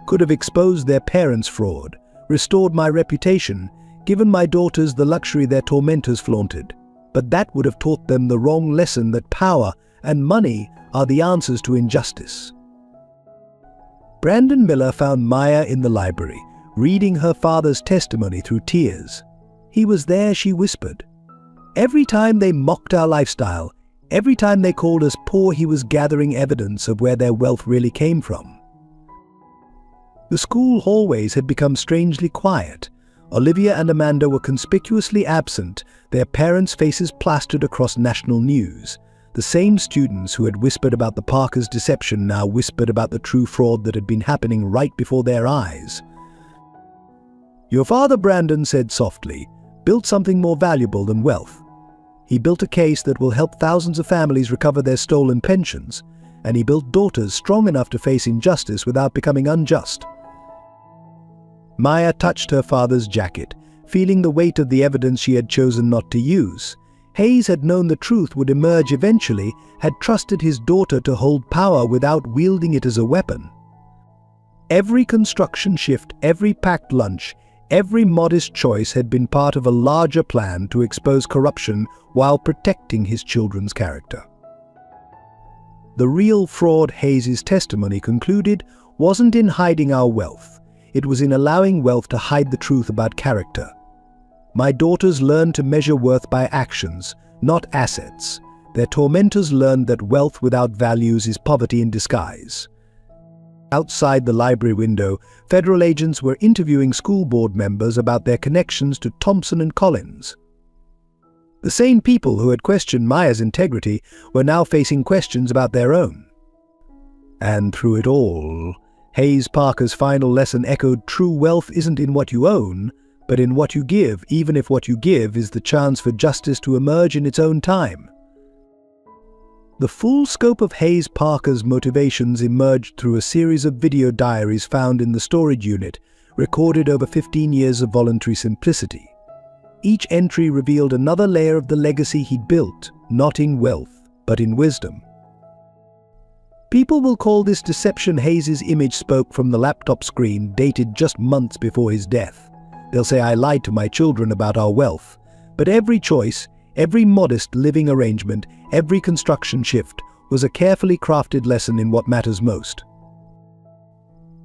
[SPEAKER 1] "could have exposed their parents' fraud, restored my reputation, given my daughters the luxury their tormentors flaunted. But that would have taught them the wrong lesson that power and money are the answers to injustice." Brandon Miller found Maya in the library, reading her father's testimony through tears. "He was there," she whispered. "Every time they mocked our lifestyle, every time they called us poor, he was gathering evidence of where their wealth really came from." The school hallways had become strangely quiet. Olivia and Amanda were conspicuously absent, their parents' faces plastered across national news. The same students who had whispered about the Parkers' deception now whispered about the true fraud that had been happening right before their eyes. "Your father," Brandon said softly, "built something more valuable than wealth. He built a case that will help thousands of families recover their stolen pensions, and he built daughters strong enough to face injustice without becoming unjust." Maya touched her father's jacket, feeling the weight of the evidence she had chosen not to use. Hayes had known the truth would emerge eventually, had trusted his daughter to hold power without wielding it as a weapon. Every construction shift, every packed lunch, every modest choice had been part of a larger plan to expose corruption while protecting his children's character. The real fraud, Hayes' testimony concluded, wasn't in hiding our wealth. It was in allowing wealth to hide the truth about character. My daughters learn to measure worth by actions, not assets. Their tormentors learned that wealth without values is poverty in disguise. Outside the library window, federal agents were interviewing school board members about their connections to Thompson and Collins. The same people who had questioned Maya's integrity were now facing questions about their own. And through it all, Hayes Parker's final lesson echoed: true wealth isn't in what you own, but in what you give, even if what you give is the chance for justice to emerge in its own time. The full scope of Hayes Parker's motivations emerged through a series of video diaries found in the storage unit, recorded over 15 years of voluntary simplicity. Each entry revealed another layer of the legacy he'd built, not in wealth, but in wisdom. People will call this deception. Hayes's image spoke from the laptop screen, dated just months before his death. They'll say I lied to my children about our wealth, but every choice, every modest living arrangement, every construction shift was a carefully crafted lesson in what matters most.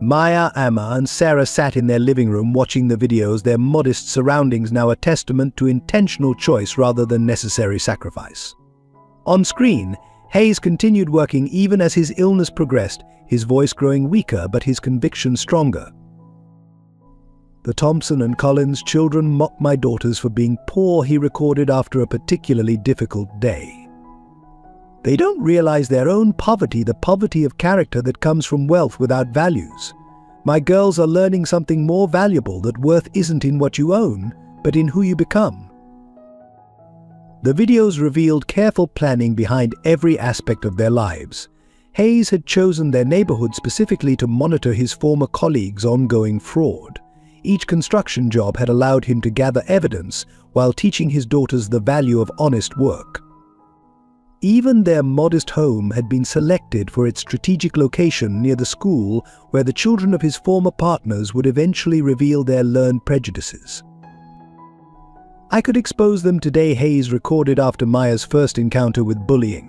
[SPEAKER 1] Maya, Emma, and Sarah sat in their living room watching the videos, their modest surroundings now a testament to intentional choice rather than necessary sacrifice. On screen, Hayes continued working even as his illness progressed, his voice growing weaker but his conviction stronger. The Thompson and Collins children mocked my daughters for being poor, he recorded after a particularly difficult day. They don't realize their own poverty, the poverty of character that comes from wealth without values. My girls are learning something more valuable, that worth isn't in what you own, but in who you become. The videos revealed careful planning behind every aspect of their lives. Hayes had chosen their neighborhood specifically to monitor his former colleagues' ongoing fraud. Each construction job had allowed him to gather evidence while teaching his daughters the value of honest work. Even their modest home had been selected for its strategic location near the school where the children of his former partners would eventually reveal their learned prejudices. I could expose them today, Hayes recorded after Maya's first encounter with bullying.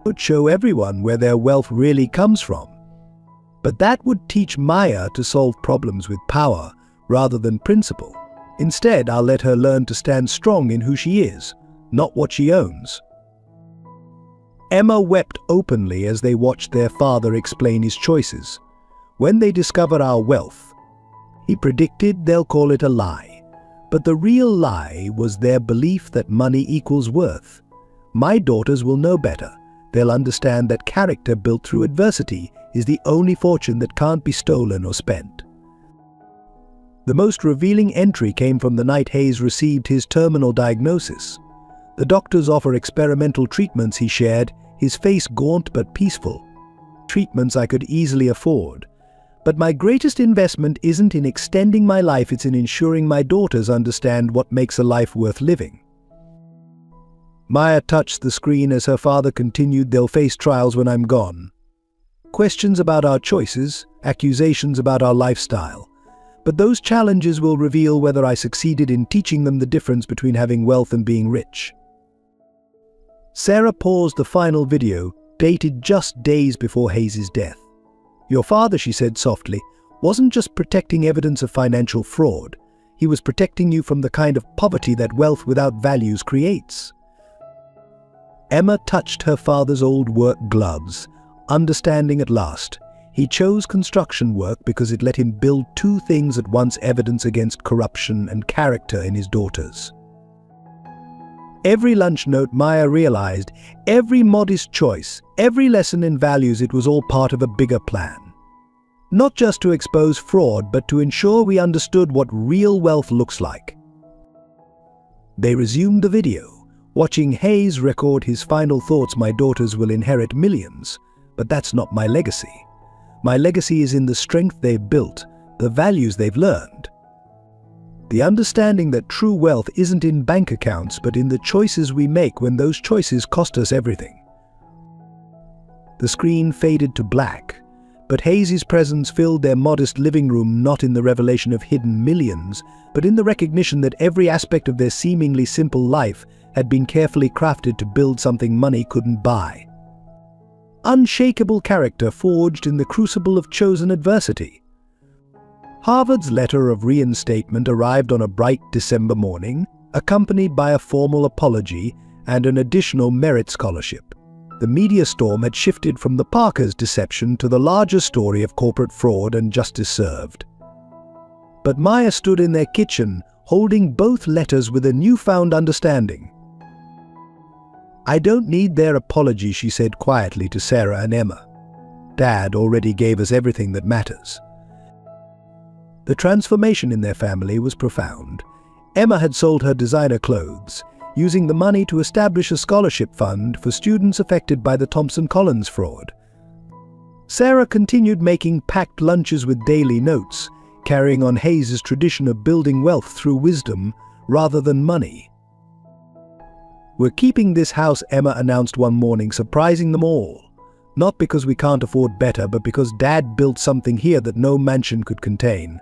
[SPEAKER 1] It would show everyone where their wealth really comes from. But that would teach Maya to solve problems with power rather than principle. Instead, I'll let her learn to stand strong in who she is, not what she owns. Emma wept openly as they watched their father explain his choices. When they discover our wealth, he predicted they'll call it a lie. But the real lie was their belief that money equals worth. My daughters will know better. They'll understand that character built through adversity is the only fortune that can't be stolen or spent. The most revealing entry came from the night Hayes received his terminal diagnosis. The doctors offer experimental treatments, he shared, his face gaunt but peaceful. Treatments I could easily afford. But my greatest investment isn't in extending my life, it's in ensuring my daughters understand what makes a life worth living. Maya touched the screen as her father continued, they'll face trials when I'm gone. Questions about our choices, accusations about our lifestyle. But those challenges will reveal whether I succeeded in teaching them the difference between having wealth and being rich. Sarah paused the final video, dated just days before Hayes' death. Your father, she said softly, wasn't just protecting evidence of financial fraud. He was protecting you from the kind of poverty that wealth without values creates. Emma touched her father's old work gloves, understanding at last. He chose construction work because it let him build two things at once: evidence against corruption and character in his daughters. Every lunch note, Maya realized, every modest choice, every lesson in values, it was all part of a bigger plan. Not just to expose fraud, but to ensure we understood what real wealth looks like. They resumed the video, watching Hayes record his final thoughts. My daughters will inherit millions, but that's not my legacy. My legacy is in the strength they've built, the values they've learned. The understanding that true wealth isn't in bank accounts, but in the choices we make when those choices cost us everything. The screen faded to black, but Hayes' presence filled their modest living room, not in the revelation of hidden millions, but in the recognition that every aspect of their seemingly simple life had been carefully crafted to build something money couldn't buy. Unshakable character forged in the crucible of chosen adversity. Harvard's letter of reinstatement arrived on a bright December morning, accompanied by a formal apology and an additional merit scholarship. The media storm had shifted from the Parkers' deception to the larger story of corporate fraud and justice served. But Maya stood in their kitchen, holding both letters with a newfound understanding. "I don't need their apology," she said quietly to Sarah and Emma. "Dad already gave us everything that matters." The transformation in their family was profound. Emma had sold her designer clothes, using the money to establish a scholarship fund for students affected by the Thomson-Collins fraud. Sarah continued making packed lunches with daily notes, carrying on Hayes' tradition of building wealth through wisdom rather than money. "We're keeping this house," Emma announced one morning, surprising them all. "Not because we can't afford better, but because Dad built something here that no mansion could contain."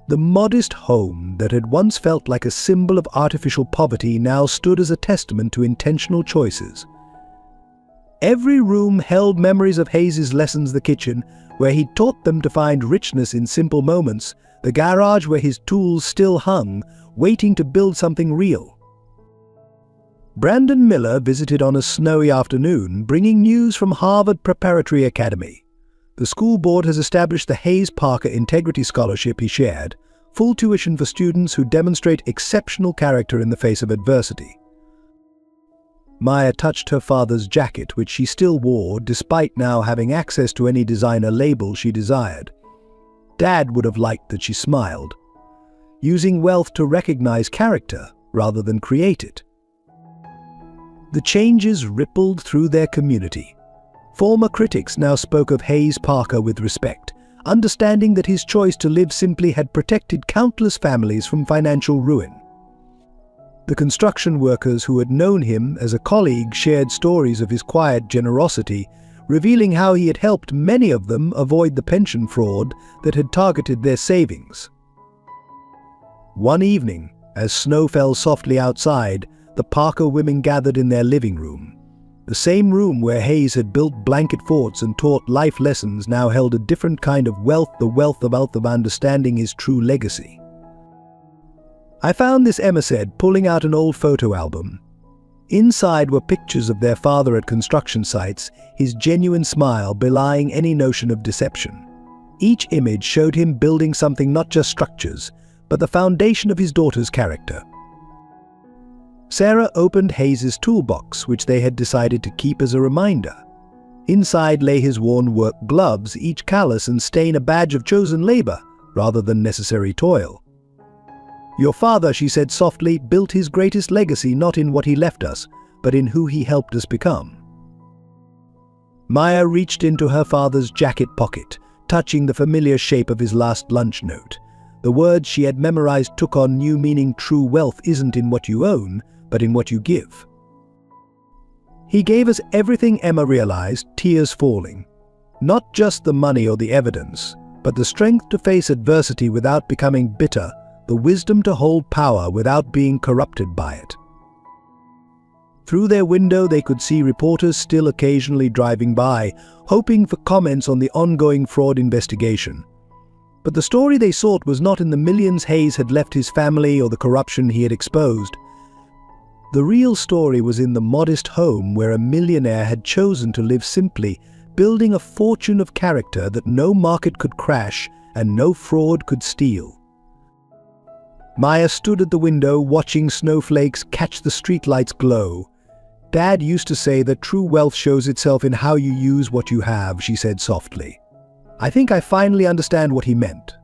[SPEAKER 1] The modest home that had once felt like a symbol of artificial poverty now stood as a testament to intentional choices. Every room held memories of Hayes' lessons: the kitchen, where he taught them to find richness in simple moments, the garage where his tools still hung, waiting to build something real. Brandon Miller visited on a snowy afternoon, bringing news from Harvard Preparatory Academy. The school board has established the Hayes Parker Integrity Scholarship, he shared, full tuition for students who demonstrate exceptional character in the face of adversity. Maya touched her father's jacket, which she still wore despite now having access to any designer label she desired. Dad would have liked that she smiled, using wealth to recognize character rather than create it. The changes rippled through their community. Former critics now spoke of Hayes Parker with respect, understanding that his choice to live simply had protected countless families from financial ruin. The construction workers who had known him as a colleague shared stories of his quiet generosity, revealing how he had helped many of them avoid the pension fraud that had targeted their savings. One evening, as snow fell softly outside, the Parker women gathered in their living room. The same room where Hayes had built blanket forts and taught life lessons now held a different kind of wealth, the wealth of understanding his true legacy. "I found this," Emma said, pulling out an old photo album. Inside were pictures of their father at construction sites, his genuine smile belying any notion of deception. Each image showed him building something, not just structures, but the foundation of his daughter's character. Sarah opened Hayes' toolbox, which they had decided to keep as a reminder. Inside lay his worn work gloves, each callous and stain a badge of chosen labor rather than necessary toil. "Your father," she said softly, "built his greatest legacy not in what he left us, but in who he helped us become." Maya reached into her father's jacket pocket, touching the familiar shape of his last lunch note. The words she had memorized took on new meaning. "True wealth isn't in what you own, but in what you give." "He gave us everything," Emma realized, tears falling. "Not just the money or the evidence, but the strength to face adversity without becoming bitter, the wisdom to hold power without being corrupted by it." Through their window they could see reporters still occasionally driving by, hoping for comments on the ongoing fraud investigation. But the story they sought was not in the millions Hayes had left his family or the corruption he had exposed. The real story was in the modest home where a millionaire had chosen to live simply, building a fortune of character that no market could crash and no fraud could steal. Maya stood at the window watching snowflakes catch the streetlights glow. "Dad used to say that true wealth shows itself in how you use what you have," she said softly. "I think I finally understand what he meant."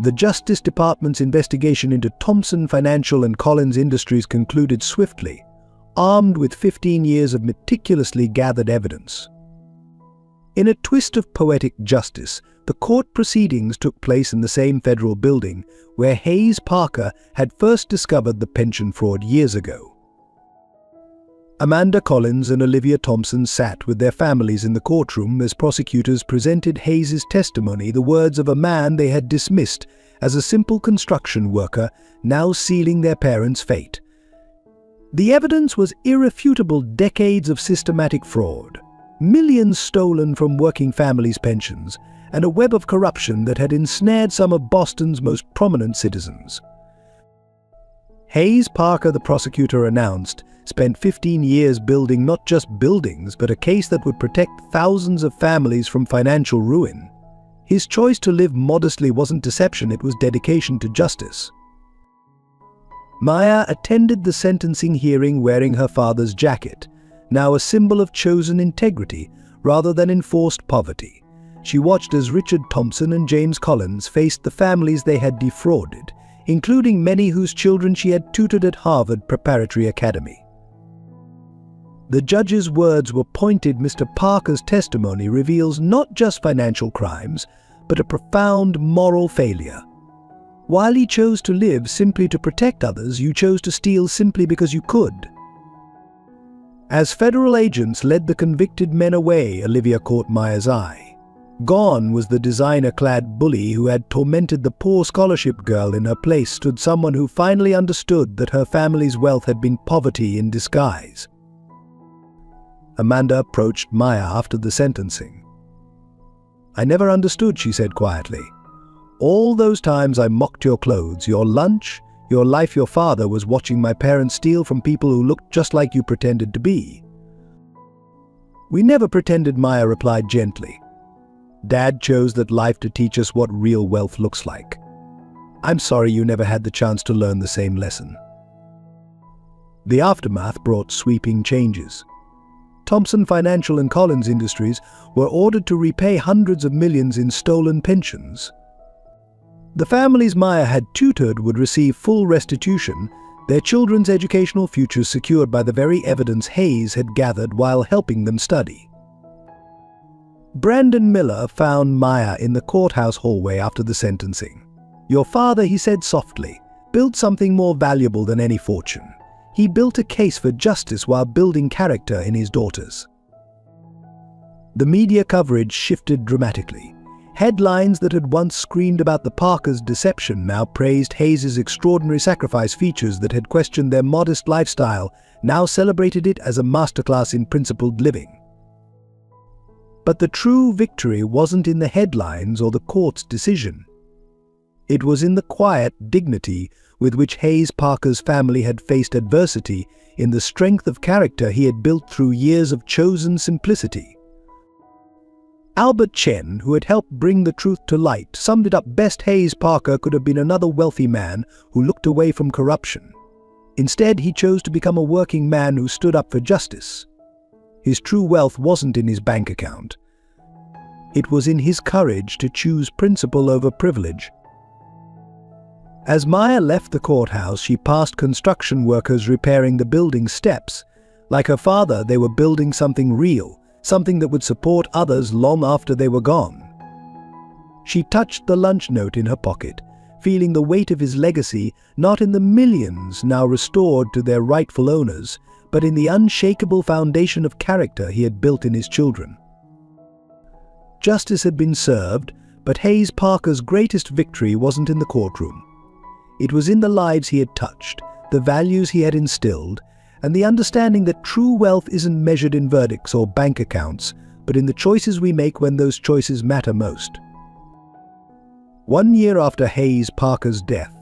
[SPEAKER 1] The Justice Department's investigation into Thomson Financial and Collins Industries concluded swiftly, armed with 15 years of meticulously gathered evidence. In a twist of poetic justice, the court proceedings took place in the same federal building where Hayes Parker had first discovered the pension fraud years ago. Amanda Collins and Olivia Thompson sat with their families in the courtroom as prosecutors presented Hayes' testimony, the words of a man they had dismissed as a simple construction worker, now sealing their parents' fate. The evidence was irrefutable: decades of systematic fraud, millions stolen from working families' pensions, and a web of corruption that had ensnared some of Boston's most prominent citizens. Hayes Parker, the prosecutor announced, spent 15 years building not just buildings, but a case that would protect thousands of families from financial ruin. His choice to live modestly wasn't deception, it was dedication to justice. Maya attended the sentencing hearing wearing her father's jacket, now a symbol of chosen integrity rather than enforced poverty. She watched as Richard Thompson and James Collins faced the families they had defrauded, including many whose children she had tutored at Harvard Preparatory Academy. The judge's words were pointed. Mr. Parker's testimony reveals not just financial crimes, but a profound moral failure. While he chose to live simply to protect others, you chose to steal simply because you could. As federal agents led the convicted men away, Olivia caught Maya's eye. Gone was the designer-clad bully who had tormented the poor scholarship girl. In her place stood someone who finally understood that her family's wealth had been poverty in disguise. Amanda approached Maya after the sentencing. "I never understood," she said quietly. "All those times I mocked your clothes, your lunch, your life. Your father was watching my parents steal from people who looked just like you pretended to be." "We never pretended," Maya replied gently. "Dad chose that life to teach us what real wealth looks like. I'm sorry you never had the chance to learn the same lesson." The aftermath brought sweeping changes. Thompson Financial and Collins Industries were ordered to repay hundreds of millions in stolen pensions. The families Maya had tutored would receive full restitution, their children's educational futures secured by the very evidence Hayes had gathered while helping them study. Brandon Miller found Maya in the courthouse hallway after the sentencing. "Your father," he said softly, "built something more valuable than any fortune. He built a case for justice while building character in his daughters." The media coverage shifted dramatically. Headlines that had once screamed about the Parkers' deception now praised Hayes' extraordinary sacrifice. Features that had questioned their modest lifestyle now celebrated it as a masterclass in principled living. But the true victory wasn't in the headlines or the court's decision. It was in the quiet dignity with which Hayes Parker's family had faced adversity, in the strength of character he had built through years of chosen simplicity. Albert Chen, who had helped bring the truth to light, summed it up best. Hayes Parker could have been another wealthy man who looked away from corruption. Instead, he chose to become a working man who stood up for justice. His true wealth wasn't in his bank account. It was in his courage to choose principle over privilege. As Maya left the courthouse, she passed construction workers repairing the building's steps. Like her father, they were building something real, something that would support others long after they were gone. She touched the lunch note in her pocket, feeling the weight of his legacy not in the millions now restored to their rightful owners, but in the unshakable foundation of character he had built in his children. Justice had been served, but Hayes Parker's greatest victory wasn't in the courtroom. It was in the lives he had touched, the values he had instilled, and the understanding that true wealth isn't measured in verdicts or bank accounts, but in the choices we make when those choices matter most. 1 year after Hayes Parker's death,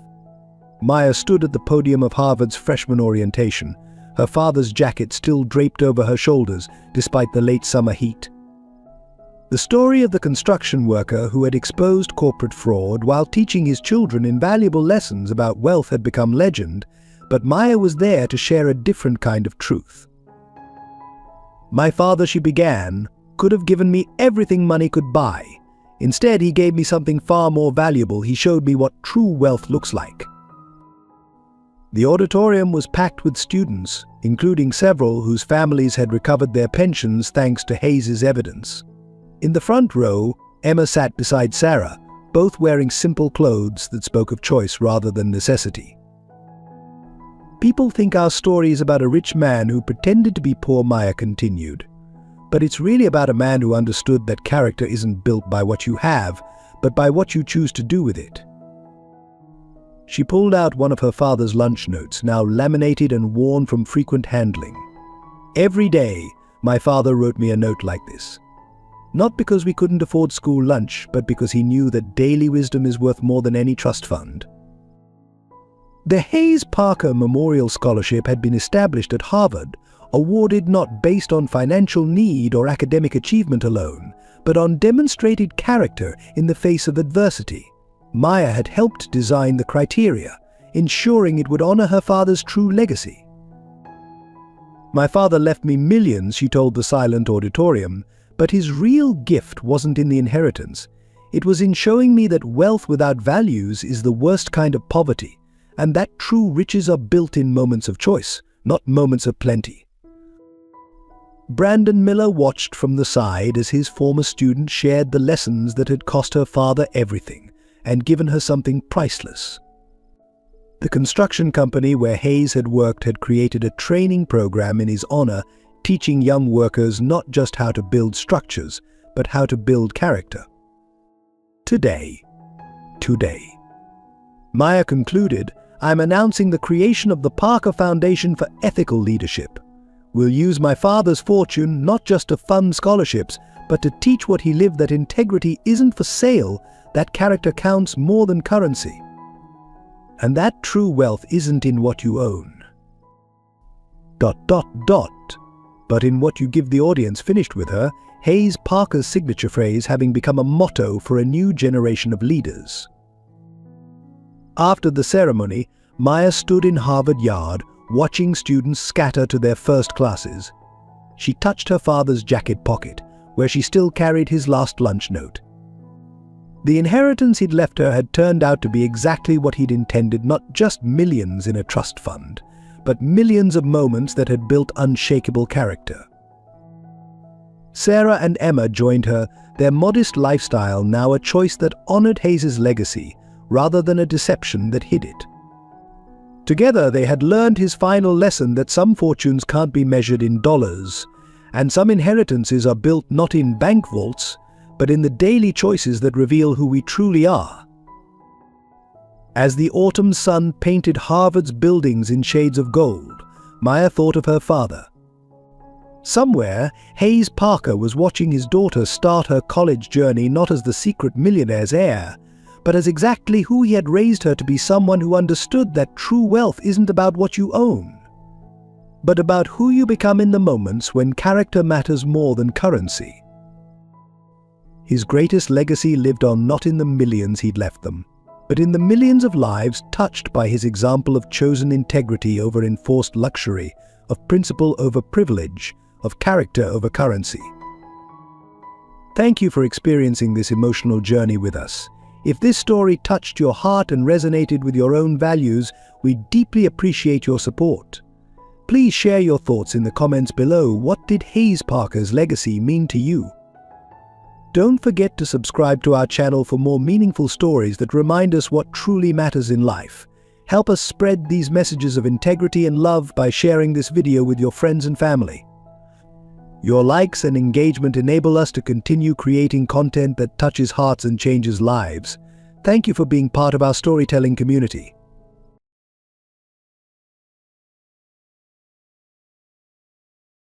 [SPEAKER 1] Maya stood at the podium of Harvard's freshman orientation, her father's jacket still draped over her shoulders despite the late summer heat. The story of the construction worker who had exposed corporate fraud while teaching his children invaluable lessons about wealth had become legend, but Maya was there to share a different kind of truth. "My father," she began, "could have given me everything money could buy. Instead, he gave me something far more valuable. He showed me what true wealth looks like." The auditorium was packed with students, including several whose families had recovered their pensions thanks to Hayes' evidence. In the front row, Emma sat beside Sarah, both wearing simple clothes that spoke of choice rather than necessity. "People think our story is about a rich man who pretended to be poor," Maya continued. "But it's really about a man who understood that character isn't built by what you have, but by what you choose to do with it." She pulled out one of her father's lunch notes, now laminated and worn from frequent handling. "Every day, my father wrote me a note like this. Not because we couldn't afford school lunch, but because he knew that daily wisdom is worth more than any trust fund. The Hayes Parker Memorial Scholarship had been established at Harvard, awarded not based on financial need or academic achievement alone, but on demonstrated character in the face of adversity. Maya had helped design the criteria, ensuring it would honor her father's true legacy. "My father left me millions," she told the silent auditorium, "but his real gift wasn't in the inheritance. It was in showing me that wealth without values is the worst kind of poverty, and that true riches are built in moments of choice, not moments of plenty." Brandon Miller watched from the side as his former student shared the lessons that had cost her father everything and given her something priceless. The construction company where Hayes had worked had created a training program in his honor, teaching young workers not just how to build structures, but how to build character. Today, Maya concluded, "I'm announcing the creation of the Parker Foundation for Ethical Leadership. We'll use my father's fortune not just to fund scholarships, but to teach what he lived, that integrity isn't for sale, that character counts more than currency. And that true wealth isn't in what you own. ... but in what you give the audience." Finished with her, Hayes Parker's signature phrase having become a motto for a new generation of leaders. After the ceremony, Maya stood in Harvard Yard, watching students scatter to their first classes. She touched her father's jacket pocket, where she still carried his last lunch note. The inheritance he'd left her had turned out to be exactly what he'd intended, not just millions in a trust fund, but millions of moments that had built unshakable character. Sarah and Emma joined her, their modest lifestyle now a choice that honored Hayes's legacy, rather than a deception that hid it. Together they had learned his final lesson that some fortunes can't be measured in dollars, and some inheritances are built not in bank vaults, but in the daily choices that reveal who we truly are. As the autumn sun painted Harvard's buildings in shades of gold, Maya thought of her father. Somewhere, Hayes Parker was watching his daughter start her college journey not as the secret millionaire's heir, but as exactly who he had raised her to be, someone who understood that true wealth isn't about what you own, but about who you become in the moments when character matters more than currency. His greatest legacy lived on not in the millions he'd left them, but in the millions of lives touched by his example of chosen integrity over enforced luxury, of principle over privilege, of character over currency. Thank you for experiencing this emotional journey with us. If this story touched your heart and resonated with your own values, we deeply appreciate your support. Please share your thoughts in the comments below. What did Hayes Parker's legacy mean to you? Don't forget to subscribe to our channel for more meaningful stories that remind us what truly matters in life. Help us spread these messages of integrity and love by sharing this video with your friends and family. Your likes and engagement enable us to continue creating content that touches hearts and changes lives. Thank you for being part of our storytelling community.